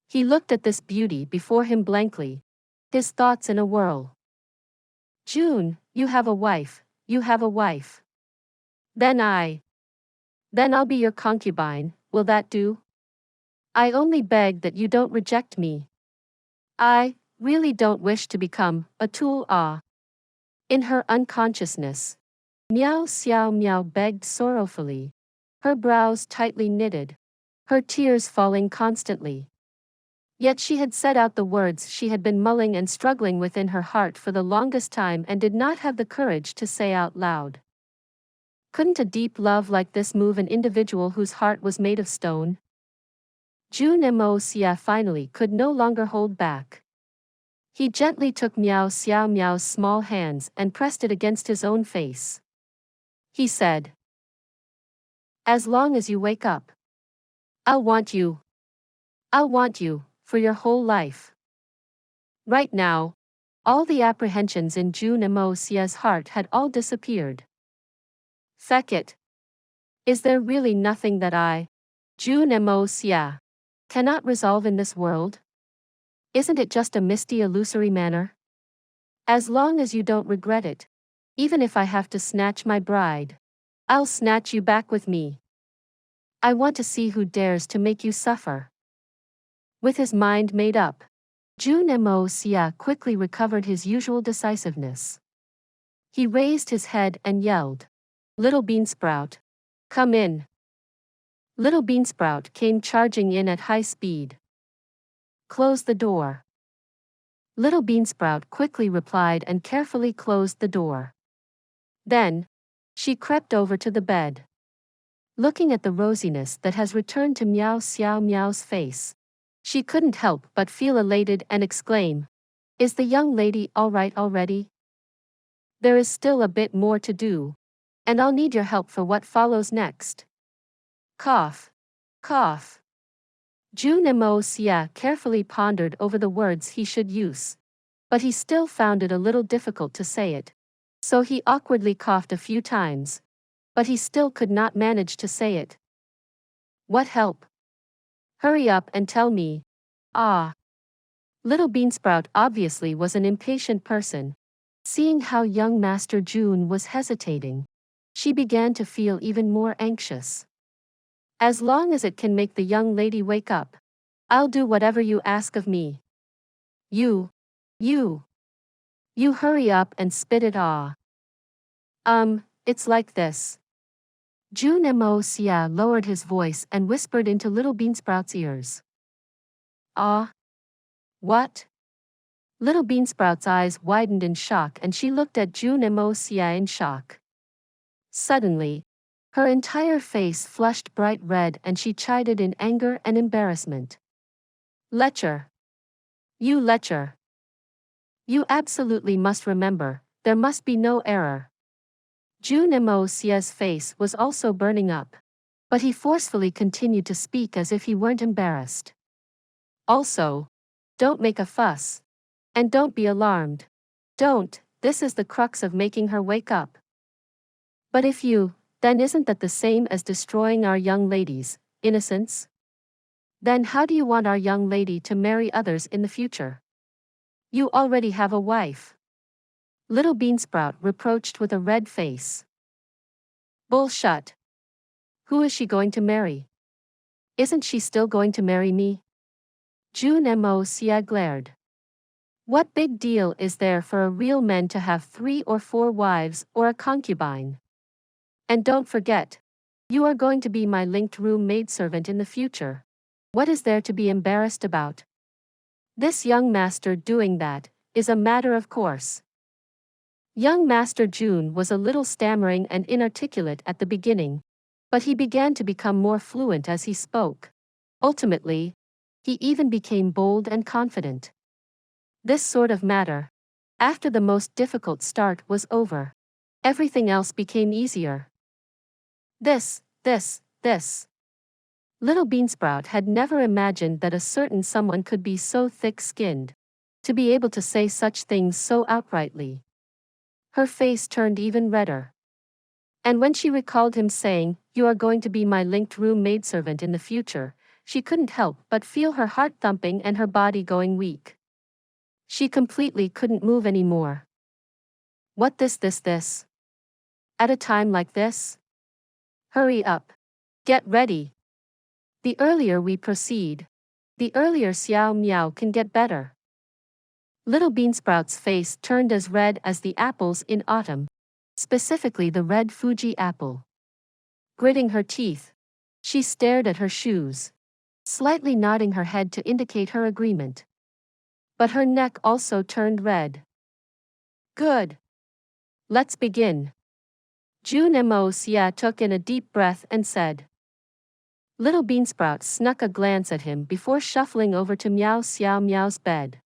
Speaker 1: He looked at this beauty before him blankly, his thoughts in a whirl. "Jun, you have a wife, you have a wife. Then I'll be your concubine, will that do? I only beg that you don't reject me. I really don't wish to become a tool. In her unconsciousness, Miao begged sorrowfully, her brows tightly knitted, her tears falling constantly. Yet she had said out the words she had been mulling and struggling within her heart for the longest time and did not have the courage to say out loud. Couldn't a deep love like this move an individual whose heart was made of stone? Jun Moxie finally could no longer hold back. He gently took Miao's small hands and pressed it against his own face. He said, "As long as you wake up, I'll want you. I'll want you, for your whole life." Right now, all the apprehensions in Jun Moxie's heart had all disappeared. Feck it. Is there really nothing that I, Jun Moxie, cannot resolve in this world? Isn't it just a misty illusory manner? As long as you don't regret it, even if I have to snatch my bride, I'll snatch you back with me. I want to see who dares to make you suffer. With his mind made up, Jun Moxie quickly recovered his usual decisiveness. He raised his head and yelled, "Little Beansprout, come in." Little Beansprout came charging in at high speed. "Close the door." Little Beansprout quickly replied and carefully closed the door. Then, she crept over to the bed. Looking at the rosiness that has returned to Miao's face, she couldn't help but feel elated and exclaim, "Is the young lady all right already? There is still a bit more to do, and I'll need your help for what follows next." Cough. Cough. Jun Moxie carefully pondered over the words he should use, but he still found it a little difficult to say it, so he awkwardly coughed a few times, but he still could not manage to say it. "What help? Hurry up and tell me." Little Beansprout obviously was an impatient person. Seeing how young Master Jun was hesitating, she began to feel even more anxious. "As long as it can make the young lady wake up, I'll do whatever you ask of me. You hurry up and spit it." It's like this." Jun Moxie lowered his voice and whispered into Little Beansprout's ears. What?" Little Beansprout's eyes widened in shock and she looked at Jun Moxie in shock. Suddenly, her entire face flushed bright red and she chided in anger and embarrassment. "Lecher. You lecher. You absolutely must remember, there must be no error." Jun Moxie's face was also burning up, but he forcefully continued to speak as if he weren't embarrassed. "Also, don't make a fuss. And don't be alarmed. Don't, this is the crux of making her wake up." "But if you, then isn't that the same as destroying our young lady's innocence? Then how do you want our young lady to marry others in the future? You already have a wife." Little Beansprout reproached with a red face. "Bullshit. Who is she going to marry? Isn't she still going to marry me?" Jun Moxie glared. "What big deal is there for a real man to have 3 or 4 wives or a concubine? And don't forget, you are going to be my linked room maidservant in the future. What is there to be embarrassed about? This young master doing that is a matter of course." Young Master Jun was a little stammering and inarticulate at the beginning, but he began to become more fluent as he spoke. Ultimately, he even became bold and confident. This sort of matter, after the most difficult start was over, everything else became easier. This. Little Beansprout had never imagined that a certain someone could be so thick-skinned, to be able to say such things so outrightly. Her face turned even redder. And when she recalled him saying, "You are going to be my linked room maidservant in the future," she couldn't help but feel her heart thumping and her body going weak. She completely couldn't move anymore. "What this? At a time like this? Hurry up. Get ready. The earlier we proceed, the earlier Xiao Miao can get better. Little Beansprout's face turned as red as the apples in autumn, specifically the red Fuji apple. Gritting her teeth, she stared at her shoes, slightly nodding her head to indicate her agreement. But her neck also turned red. Good. Let's begin. Jun Moxie took in a deep breath and said. Little Beansprout snuck a glance at him before shuffling over to Xiao Miao's bed.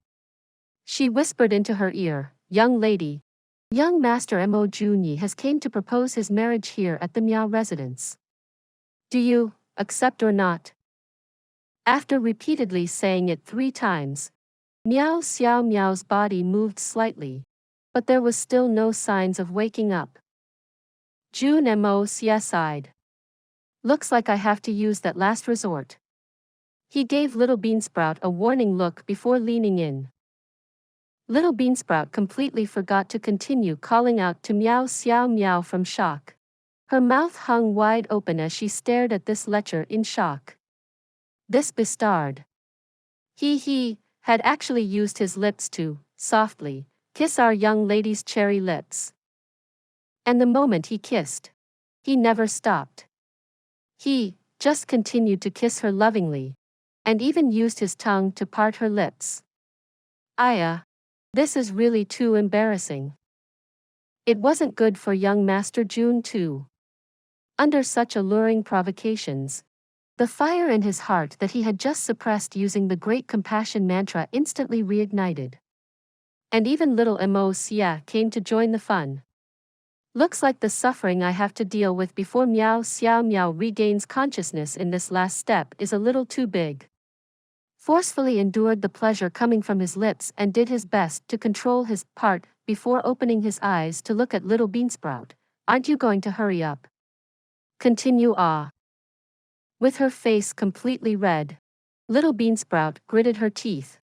Speaker 1: She whispered into her ear, "Young lady, young Master Mo Jun Xie has came to propose his marriage here at the Miao residence. Do you accept or not?" After repeatedly saying it 3 times, Xiao Miao's body moved slightly, but there was still no signs of waking up. Jun Moxie sighed. Looks like I have to use that last resort. He gave Little Beansprout a warning look before leaning in. Little Beansprout completely forgot to continue calling out to Xiao Miao from shock. Her mouth hung wide open as she stared at this lecher in shock. This bastard. He had actually used his lips to, softly, kiss our young lady's cherry lips. And the moment he kissed, he never stopped. He just continued to kiss her lovingly, and even used his tongue to part her lips. This is really too embarrassing. It wasn't good for young Master Jun too. Under such alluring provocations, the fire in his heart that he had just suppressed using the Great Compassion mantra instantly reignited. And even little Moxie came to join the fun. Looks like the suffering I have to deal with before Xiao Miao regains consciousness in this last step is a little too big. Forcefully endured the pleasure coming from his lips and did his best to control his part before opening his eyes to look at Little Beansprout. Aren't you going to hurry up? Continue. With her face completely red, Little Beansprout gritted her teeth,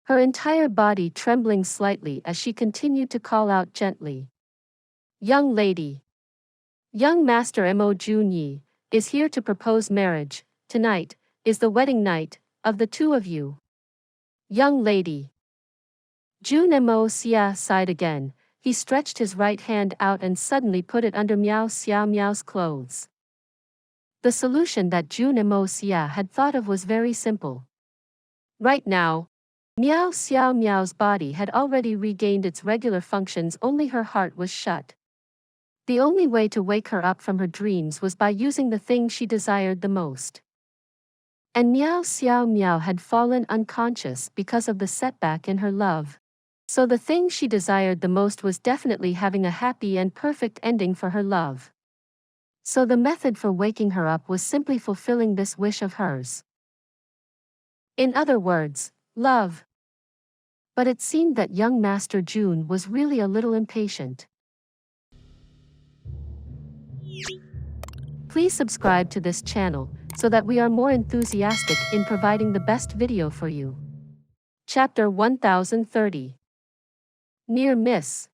Speaker 1: her entire body trembling slightly as she continued to call out gently. Young lady. Young Master Mo Jun Xie is here to propose marriage. Tonight is the wedding night of the two of you. Young lady. Jun Moxie sighed again. He stretched his right hand out and suddenly put it under Xiao Miao's clothes. The solution that Jun Moxie had thought of was very simple. Right now, Xiao Miao's body had already regained its regular functions, only her heart was shut. The only way to wake her up from her dreams was by using the thing she desired the most. And Xiao Miao had fallen unconscious because of the setback in her love. So the thing she desired the most was definitely having a happy and perfect ending for her love. So the method for waking her up was simply fulfilling this wish of hers. In other words, love. But it seemed that young Master Jun was really a little impatient. Please subscribe to this channel so that we are more enthusiastic in providing the best video for you. Chapter 1030. Near miss.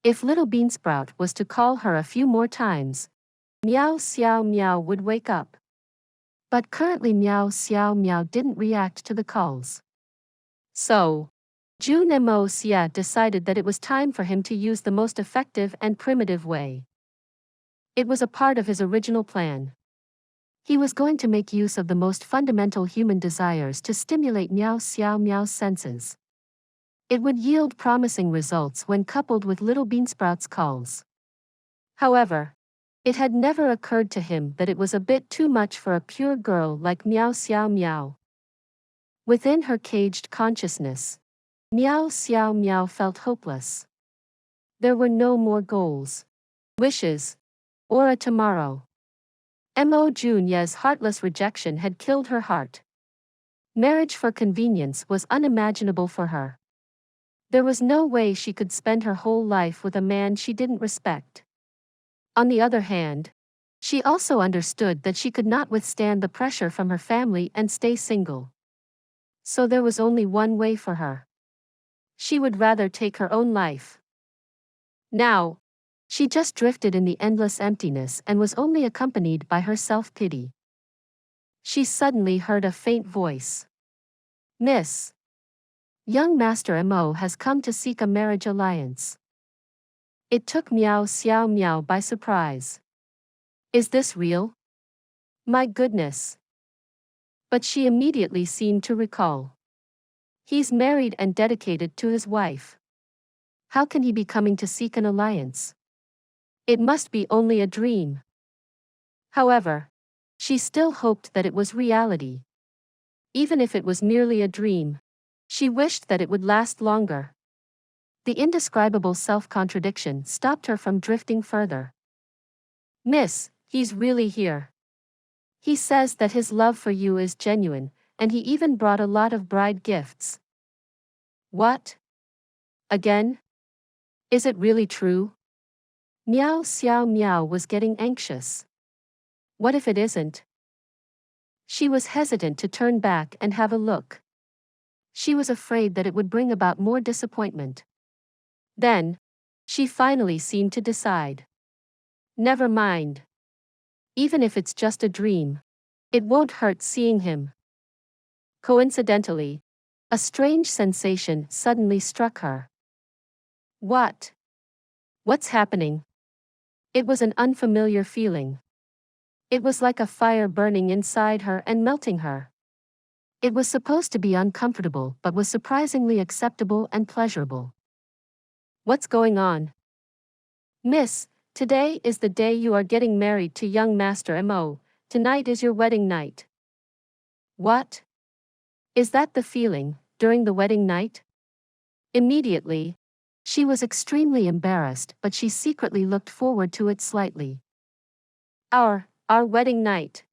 Speaker 1: If Little Beansprout was to call her a few more times, Xiao Miao would wake up. But currently Xiao Miao didn't react to the calls. So, Jun Moxie decided that it was time for him to use the most effective and primitive way. It was a part of his original plan. He was going to make use of the most fundamental human desires to stimulate Xiao Miao's senses. It would yield promising results when coupled with Little Beansprout's calls. However, it had never occurred to him that it was a bit too much for a pure girl like Xiao Miao. Within her caged consciousness, Xiao Miao felt hopeless. There were no more goals, wishes, or a tomorrow. Mo Jun Xie's heartless rejection had killed her heart. Marriage for convenience was unimaginable for her. There was no way she could spend her whole life with a man she didn't respect. On the other hand, she also understood that she could not withstand the pressure from her family and stay single. So there was only one way for her. She would rather take her own life. Now, She just drifted in the endless emptiness and was only accompanied by her self-pity. She suddenly heard a faint voice. "Miss. Young Master Mo has come to seek a marriage alliance." It took Xiao by surprise. "Is this real? My goodness." But she immediately seemed to recall. "He's married and dedicated to his wife. How can he be coming to seek an alliance? It must be only a dream." However, she still hoped that it was reality. Even if it was merely a dream, she wished that it would last longer. The indescribable self-contradiction stopped her from drifting further. "Miss, he's really here. He says that his love for you is genuine, and he even brought a lot of bride gifts." "What? Again? Is it really true?" Miao was getting anxious. What if it isn't? She was hesitant to turn back and have a look. She was afraid that it would bring about more disappointment. Then, she finally seemed to decide. "Never mind. Even if it's just a dream, it won't hurt seeing him." Coincidentally, a strange sensation suddenly struck her. "What? What's happening?" It was an unfamiliar feeling. It was like a fire burning inside her and melting her. It was supposed to be uncomfortable but was surprisingly acceptable and pleasurable. "What's going on?" "Miss, today is the day you are getting married to young Master Mo. Tonight is your wedding night." "What? Is that the feeling, during the wedding night?" Immediately, she was extremely embarrassed, but she secretly looked forward to it slightly. Our wedding night.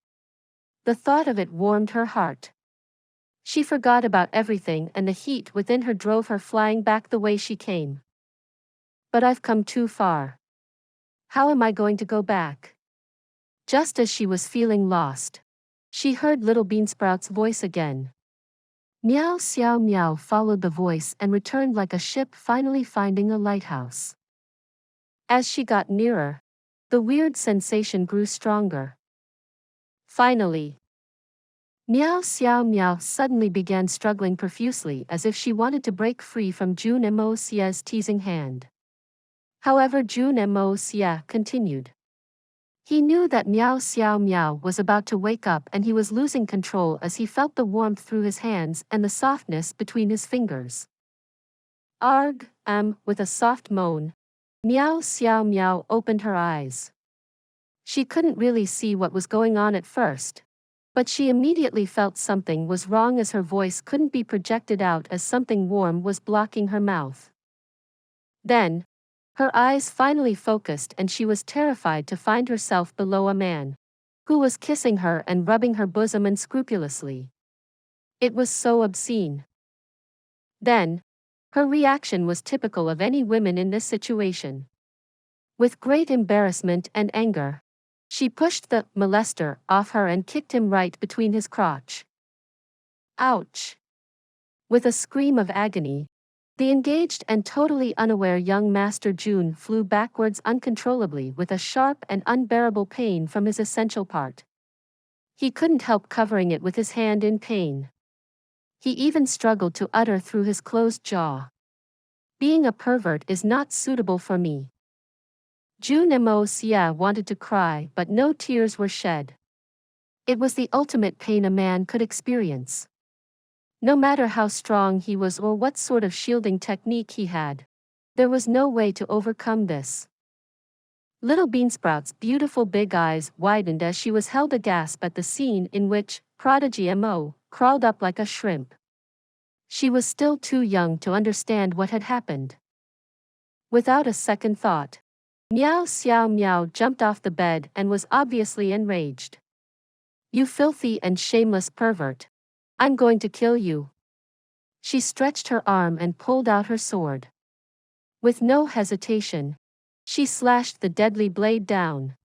Speaker 1: The thought of it warmed her heart. She forgot about everything and the heat within her drove her flying back the way she came. "But I've come too far. How am I going to go back?" Just as she was feeling lost, she heard Little Beansprout's voice again. Miao followed the voice and returned like a ship finally finding a lighthouse. As she got nearer, the weird sensation grew stronger. Finally, Miao suddenly began struggling profusely as if she wanted to break free from Jun Moxie's teasing hand. However, Jun Moxie continued. He knew that Miao was about to wake up and he was losing control as he felt the warmth through his hands and the softness between his fingers. "Arg, with a soft moan, Miao opened her eyes. She couldn't really see what was going on at first, but she immediately felt something was wrong as her voice couldn't be projected out as something warm was blocking her mouth. Then, her eyes finally focused and she was terrified to find herself below a man who was kissing her and rubbing her bosom unscrupulously. It was so obscene. Then, her reaction was typical of any women in this situation. With great embarrassment and anger, she pushed the molester off her and kicked him right between his crotch. Ouch! With a scream of agony, the engaged and totally unaware young Master Jun flew backwards uncontrollably with a sharp and unbearable pain from his essential part. He couldn't help covering it with his hand in pain. He even struggled to utter through his closed jaw. "Being a pervert is not suitable for me." Jun Moxie wanted to cry but no tears were shed. It was the ultimate pain a man could experience. No matter how strong he was or what sort of shielding technique he had, there was no way to overcome this. Little Beansprout's beautiful big eyes widened as she was held aghast at the scene in which Prodigy Mo crawled up like a shrimp. She was still too young to understand what had happened. Without a second thought, Miao jumped off the bed and was obviously enraged. "You filthy and shameless pervert. I'm going to kill you." She stretched her arm and pulled out her sword. With no hesitation, she slashed the deadly blade down.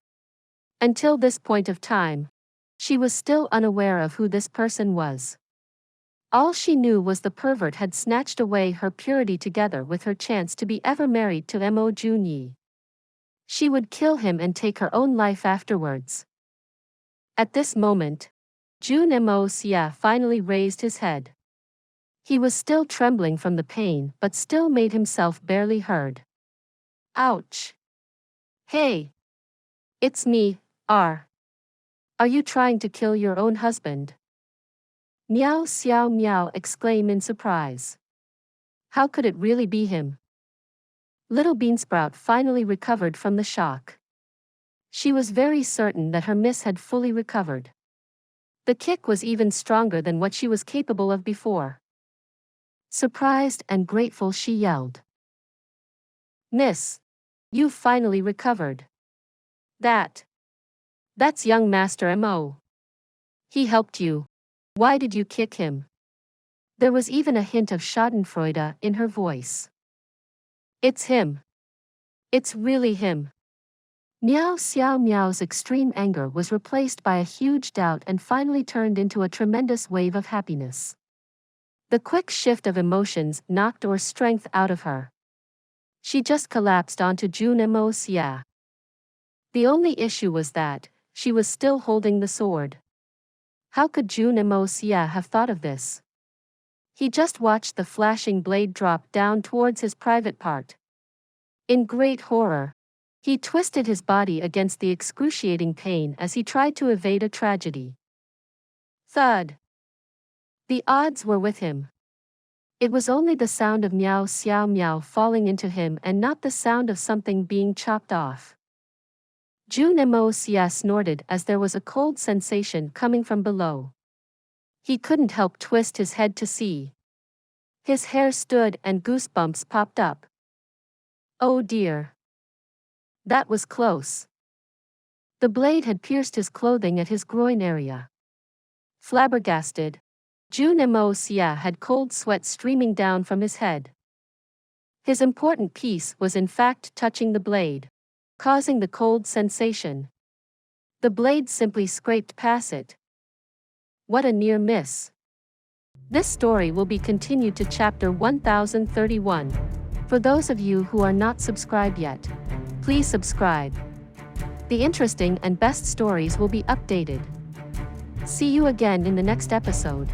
Speaker 1: Until this point of time, she was still unaware of who this person was. All she knew was the pervert had snatched away her purity together with her chance to be ever married to Mo Junyi. She would kill him and take her own life afterwards. At this moment, Jun Moxie finally raised his head. He was still trembling from the pain but still made himself barely heard. Ouch! Hey! It's me, R. Are you trying to kill your own husband? Miao Xiao Miao exclaimed in surprise. How could it really be him? Little Beansprout finally recovered from the shock. She was very certain that her miss had fully recovered. The kick was even stronger than what she was capable of before. Surprised and grateful, she yelled. Miss! You've finally recovered. That's young Master Mo. He helped you. Why did you kick him? There was even a hint of schadenfreude in her voice. It's him. It's really him. Miao Xiao Miao's extreme anger was replaced by a huge doubt and finally turned into a tremendous wave of happiness. The quick shift of emotions knocked her strength out of her. She just collapsed onto Jun Moxie. The only issue was that she was still holding the sword. How could Jun Moxie have thought of this? He just watched the flashing blade drop down towards his private part. In great horror, he twisted his body against the excruciating pain as he tried to evade a tragedy. Thud! The odds were with him. It was only the sound of Miao Xiao Miao falling into him and not the sound of something being chopped off. Jun Moxie snorted as there was a cold sensation coming from below. He couldn't help twist his head to see. His hair stood and goosebumps popped up. Oh dear. That was close. The blade had pierced his clothing at his groin area. Flabbergasted, Jun Moxie had cold sweat streaming down from his head. His important piece was in fact touching the blade, causing the cold sensation. The blade simply scraped past it. What a near miss. This story will be continued to chapter 1031. For those of you who are not subscribed yet, please subscribe. The interesting and best stories will be updated. See you again in the next episode.